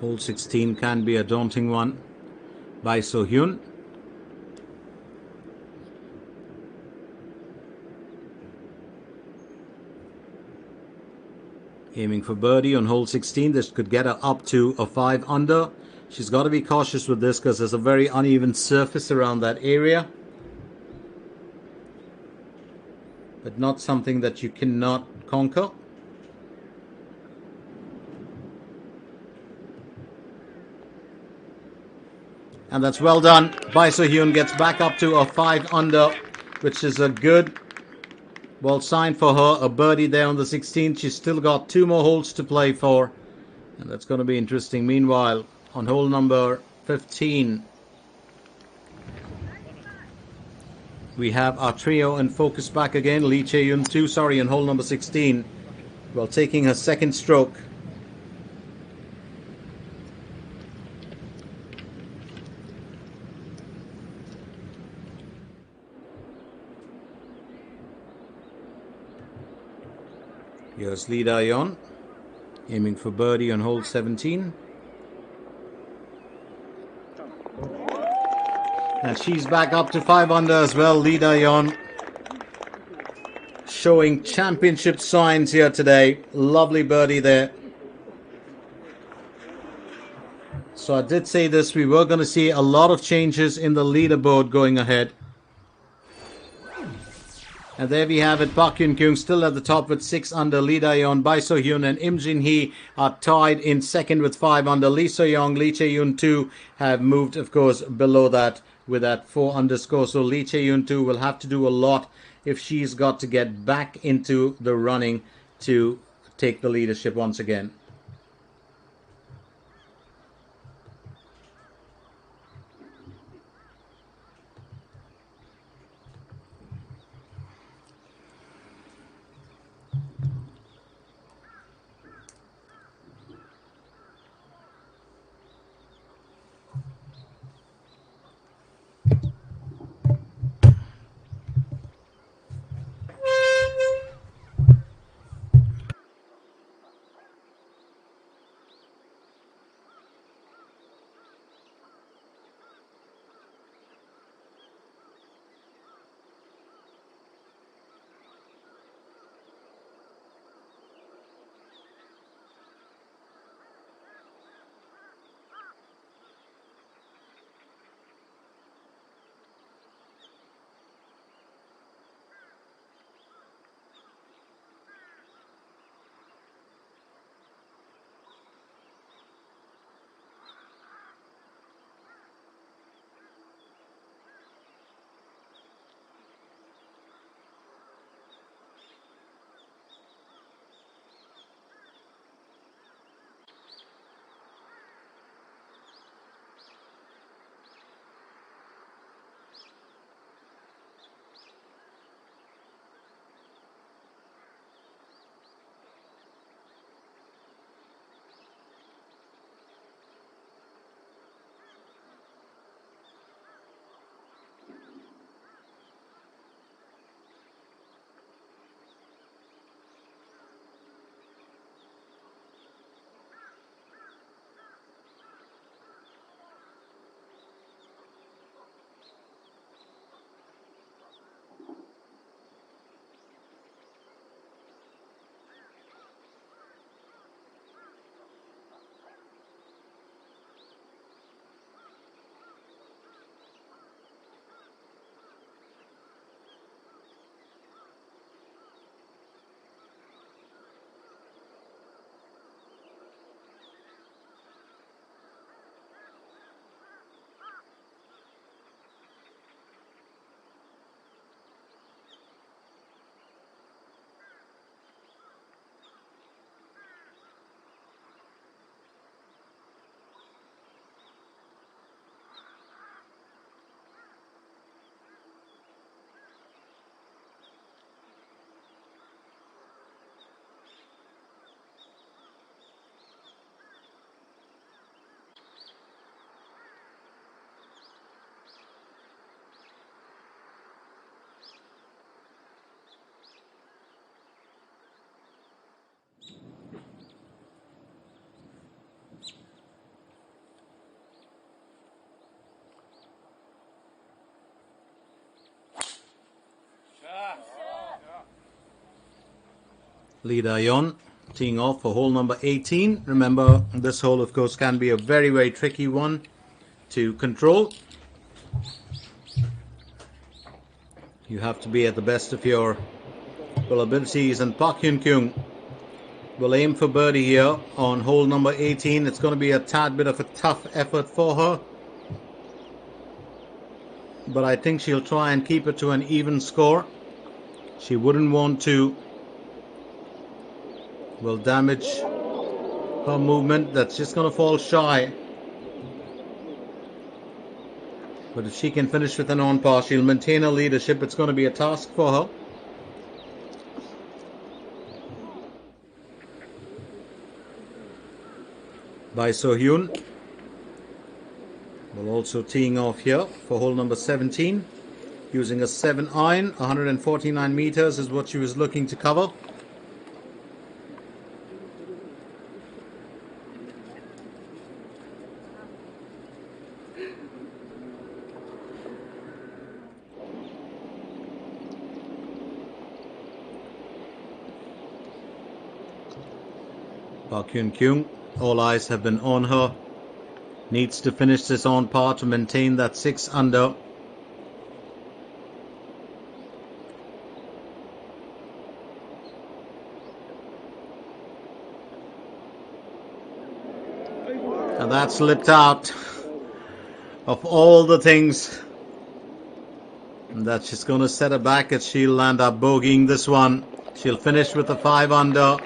Hole 16 can be a daunting one by So Hyun. Aiming for birdie on hole 16. This could get her up to a 5 under. She's got to be cautious with this because there's a very uneven surface around that area. But not something that you cannot conquer. And that's well done. Bai So-hyun gets back up to a 5 under, which is a good, well signed for her. A birdie there on the 16th. She's still got 2 more holes to play for. And that's going to be interesting. Meanwhile, on hole number 15, we have our trio in focus back again. Lee Chae-yun too, on hole number 16. Well, taking her second stroke. Here's Lee Da-yeon aiming for birdie on hole 17. And she's back up to 5 under as well. Lee Da-yeon showing championship signs here today. Lovely birdie there. So I did say this, we were going to see a lot of changes in the leaderboard going ahead. And there we have it. Park Hyun-kyung still at the top with 6 under. Lee Da-yeon, Bai So-hyun and Im Jin-hee are tied in second with 5 under. Lee So-young, Lee Chae-yun too have moved, of course, below that with that 4 underscore. So Lee Chae-yun too will have to do a lot if she's got to get back into the running to take the leadership once again. Lee Da-yeon teeing off for hole number 18. Remember, this hole, of course, can be a very, very tricky one to control. You have to be at the best of your abilities, and Park Hyun-kyung will aim for birdie here on hole number 18. It's going to be a tad bit of a tough effort for her, but I think she'll try and keep it to an even score. She wouldn't want to damage her movement. That's just going to fall shy. But if she can finish with an on par, she'll maintain her leadership. It's going to be a task for her. By So-hyun will also teeing off here for hole number 17, using a 7 iron. 149 meters is what she was looking to cover. Park Hyun-kyung, all eyes have been on her. Needs to finish this on par to maintain that 6 under. And that slipped out. Of all the things that she's going to set her back, as she'll end up bogeying this one. She'll finish with a 5 under.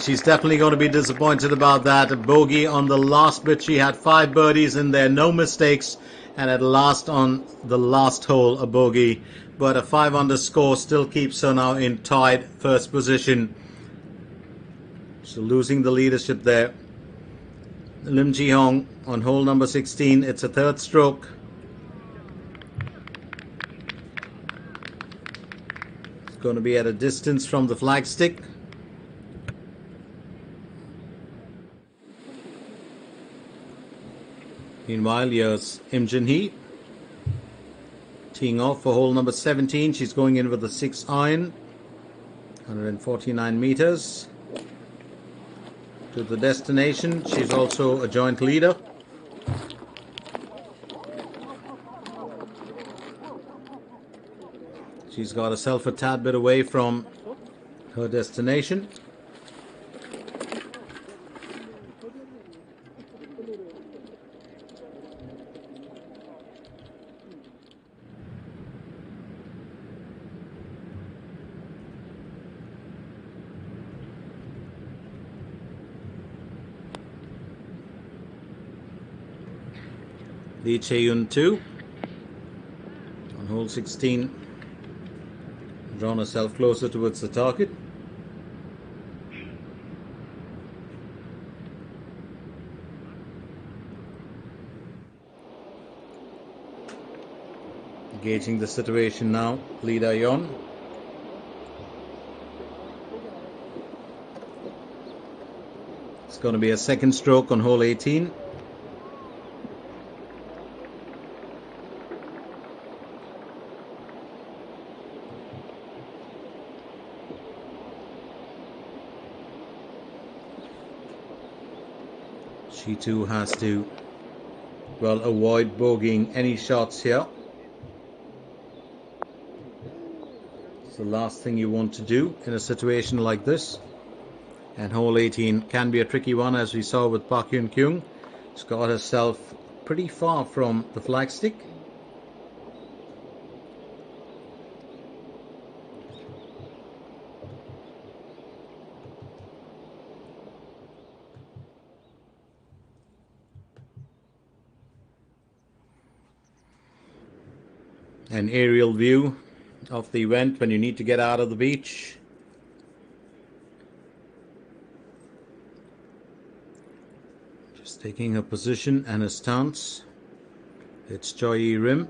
She's definitely going to be disappointed about that. A bogey on the last bit. She had 5 birdies in there, no mistakes, and at last on the last hole a bogey. But a 5 under score still keeps her now in tied first position. So losing the leadership there. Lim Ji-hong on hole number 16. It's a 3rd stroke. It's going to be at a distance from the flagstick. Meanwhile, here's Im Jin-hee teeing off for hole number 17. She's going in with a 6 iron, 149 meters to the destination. She's also a joint leader. She's got herself a tad bit away from her destination. Lee Chae-yun 2 on hole 16, drawn herself closer towards the target. Gauging the situation now, Lee Da-yeon. It's going to be a 2nd stroke on hole 18. She too has to, well, avoid bogeying any shots here. It's the last thing you want to do in a situation like this. And hole 18 can be a tricky one, as we saw with Park Hyun-kyung. She's got herself pretty far from the flagstick. An aerial view of the event when you need to get out of the beach. Just taking her position and her stance. It's Choi Yi-rim.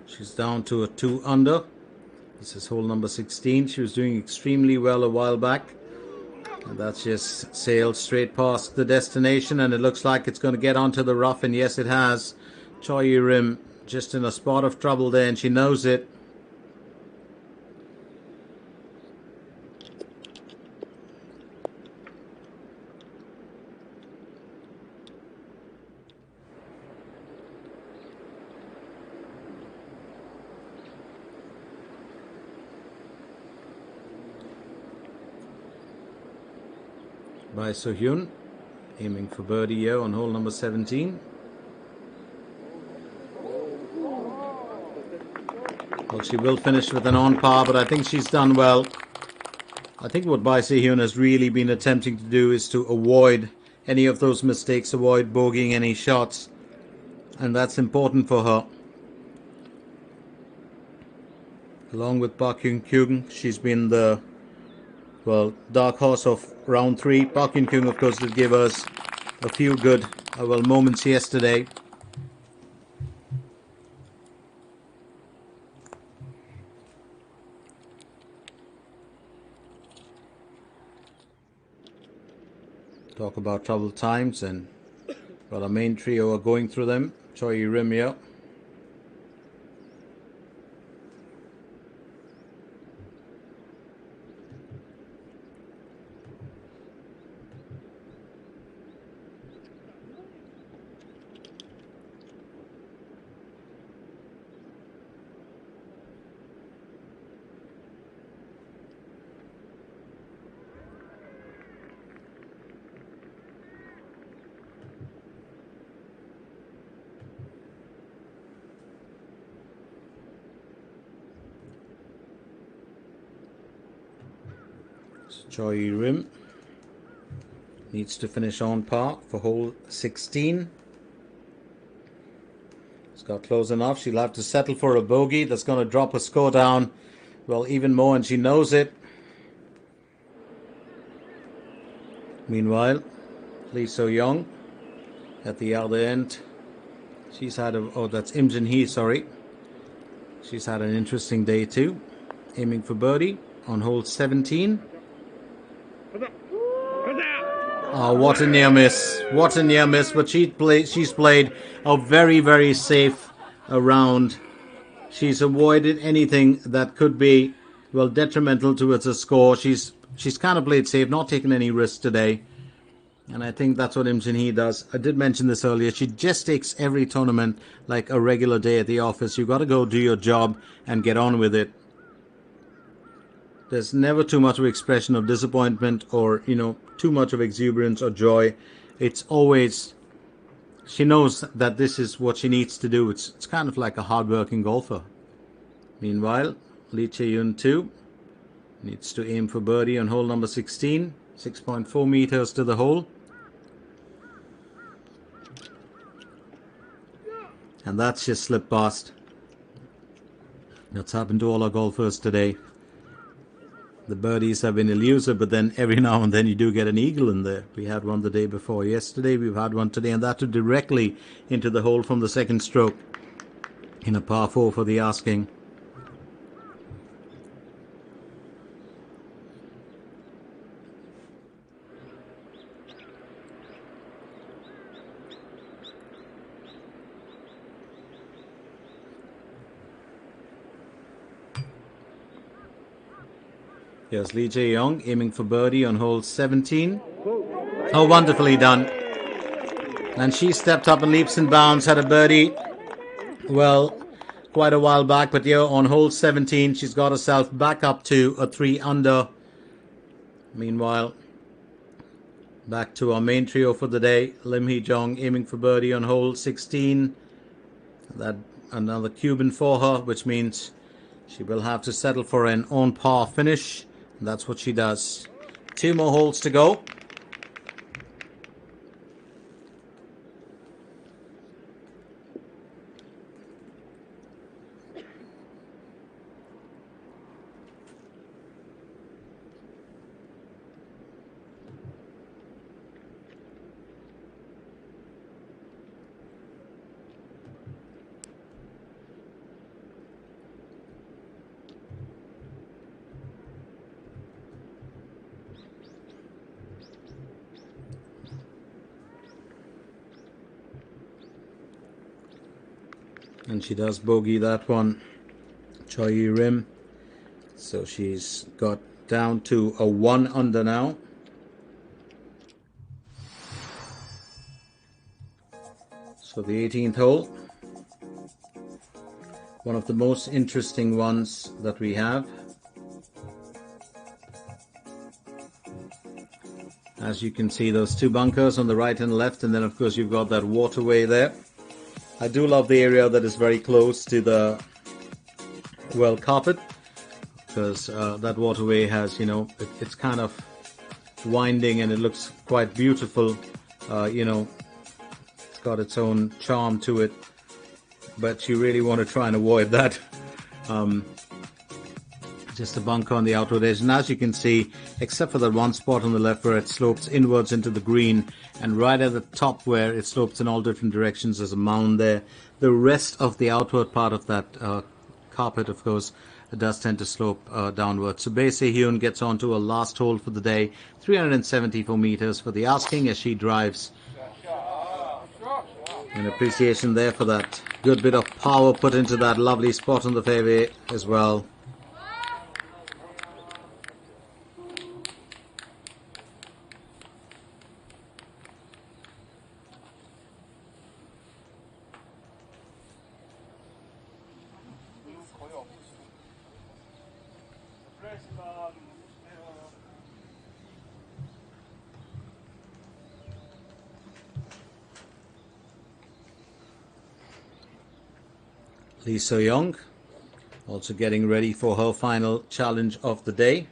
She's down to a 2 under. This is hole number 16. She was doing extremely well a while back. And that's just sailed straight past the destination, and it looks like it's going to get onto the rough, and yes it has. Choi Yi-rim just in a spot of trouble there, and she knows it. by So-hyun, aiming for birdie here on hole number 17. Well, she will finish with an on par, but I think she's done well. I think what Bai Se-hyun has really been attempting to do is to avoid any of those mistakes, avoid bogeying any shots, and that's important for her. Along with Park Hyun-kyung, she's been the, well, dark horse of round 3. Park Hyun-kyung, of course, did give us a few good, well, moments yesterday. Talk about troubled times, and well, our main trio are going through them. Choi Rim here. Choi Rim needs to finish on par for hole 16. It's got close enough. She'll have to settle for a bogey. That's going to drop her score down, well, even more, and she knows it. Meanwhile, Lee So-young at the other end. She's had a, oh, that's Im Jin-hee, sorry. She's had an interesting day too. Aiming for birdie on hole 17. Oh, what a near miss. What a near miss. But she's played a very, very safe round. She's avoided anything that could be, well, detrimental towards her score. She's kind of played safe, not taken any risks today. And I think that's what Im Jin-hee does. I did mention this earlier. She just takes every tournament like a regular day at the office. You've got to go do your job and get on with it. There's never too much of expression of disappointment or, you know, too much of exuberance or joy. It's always, she knows that this is what she needs to do. It's kind of like a hard-working golfer. Meanwhile, Lee Chae-yoon too needs to aim for birdie on hole number 16. 6.4 meters to the hole. And that's just slipped past. That's happened to all our golfers today. The birdies have been elusive, but then every now and then you do get an eagle in there. We had one the day before yesterday, we've had one today, and that was directly into the hole from the second stroke in a par 4 for the asking. Here's Lee Jae-young aiming for birdie on hole 17. Oh, wonderfully done. And she stepped up and leaps and bounds, had a birdie, well, quite a while back. But here on hole 17, she's got herself back up to a 3 under. Meanwhile, back to our main trio for the day. Lim Hee-jung aiming for birdie on hole 16. That another Cuban for her, which means she will have to settle for an on-par finish. And that's what she does. 2 more holes to go. And she does bogey that one, Choi Rim. So she's got down to a 1 under now. So the 18th hole, one of the most interesting ones that we have. As you can see, those two bunkers on the right and left, and then of course you've got that waterway there. I do love the area that is very close to the well carpet, because that waterway has, it's kind of winding and it looks quite beautiful. It's got its own charm to it, but you really want to try and avoid that. Just a bunker on the outward edge, and as you can see, except for that one spot on the left where it slopes inwards into the green, and right at the top where it slopes in all different directions, there's a mound there. The rest of the outward part of that carpet, of course, does tend to slope downwards. So Bae Se-hyun gets onto a last hole for the day, 374 meters for the asking as she drives. An appreciation there for that good bit of power put into that lovely spot on the fairway as well. Lee So-young also getting ready for her final challenge of the day.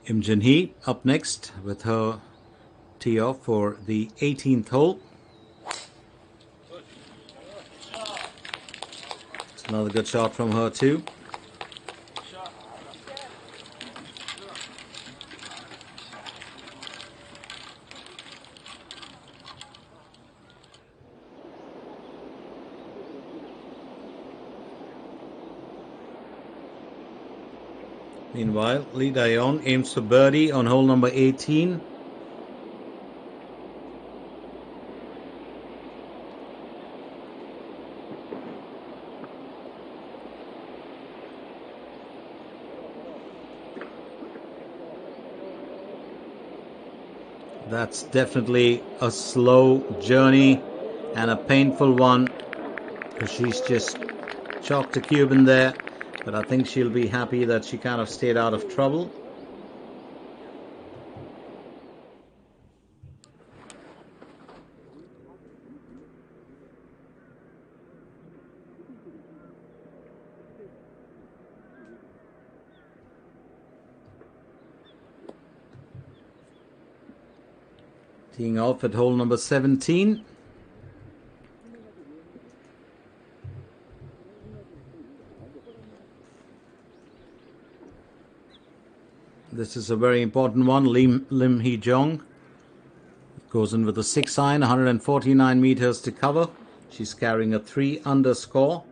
Im Jin-hee up next with her tee off for the 18th hole. It's another good shot from her too. Meanwhile, Lee Dae-yeon aims for birdie on hole number 18. That's definitely a slow journey and a painful one, because she's just chalked a cube in there. But I think she'll be happy that she kind of stayed out of trouble. Teeing off at hole number 17. This is a very important one. Lim Hee-jong goes in with a 6-iron, 149 meters to cover. She's carrying a 3-under score.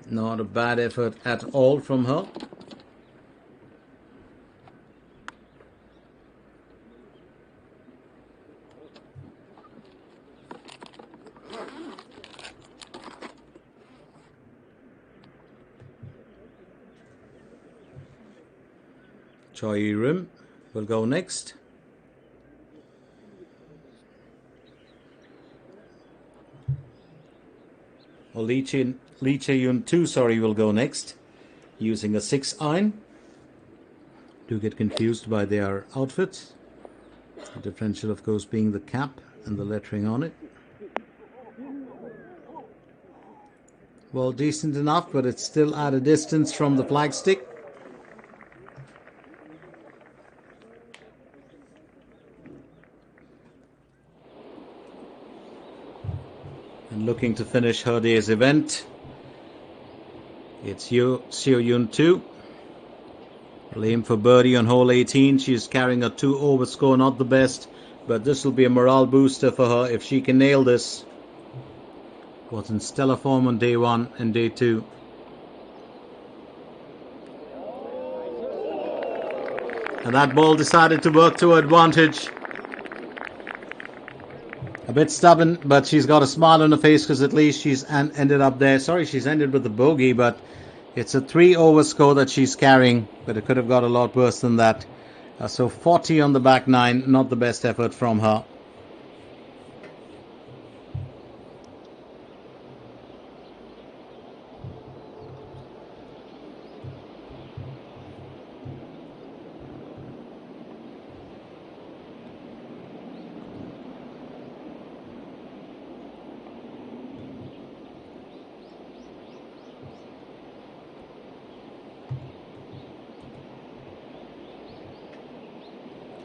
Not a bad effort at all from her. Choi Rim will go next. Or Lee Chae-yoon too, will go next, using a 6-iron. Do get confused by their outfits. The differential, of course, being the cap and the lettering on it. Well, decent enough, but it's still at a distance from the flagstick. And looking to finish her day's event, it's Seo-yoon too. Will aim for birdie on hole 18. She is carrying a 2-over score, not the best, but this will be a morale booster for her if she can nail this. Was in stellar form on day 1 and day 2. And that ball decided to work to her advantage. A bit stubborn, but she's got a smile on her face because at least she's ended up there. Sorry, she's ended with the bogey, but it's a 3-over score that she's carrying, but it could have got a lot worse than that. So 40 on the back nine, not the best effort from her.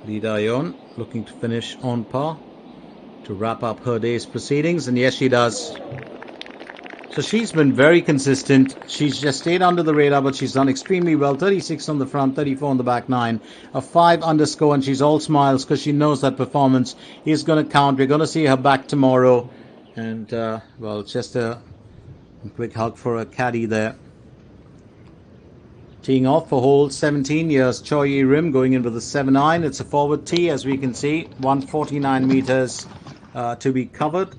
Lee Da-yeon looking to finish on par to wrap up her day's proceedings, and yes, she does. So she's been very consistent. She's just stayed under the radar, but she's done extremely well. 36 on the front, 34 on the back nine, a 5 underscore, and she's all smiles because she knows that performance is going to count. We're going to see her back tomorrow, and well, just a quick hug for a caddy there. Teeing off for hole 17, here's Choi Yi-rim going in with a 7-iron. It's a forward tee, as we can see, 149 meters to be covered.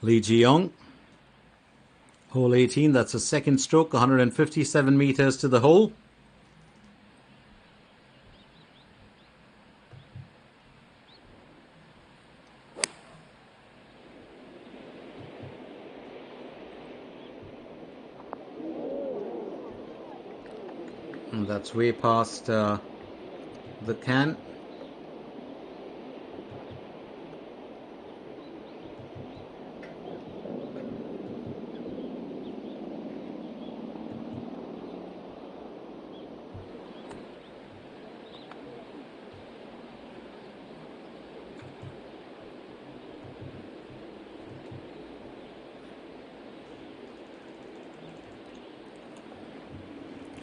Lee Ji-young, hole 18, that's a second stroke, 157 meters to the hole. And that's way past the can.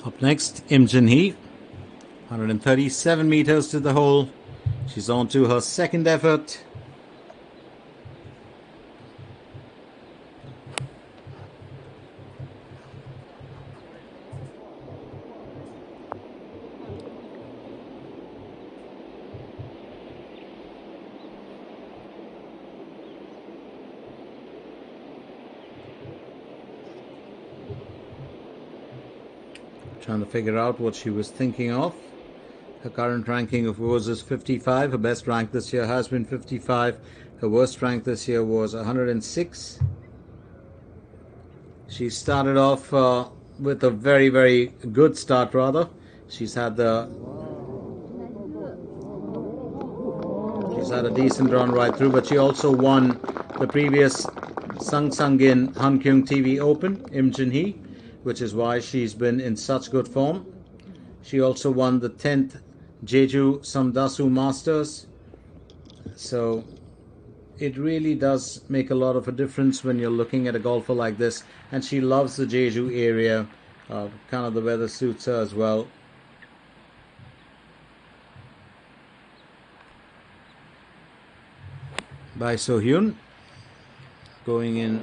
Up next, Im Jin-hee, 137 meters to the hole. She's on to her second effort. Trying to figure out what she was thinking of. Her current ranking, of course, is 55. Her best rank this year has been 55. Her worst rank this year was 106. She started off with a very, very good start, rather. She's had a decent run right through, but she also won the previous Sungsangin Hankyung TV Open, Im Jin-hee, which is why she's been in such good form. She also won the 10th Jeju Samdasu Masters. So it really does make a lot of a difference when you're looking at a golfer like this. And she loves the Jeju area. Kind of the weather suits her as well. By So-hyun going in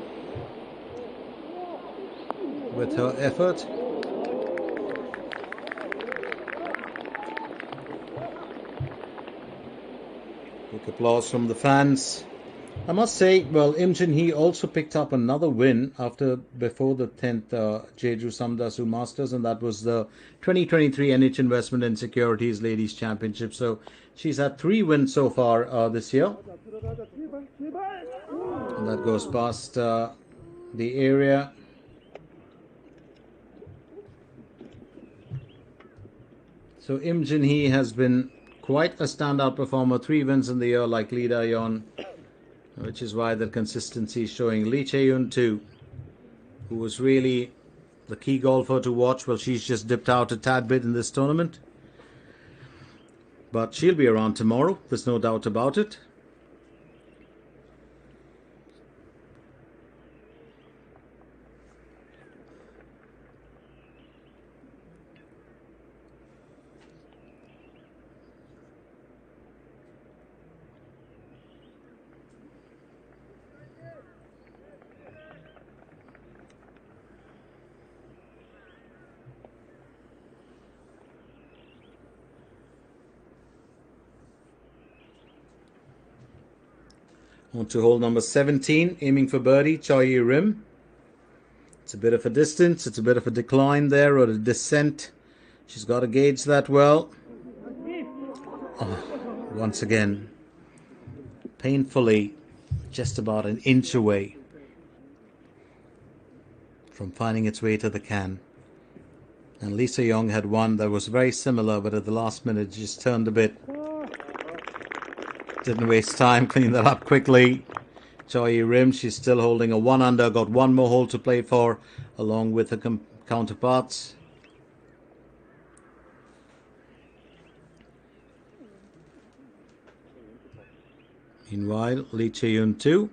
with her effort. Big applause from the fans. I must say, well, Im Jin-hee also picked up another win before the 10th Jeju Samdasu Masters, and that was the 2023 NH Investment and Securities Ladies Championship. So she's had 3 wins so far this year. And that goes past the area. So Im Jin-hee has been quite a standout performer. 3 wins in the year like Lee Da-yeon, which is why the consistency is showing. Lee Chae-yoon too, who was really the key golfer to watch. Well, she's just dipped out a tad bit in this tournament, but she'll be around tomorrow. There's no doubt about it. On to hole number 17, aiming for birdie, Choi Rim. It's a bit of a distance, it's a bit of a decline there, or a descent. She's got to gauge that well. Oh, once again, painfully just about an inch away from finding its way to the can. And Lisa Young had one that was very similar, but at the last minute just turned a bit. Didn't waste time, cleaned that up quickly. Choi Rim, she's still holding a 1 under, got one more hole to play for, along with the counterparts. Meanwhile, Lee Chae-yoon 2.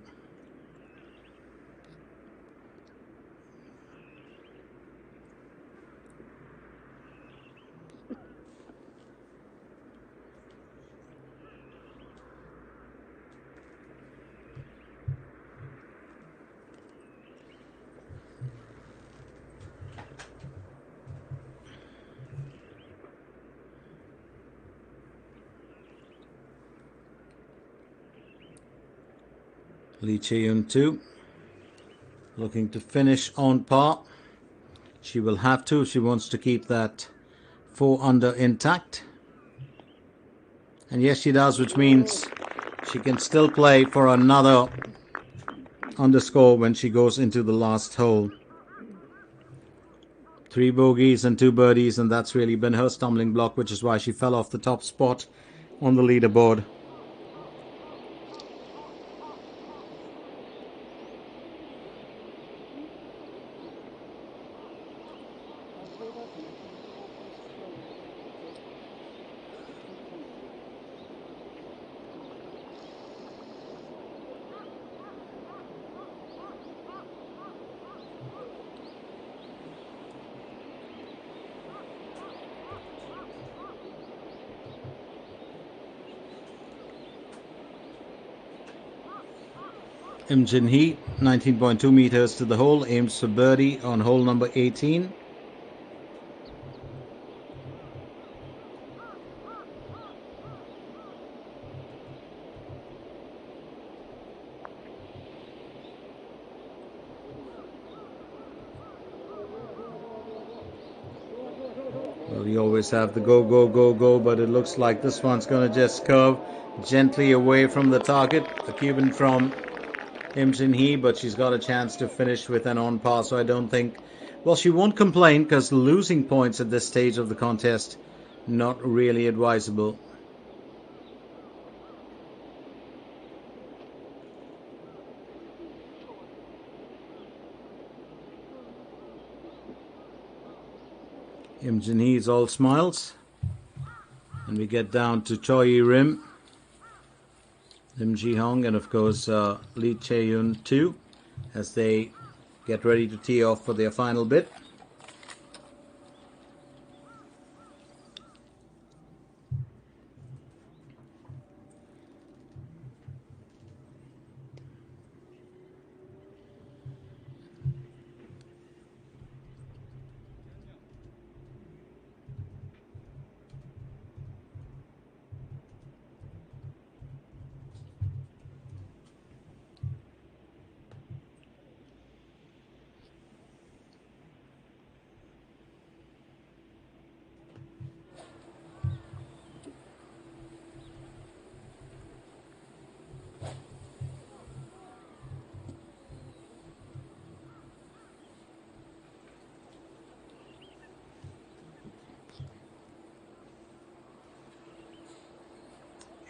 Lee Chae-yoon 2, looking to finish on par. She will have to if she wants to keep that 4 under intact. And yes, she does, which means she can still play for another underscore when she goes into the last hole. 3 bogeys and 2 birdies, and that's really been her stumbling block, which is why she fell off the top spot on the leaderboard. Im Jin Hee, 19.2 meters to the hole, aims for birdie on hole number 18. Well, you always have the go, go, go, go, but it looks like this one's going to just curve gently away from the target. The Cuban from Im Jin Hee, but she's got a chance to finish with an on par, so I don't think, well, she won't complain, because losing points at this stage of the contest, not really advisable. Im Jin Hee is all smiles, and we get down to Choi Rim, Lim Ji-hong, and of course Lee Chae-yoon 2, as they get ready to tee off for their final bit.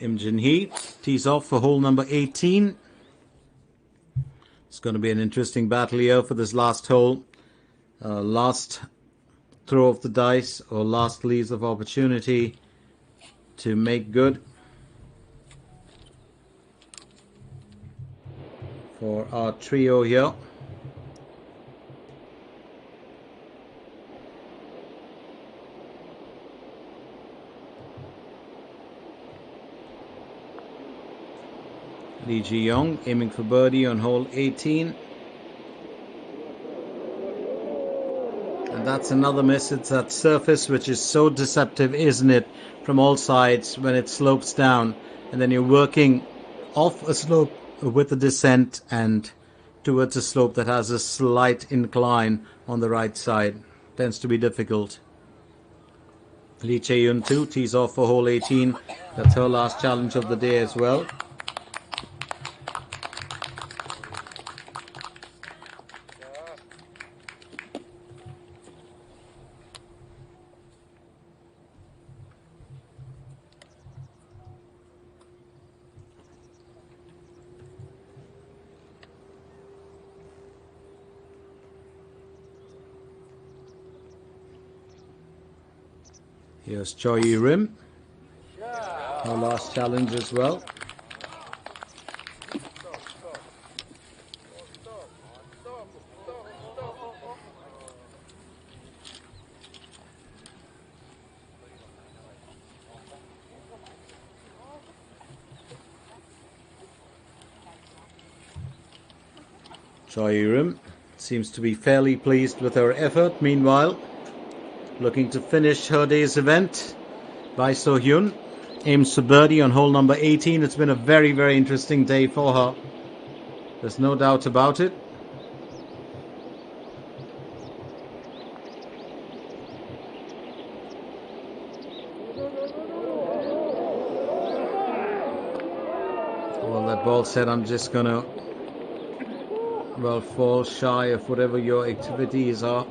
Im Jin Hee tees off for hole number 18. It's going to be an interesting battle here for this last hole. last throw of the dice or last leaves of opportunity to make good for our trio here. Lee Ji-young aiming for birdie on hole 18. And that's another miss. It's that surface which is so deceptive, isn't it, from all sides when it slopes down. And then you're working off a slope with a descent and towards a slope that has a slight incline on the right side. Tends to be difficult. Lee Chae-yun too tees off for hole 18. That's her last challenge of the day as well. Here's Choi Rim, her last challenge as well. Choi Rim seems to be fairly pleased with her effort. Meanwhile, looking to finish her day's event, Bai So-hyun aims for birdie on hole number 18. It's been a very, very interesting day for her. There's no doubt about it. Well, that ball said, I'm just going to, well, fall shy of whatever your activities are.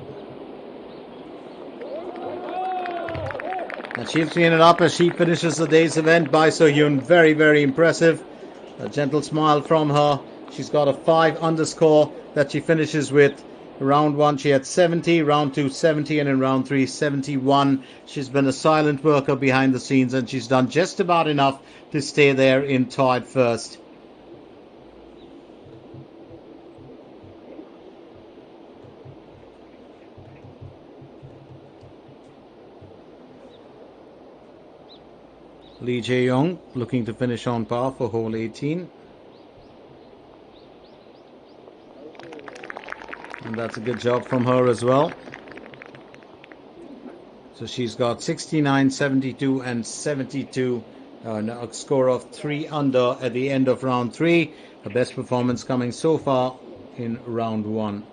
And she'll clean it up as she finishes the day's event. Bai So-hyun, very, very impressive. A gentle smile from her. She's got a 5 underscore that she finishes with. Round 1 she had 70, round 2 70, and in round 3 71. She's been a silent worker behind the scenes, and she's done just about enough to stay there in tied first. Lee Jae-young looking to finish on par for hole 18. And that's a good job from her as well. So she's got 69, 72 and 72. A score of 3 under at the end of round 3. Her best performance coming so far in round 1.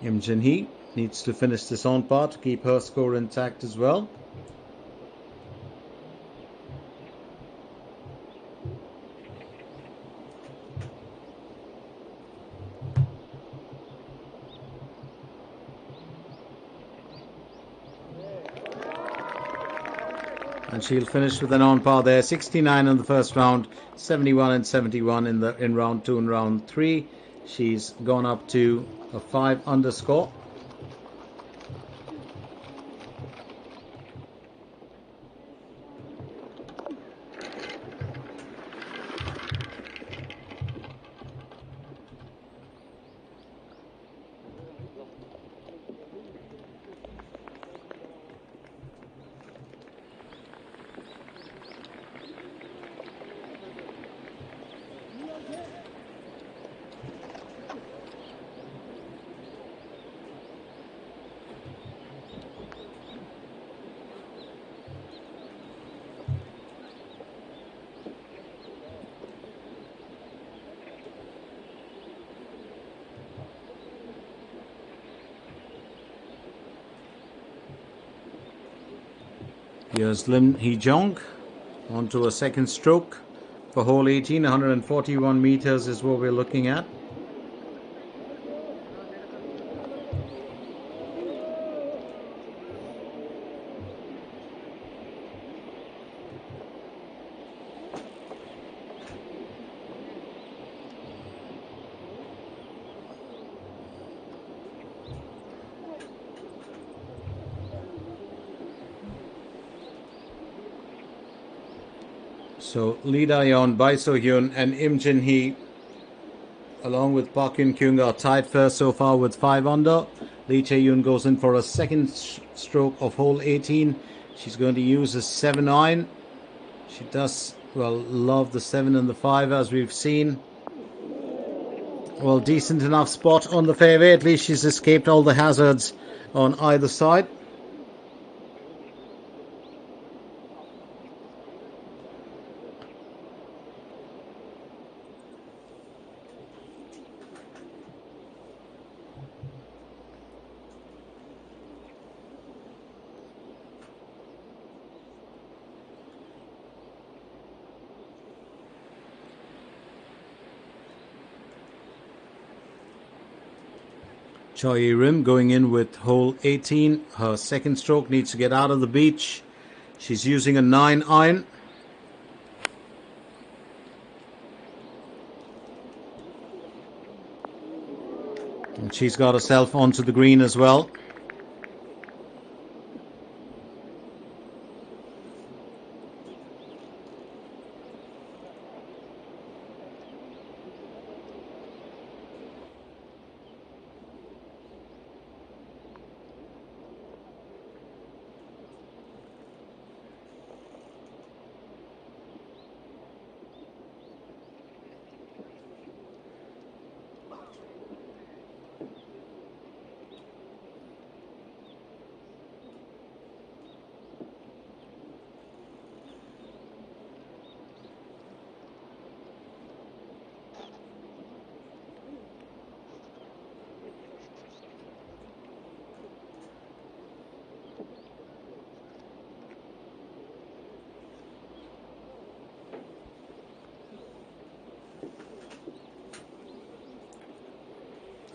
Im Jin-hee needs to finish this on par to keep her score intact as well. And she'll finish with an on par there. 69 in the first round, 71 and 71 in round 2 and round 3. She's gone up to a 5 underscore. Here's Lim Hee-jong onto a second stroke for hole 18. 141 meters is what we're looking at. So Lee Da-yeon, Bai So-hyun and Im Jin-hee along with Park Hyun-kyung are tied first so far with 5 under. Lee Chae-yoon goes in for a second stroke of hole 18. She's going to use a 7 iron. She does, well, love the 7 and the 5 as we've seen. Well, decent enough spot on the fairway. At least she's escaped all the hazards on either side. Choi Rim going in with hole 18. Her second stroke needs to get out of the beach. She's using a 9 iron. And she's got herself onto the green as well.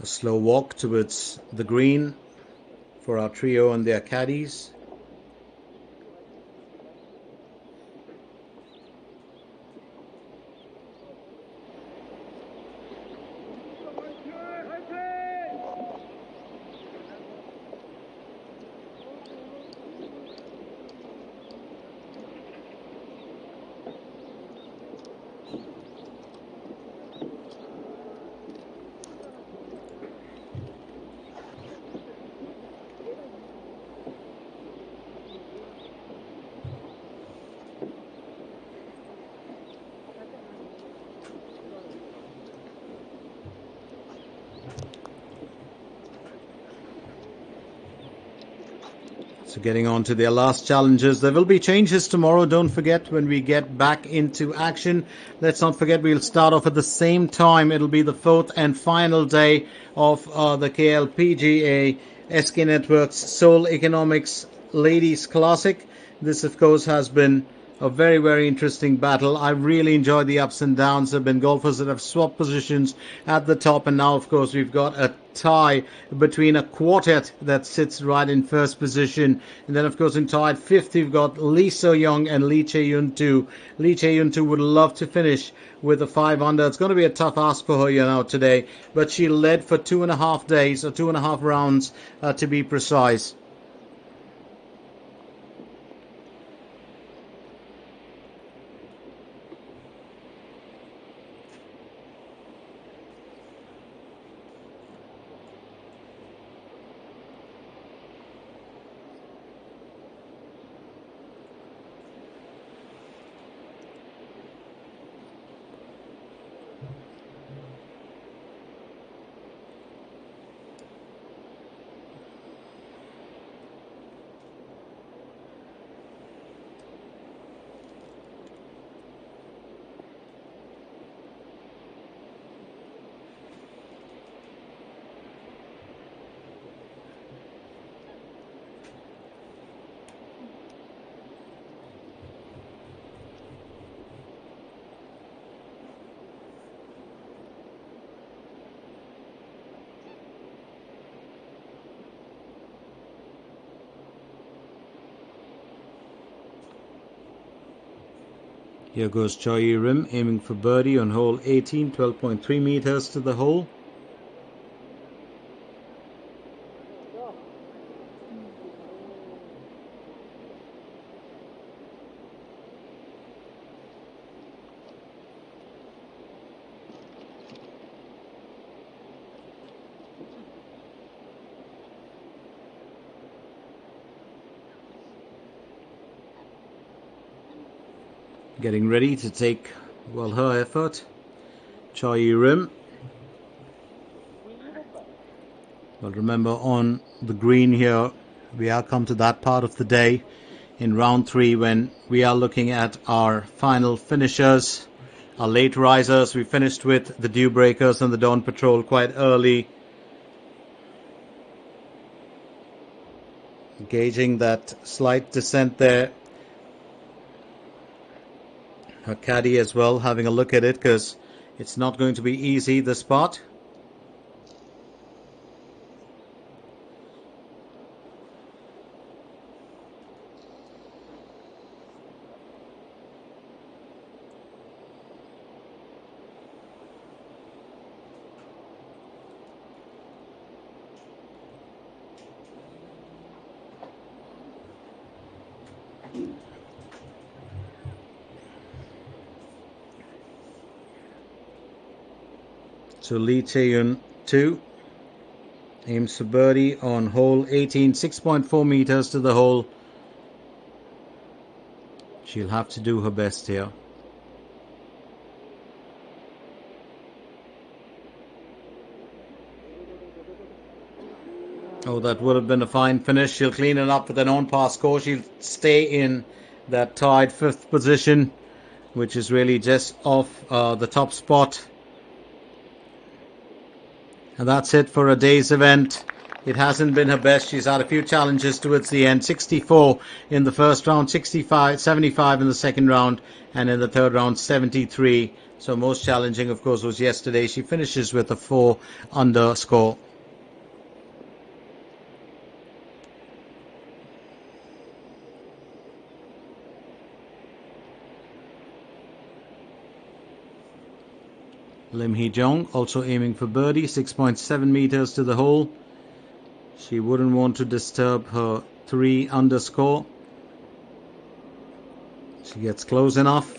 A slow walk towards the green for our trio and their caddies. So getting on to their last challenges. There will be changes tomorrow. Don't forget when we get back into action. Let's not forget we'll start off at the same time. It'll be the 4th and final day of the KLPGA SK Networks Seoul Economics Ladies Classic. This, of course, has been a very, very interesting battle. I really enjoyed the ups and downs. There have been golfers that have swapped positions at the top, and now, of course, we've got a tie between a quartet that sits right in first position. And then, of course, in tied 5th, you've got Lee So-young and Lee Chae-yoon too. Lee Chae-yoon too would love to finish with a 5 under. It's going to be a tough ask for her, today. But she led for 2.5 days, or 2.5 rounds, to be precise. Here goes Choi Rim aiming for birdie on hole 18, 12.3 meters to the hole. Getting ready to take, well, her effort. Choi Rim. Well, remember on the green here, we are come to that part of the day in round 3 when we are looking at our final finishers, our late risers. We finished with the dew breakers and the dawn patrol quite early. Gauging that slight descent there. Her caddy as well, having a look at it because it's not going to be easy, the spot. So Lee Tae-yun 2 aims for birdie on hole 18, 6.4 meters to the hole. She'll have to do her best here. Oh, that would have been a fine finish. She'll clean it up with an on-par score. She'll stay in that tied 5th position, which is really just off the top spot. And that's it for a day's event. It hasn't been her best. She's had a few challenges towards the end. 64 in the first round, 75 in the second round, and in the third round, 73. So most challenging, of course, was yesterday. She finishes with a 4 under score. Lim Hee-jung also aiming for birdie, 6.7 meters to the hole. She wouldn't want to disturb her 3 under score. She gets close enough.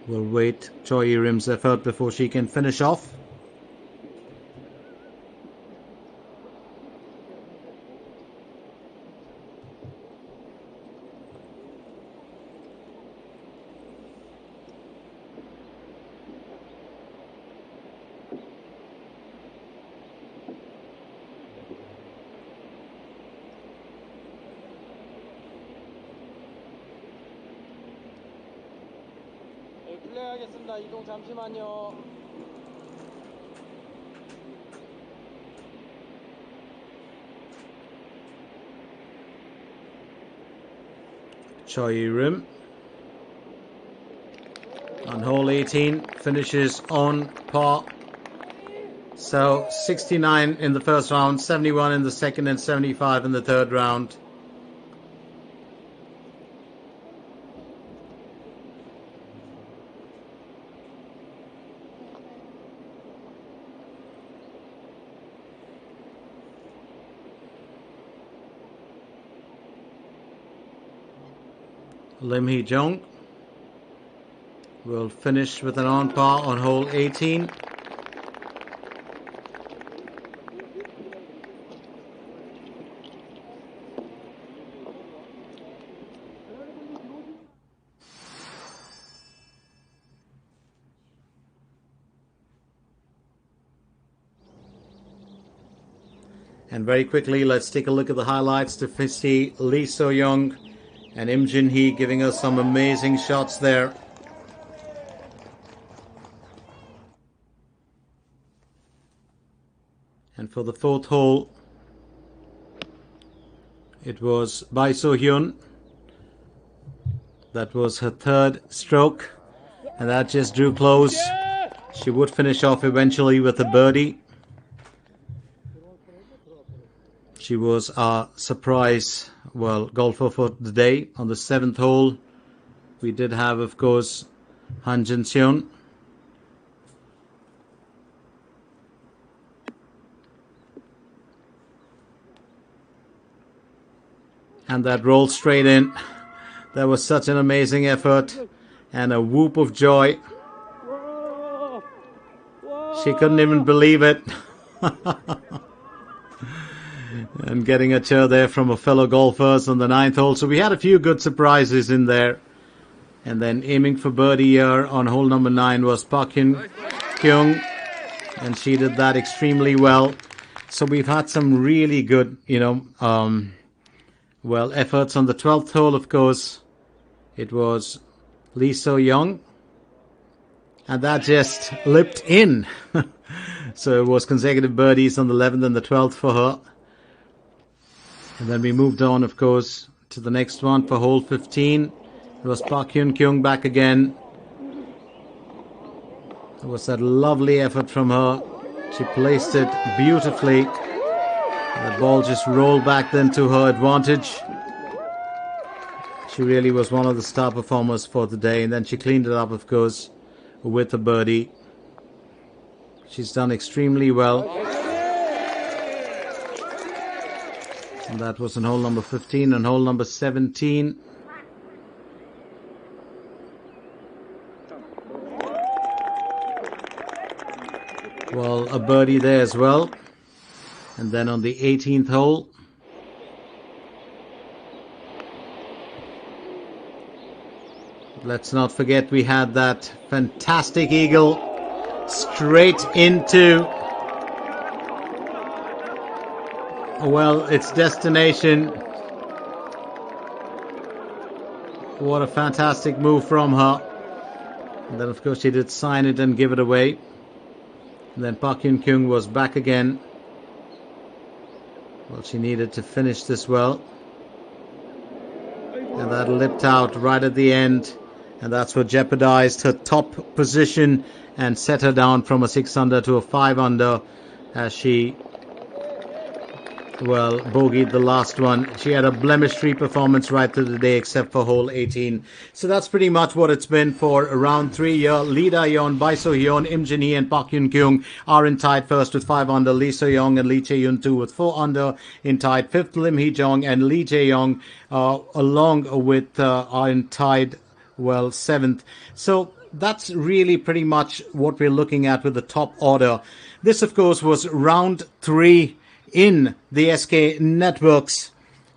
We'll wait Choi Rim's effort before she can finish off. 플레이하겠습니다. 이동 잠시만요. Choi Rim on hole 18 finishes on par. So 69 in the first round, 71 in the second, and 75 in the third round. Lim Hee-jung will finish with an on par on hole 18. And very quickly, let's take a look at the highlights to see Lee So-young and Im Jin-hee giving us some amazing shots there. And for the 4th hole, it was Bai So-hyun. That was her 3rd stroke, and that just drew close. She would finish off eventually with a birdie. She was our surprise, golfer for the day. On the 7th hole, we did have, of course, Han Jin-seon. And that rolled straight in. That was such an amazing effort and a whoop of joy. She couldn't even believe it. And getting a cheer there from her fellow golfers on the 9th hole. So we had a few good surprises in there. And then aiming for birdie here on hole number 9 was Park Hyun-kyung. And she did that extremely well. So we've had some really good, efforts. On the 12th hole, of course, it was Lee So-young. And that just lipped in. So it was consecutive birdies on the 11th and the 12th for her. And then we moved on, of course, to the next one for hole 15. It was Park Hyun-kyung back again. It was that lovely effort from her. She placed it beautifully. The ball just rolled back then to her advantage. She really was one of the star performers for the day. And then she cleaned it up, of course, with a birdie. She's done extremely well. And that was on hole number 15 and hole number 17. Well, a birdie there as well. And then on the 18th hole, let's not forget we had that fantastic eagle straight into, its destination. What a fantastic move from her. And then, of course, she did sign it and give it away. And then Park Hyun-kyung was back again. Well, she needed to finish this well. And that lipped out right at the end. And that's what jeopardized her top position and set her down from a 6 under to a 5 under as she bogeyed the last one. She had a blemish-free performance right through the day except for hole 18. So that's pretty much what it's been for round 3 here. Lee Da-yeon, Bai So-hyun, Im Jin-hee and Park Hyun-kyung are in tied first with 5 under. Lee So-young and Lee Chae-yun too with 4 under in tied fifth. Lim Hee-jong and Lee Jae-young along with are in tied 7th. So that's really pretty much what we're looking at with the top order. This, of course, was round 3 in the SK Networks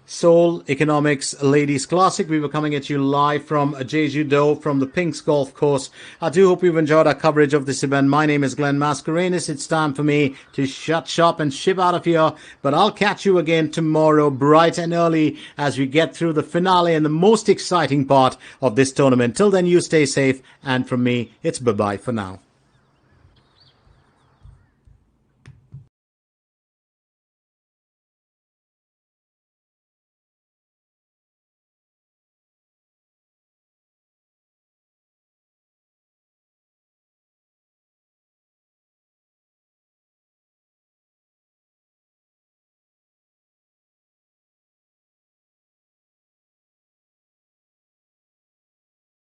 Seoul Economics Ladies Classic. We were coming at you live from Jeju-do from the Pinks Golf Course. I do hope you've enjoyed our coverage of this event. My name is Glenn Mascarenas. It's time for me to shut shop and ship out of here. But I'll catch you again tomorrow bright and early as we get through the finale and the most exciting part of this tournament. Till then, you stay safe. And from me, it's bye-bye for now.